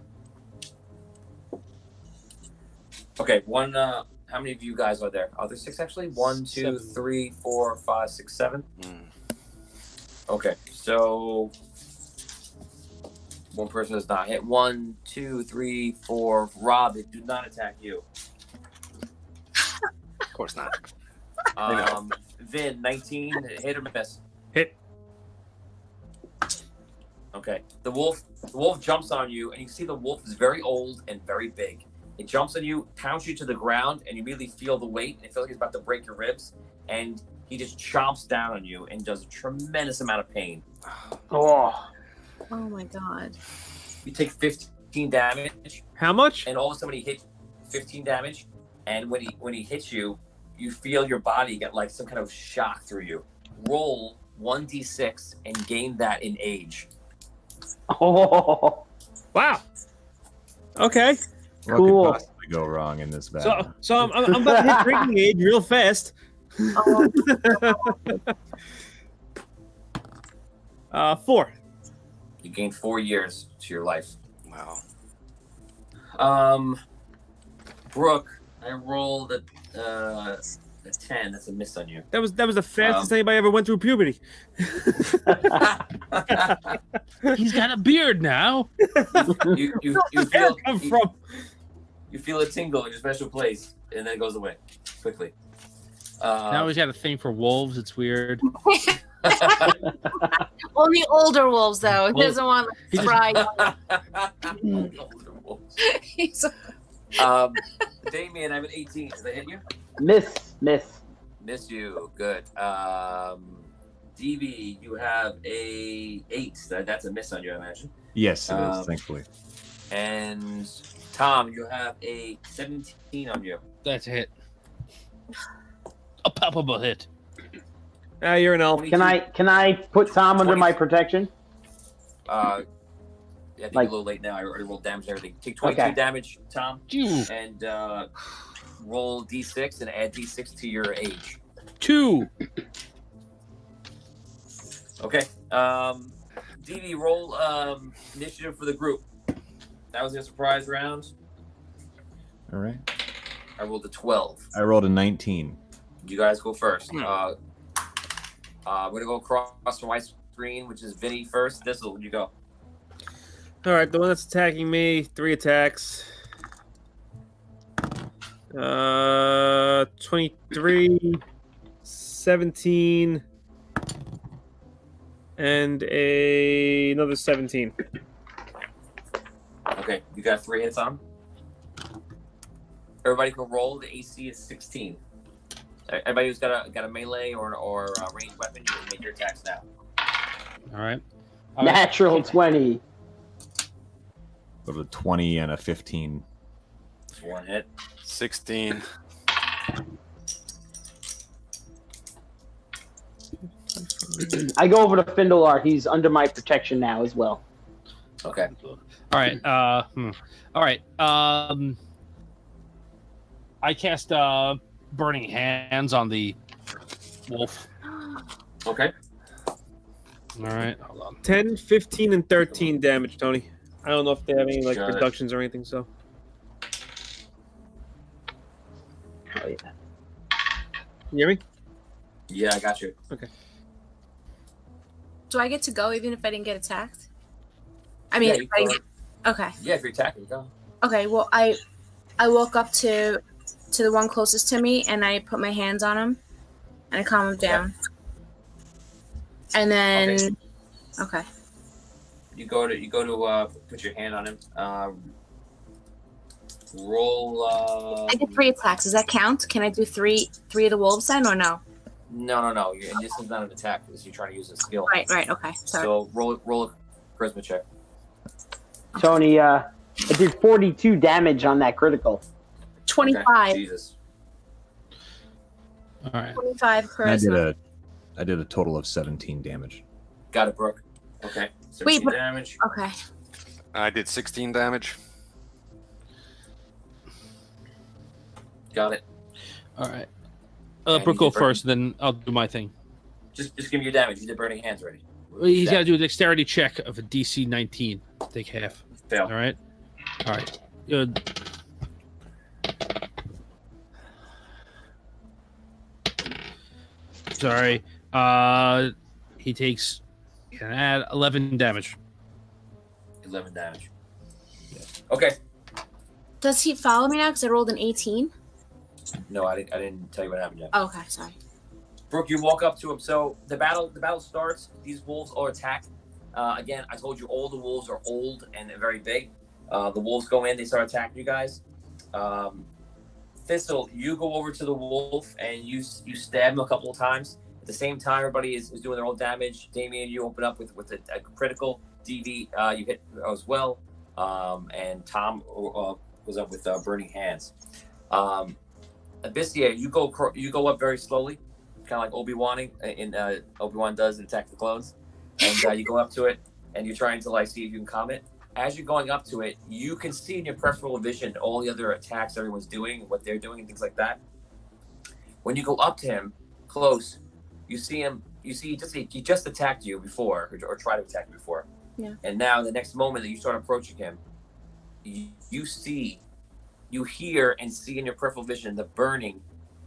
Okay, one. How many of you guys are there? Are there 6 actually? 1, 2, 3, 4, 5, 6, 7. Okay, so one person does not hit. 1, 2, 3, 4. Rob, they do not attack you. Of course not. Vin, 19, hit or miss? Hit. Okay. The wolf jumps on you, and you see the wolf is very old and very big. It jumps on you, pounds you to the ground, and you immediately feel the weight, and it feels like it's about to break your ribs, and he just chomps down on you and does a tremendous amount of pain. Oh, Oh my god. You take 15 damage, How much? and all of a sudden he hit 15 damage. And when he hits you, you feel your body get like some kind of shock through you. Roll 1d6 and gain that in age. Oh, Wow. Okay. What Cool. could possibly go wrong in this battle? So I'm about to hit drinking age real fast. Oh, 4. You gain 4 years to your life. Wow. Brooke, I rolled a 10. That's a miss on you. That was the fastest anybody ever went through puberty. He's got a beard now. You Where did feel it come from? you feel a tingle in your special place, and then it goes away quickly. Now he's got a thing for wolves. It's weird. only older wolves though. He Well, doesn't want he to try. He's Damien, I have an 18. Does that hit you? miss. Miss you. Good. DB, you have a 8. That's a miss on you, I imagine. Yes, it is, thankfully. And Tom, you have a 17 on you. That's a hit. A palpable hit. You're an elf. 22. Can I put Tom under 20. my protection? I think Like- a little late now. I already rolled damage and everything. Take 22 Okay. damage, Tom, Phew. and roll d6 and add d6 to your age. 2. Okay. DB, roll initiative for the group. That was a surprise round. All right. I rolled a 12. I rolled a 19. You guys go first. We're gonna go across from my screen, which is Vinny first. Thistle, would you go? All right, the one that's attacking me, 3 attacks. 23, 17, and another 17. Okay, you got 3 hits on him. Everybody can roll. The AC is 16. Everybody who's got a melee or a ranged weapon, you can make your attacks now. All right. Natural 20. With a 20 and a 15. Just 1 hit. 16. I go over to Findelar. He's under my protection now as well. Okay. All right. All right. I cast Burning Hands on the wolf. Okay. All right. Hold on. 10, 15, and 13 damage, Tony. I don't know if they have any like Got it. reductions or anything, so. Oh, yeah. You hear me? Yeah, I got you. Do I get to go even if I didn't get attacked? I mean, Yeah, if you I go. didn't okay. Yeah, if you're attacking, go. Okay. Well, I walk up to the one closest to me and I put my hands on him and I calm him down. And then, okay. You go to put your hand on him. Roll. I did 3 attacks. Does that count? Can I do three of the wolves then, or no? No. This is not an attack. This you're trying to use a skill. Right. Okay. Sorry. So roll a charisma check. Tony, I did 42 damage on that critical. 25. Okay. Jesus. All right. 25 I did charisma. I did a total of 17 damage. Got it, Brooke. Okay. 17 Wait, but- damage. Okay. I did 16 damage. Got it. All right. And Brooke, you go did burning- first, then I'll do my thing. Just give me your damage. You did burning hands already. He's Yeah. got to do a dexterity check of a DC 19. Take half. Fail. All right. All right. Good. Sorry. He takes. Can add 11 damage. 11 damage. Okay. Does he follow me now? Because I rolled an 18. No, I didn't tell you what happened yet. Oh, okay. Sorry. Brooke, you walk up to him. So the battle starts. These wolves are attacked. Again, I told you all the wolves are old and they're very big. The wolves go in, they start attacking you guys. Thistle, you go over to the wolf and you stab him a couple of times. At the same time, everybody is doing their own damage. Damien, you open up with a critical DV, you hit as well, and Tom goes up with burning hands. Abyssia, you go up very slowly, kind of like Obi-Wan does in Attack of the Clones, and you go up to it, and you're trying to like see if you can calm it. As you're going up to it, you can see in your peripheral vision all the other attacks everyone's doing, what they're doing, and things like that. When you go up to him close, you see him. You see he just attacked you before, or tried to attack you before. Yeah. And now the next moment that you start approaching him, you hear and see in your peripheral vision the burning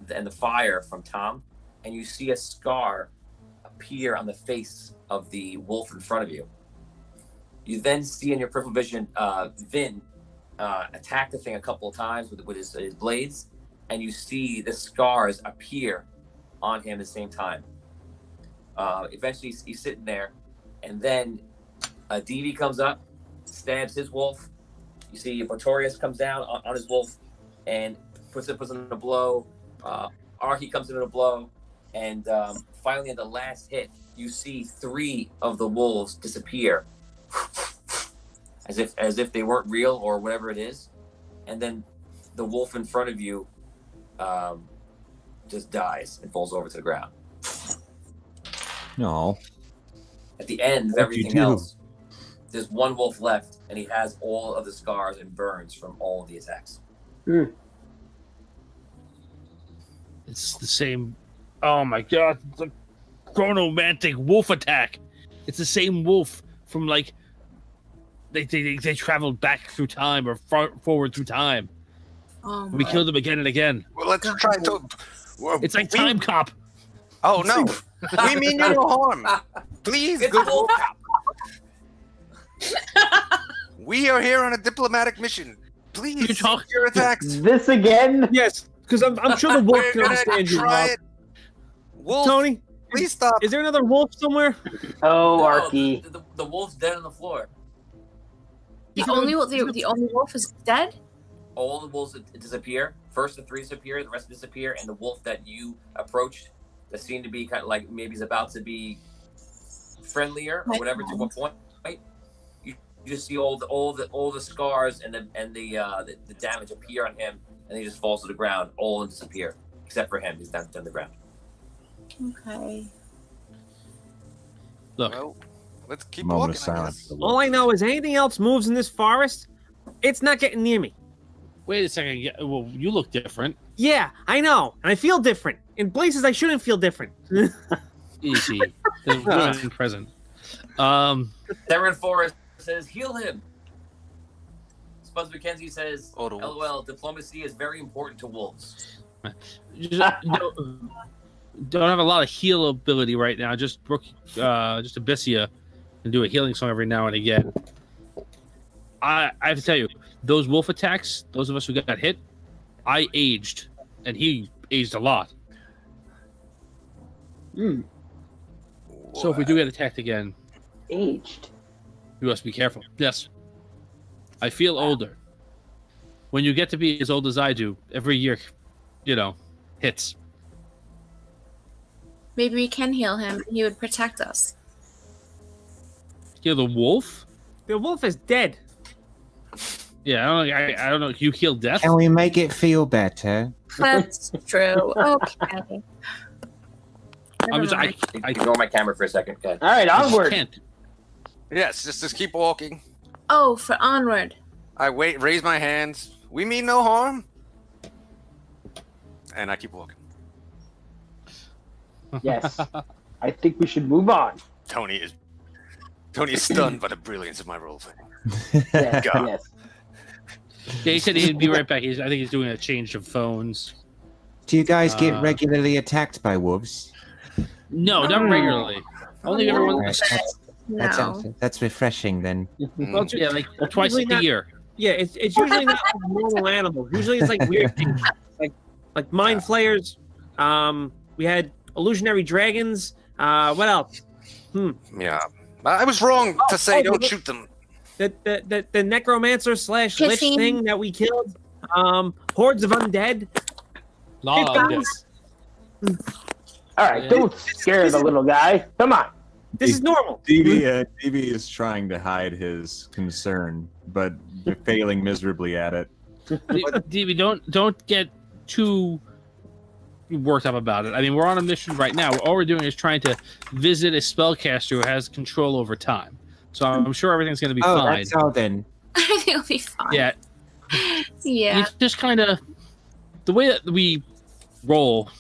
and the fire from Tom, and you see a scar appear on the face of the wolf in front of you. You then see in your peripheral vision Vin attack the thing a couple of times with his blades, and you see the scars appear on him at the same time. Eventually he's sitting there, and then DV comes up, stabs his wolf. You see Botorius comes down on his wolf and puts in a blow. Archie comes in a blow, and finally at the last hit, you see 3 of the wolves disappear, as if they weren't real or whatever it is, and then the wolf in front of you just dies and falls over to the ground. No. At the end of everything else, there's one wolf left, and he has all of the scars and burns from all of the attacks. It's the same. Oh my god, the chronomantic wolf attack. It's the same wolf from like they traveled back through time or forward through time. Oh we killed him again and again. Well, let's try to. Well, it's like Time Cop. Oh no, we mean you no harm. Please, It's good wolf. We are here on a diplomatic mission. Please, You talk- your attacks. This again? Yes, because I'm sure the wolf We're can gonna understand you. try Rob. it. Wolf, Tony, please stop. is there another wolf somewhere? Oh, No, Archie. the wolf's dead on the floor. The only wolf is dead? All the wolves disappear. First the 3 disappear, the rest disappear, and the wolf that you approached that seemed to be kind of like maybe is about to be friendlier or whatever to a point, right? You just see all the scars and the damage appear on him, and he just falls to the ground, all and disappear except for him. He's down to the ground. Okay. Look, Well, let's keep Moment walking. of I silence. guess. for the All wolf. I know is anything else moves in this forest, it's not getting near me. wait a second. Yeah, well, you look different. Yeah, I know, and I feel different in places I shouldn't feel different. Easy. There's women present. Theron Forrest says, "Heal him." Spuds McKenzie says, Oh, the wolf. "LOL, diplomacy is very important to wolves." Don't have a lot of heal ability right now. Just Abyssia and do a healing song every now and again. I have to tell you, those wolf attacks, those of us who got hit, I aged, and he aged a lot. So if we do get attacked again, Aged. you must be careful. Yes. I feel older. When you get to be as old as I do, every year, hits. Maybe we can heal him. He would protect us. Heal the wolf? The wolf is dead. Yeah, I don't know. You heal death? Can we make it feel better? That's true. Okay. I'm just, Never mind. Ignore my camera for a second. Okay. All right, I just onward. can't. Yes, just keep walking. Oh, for onward. I raise my hands. We mean no harm. And I keep walking. Yes. I think we should move on. Tony is stunned by the brilliance of my role playing. Yes, Go. yes. Yeah, he said he'd be right back. I think he's doing a change of phones. Do you guys get regularly attacked by wolves? No, not regularly. Only every one. Right, No. that's refreshing then. Well, yeah, like twice Usually a not- year. Yeah, it's usually not like normal animals. Usually it's like weird things, like mind flayers. We had illusionary dragons. What else? Yeah. I was wrong to say don't shoot them. The necromancer / lich Kissing. thing that we killed. Hordes of undead. Lot of this. All right, Yeah. don't scare the little guy. Come on. This is normal. DB is trying to hide his concern, but failing miserably at it. DB, don't get too worked up about it. I mean, we're on a mission right now. All we're doing is trying to visit a spellcaster who has control over time. So I'm sure everything's going to be fine. That's all then. I think it'll be fine. Yeah. Yeah. It's just kind of the way that we roll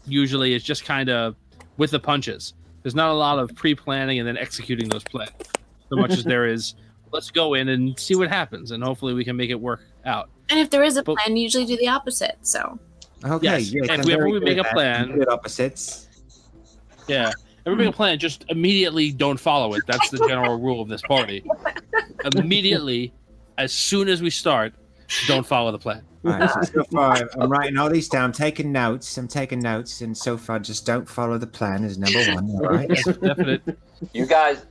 usually is just kind of with the punches. There's not a lot of pre-planning and then executing those plans so much as there is let's go in and see what happens and hopefully we can make it work out. And if there is a plan, you usually do the opposite. So Okay. Yes, Yes, if I'm we ever very make good a at plan- good opposites. Yeah. If we make a plan, just immediately don't follow it. That's the general rule of this party. Immediately, as soon as we start, don't follow the plan. All right, so far, I'm writing all these down, taking notes. I'm taking notes, and so far, just don't follow the plan is number one. All right. That's definite. You guys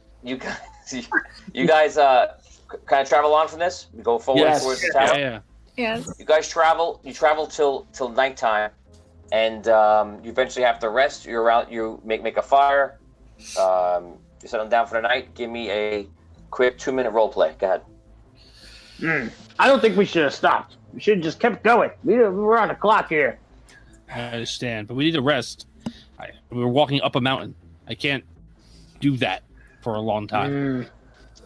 kind of travel on from this. We go forward Yes. towards the tower. Yeah. yes. You guys travel. You travel till nighttime, and you eventually have to rest. You're out. You make a fire. You're settling down for the night. Give me a quick 2-minute role play. Go ahead. I don't think we should have stopped. We should have just kept going. We're on the clock here. I understand, but we need to rest. We're walking up a mountain. I can't do that for a long time.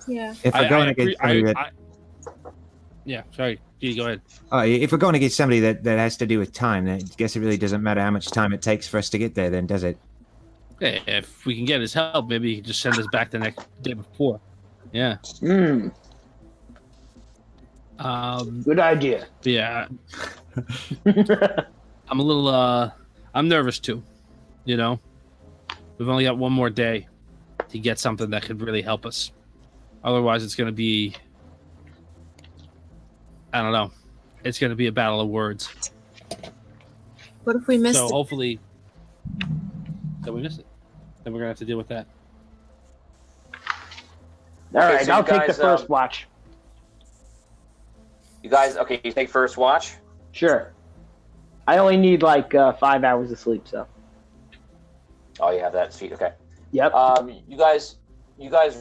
Yeah. If we're going against somebody yeah, sorry. Dee, go ahead. if we're going against somebody that has to do with time, then I guess it really doesn't matter how much time it takes for us to get there, then, does it? Yeah, if we can get his help, maybe he can just send us back the next day before. Yeah. Good idea. Yeah. I'm a little I'm nervous too. You know? We've only got one more day to get something that could really help us. Otherwise it's gonna be I don't know. It's gonna be a battle of words. What if we missed So it? hopefully that we miss it. Then we're gonna have to deal with that. All Okay, right, so you I'll take the guys, first watch. You guys, okay? You take first watch. Sure. I only need like 5 hours of sleep, so. Oh, you have that seat. Okay. Yep. You guys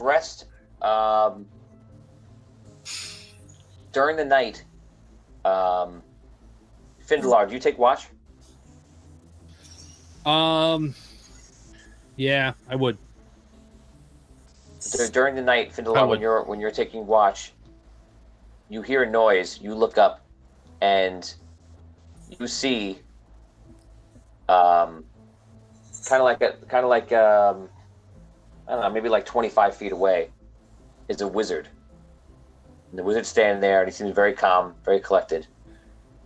rest. During the night, Findelar, do you take watch? Yeah, I would. During the night, I Findelar, would. when you're taking watch, you hear a noise. You look up, and you see, kind of like I don't know, maybe like 25 feet away, is a wizard. And the wizard's standing there, and he seems very calm, very collected,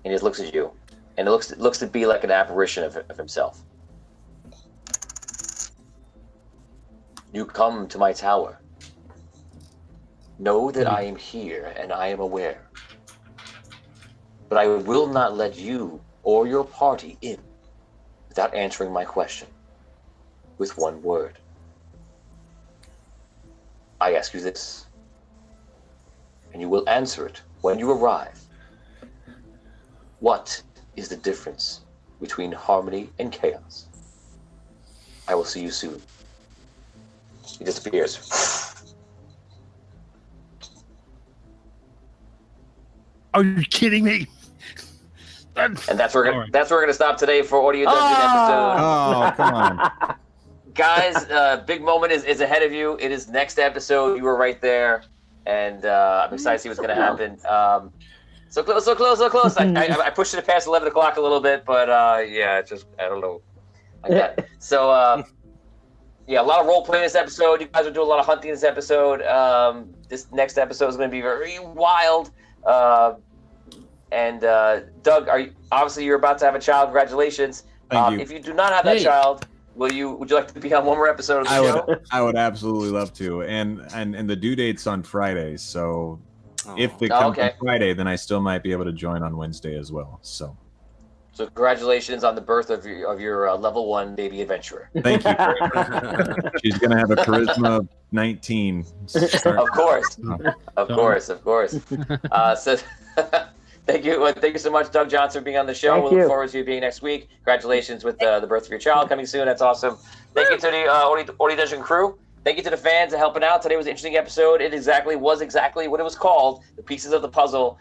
and he just looks at you, and it looks to be like an apparition of himself. You come to my tower. Know that I am here and I am aware. But I will not let you or your party in without answering my question with one word. I ask you this, and you will answer it when you arrive. What is the difference between harmony and chaos? I will see you soon. He disappears. Are you kidding me? And that's where All right. we're gonna stop today for Audio Dungeon episode. Oh, come on. Guys, big moment is ahead of you. It is next episode. You were right there, and I'm excited to see what's gonna happen. So close. I pushed it past 11 o'clock a little bit, but yeah, it's just I don't know. Like that. So yeah, a lot of role playing this episode. You guys are doing a lot of hunting this episode. This next episode is going to be very wild. And Doug, obviously you're about to have a child. Congratulations. Thank you. If you do not have that Hey. child, would you like to be on one more episode of the show? I would absolutely love to. And the due date's on Friday, so if it Oh, comes okay. on Friday, then I still might be able to join on Wednesday as well. So So congratulations on the birth of your level 1 baby adventurer. thank you very much. She's gonna have a charisma of 19. Of course. Of course. So thank you so much, Doug Johnson, for being on the show. Thank We'll look you. forward to you being next week. Congratulations with the birth of your child coming soon. That's awesome. Thank you to the Ori Dungeon crew. Thank you to the fans for helping out. Today was an interesting episode. It was exactly what it was called. The pieces of the puzzle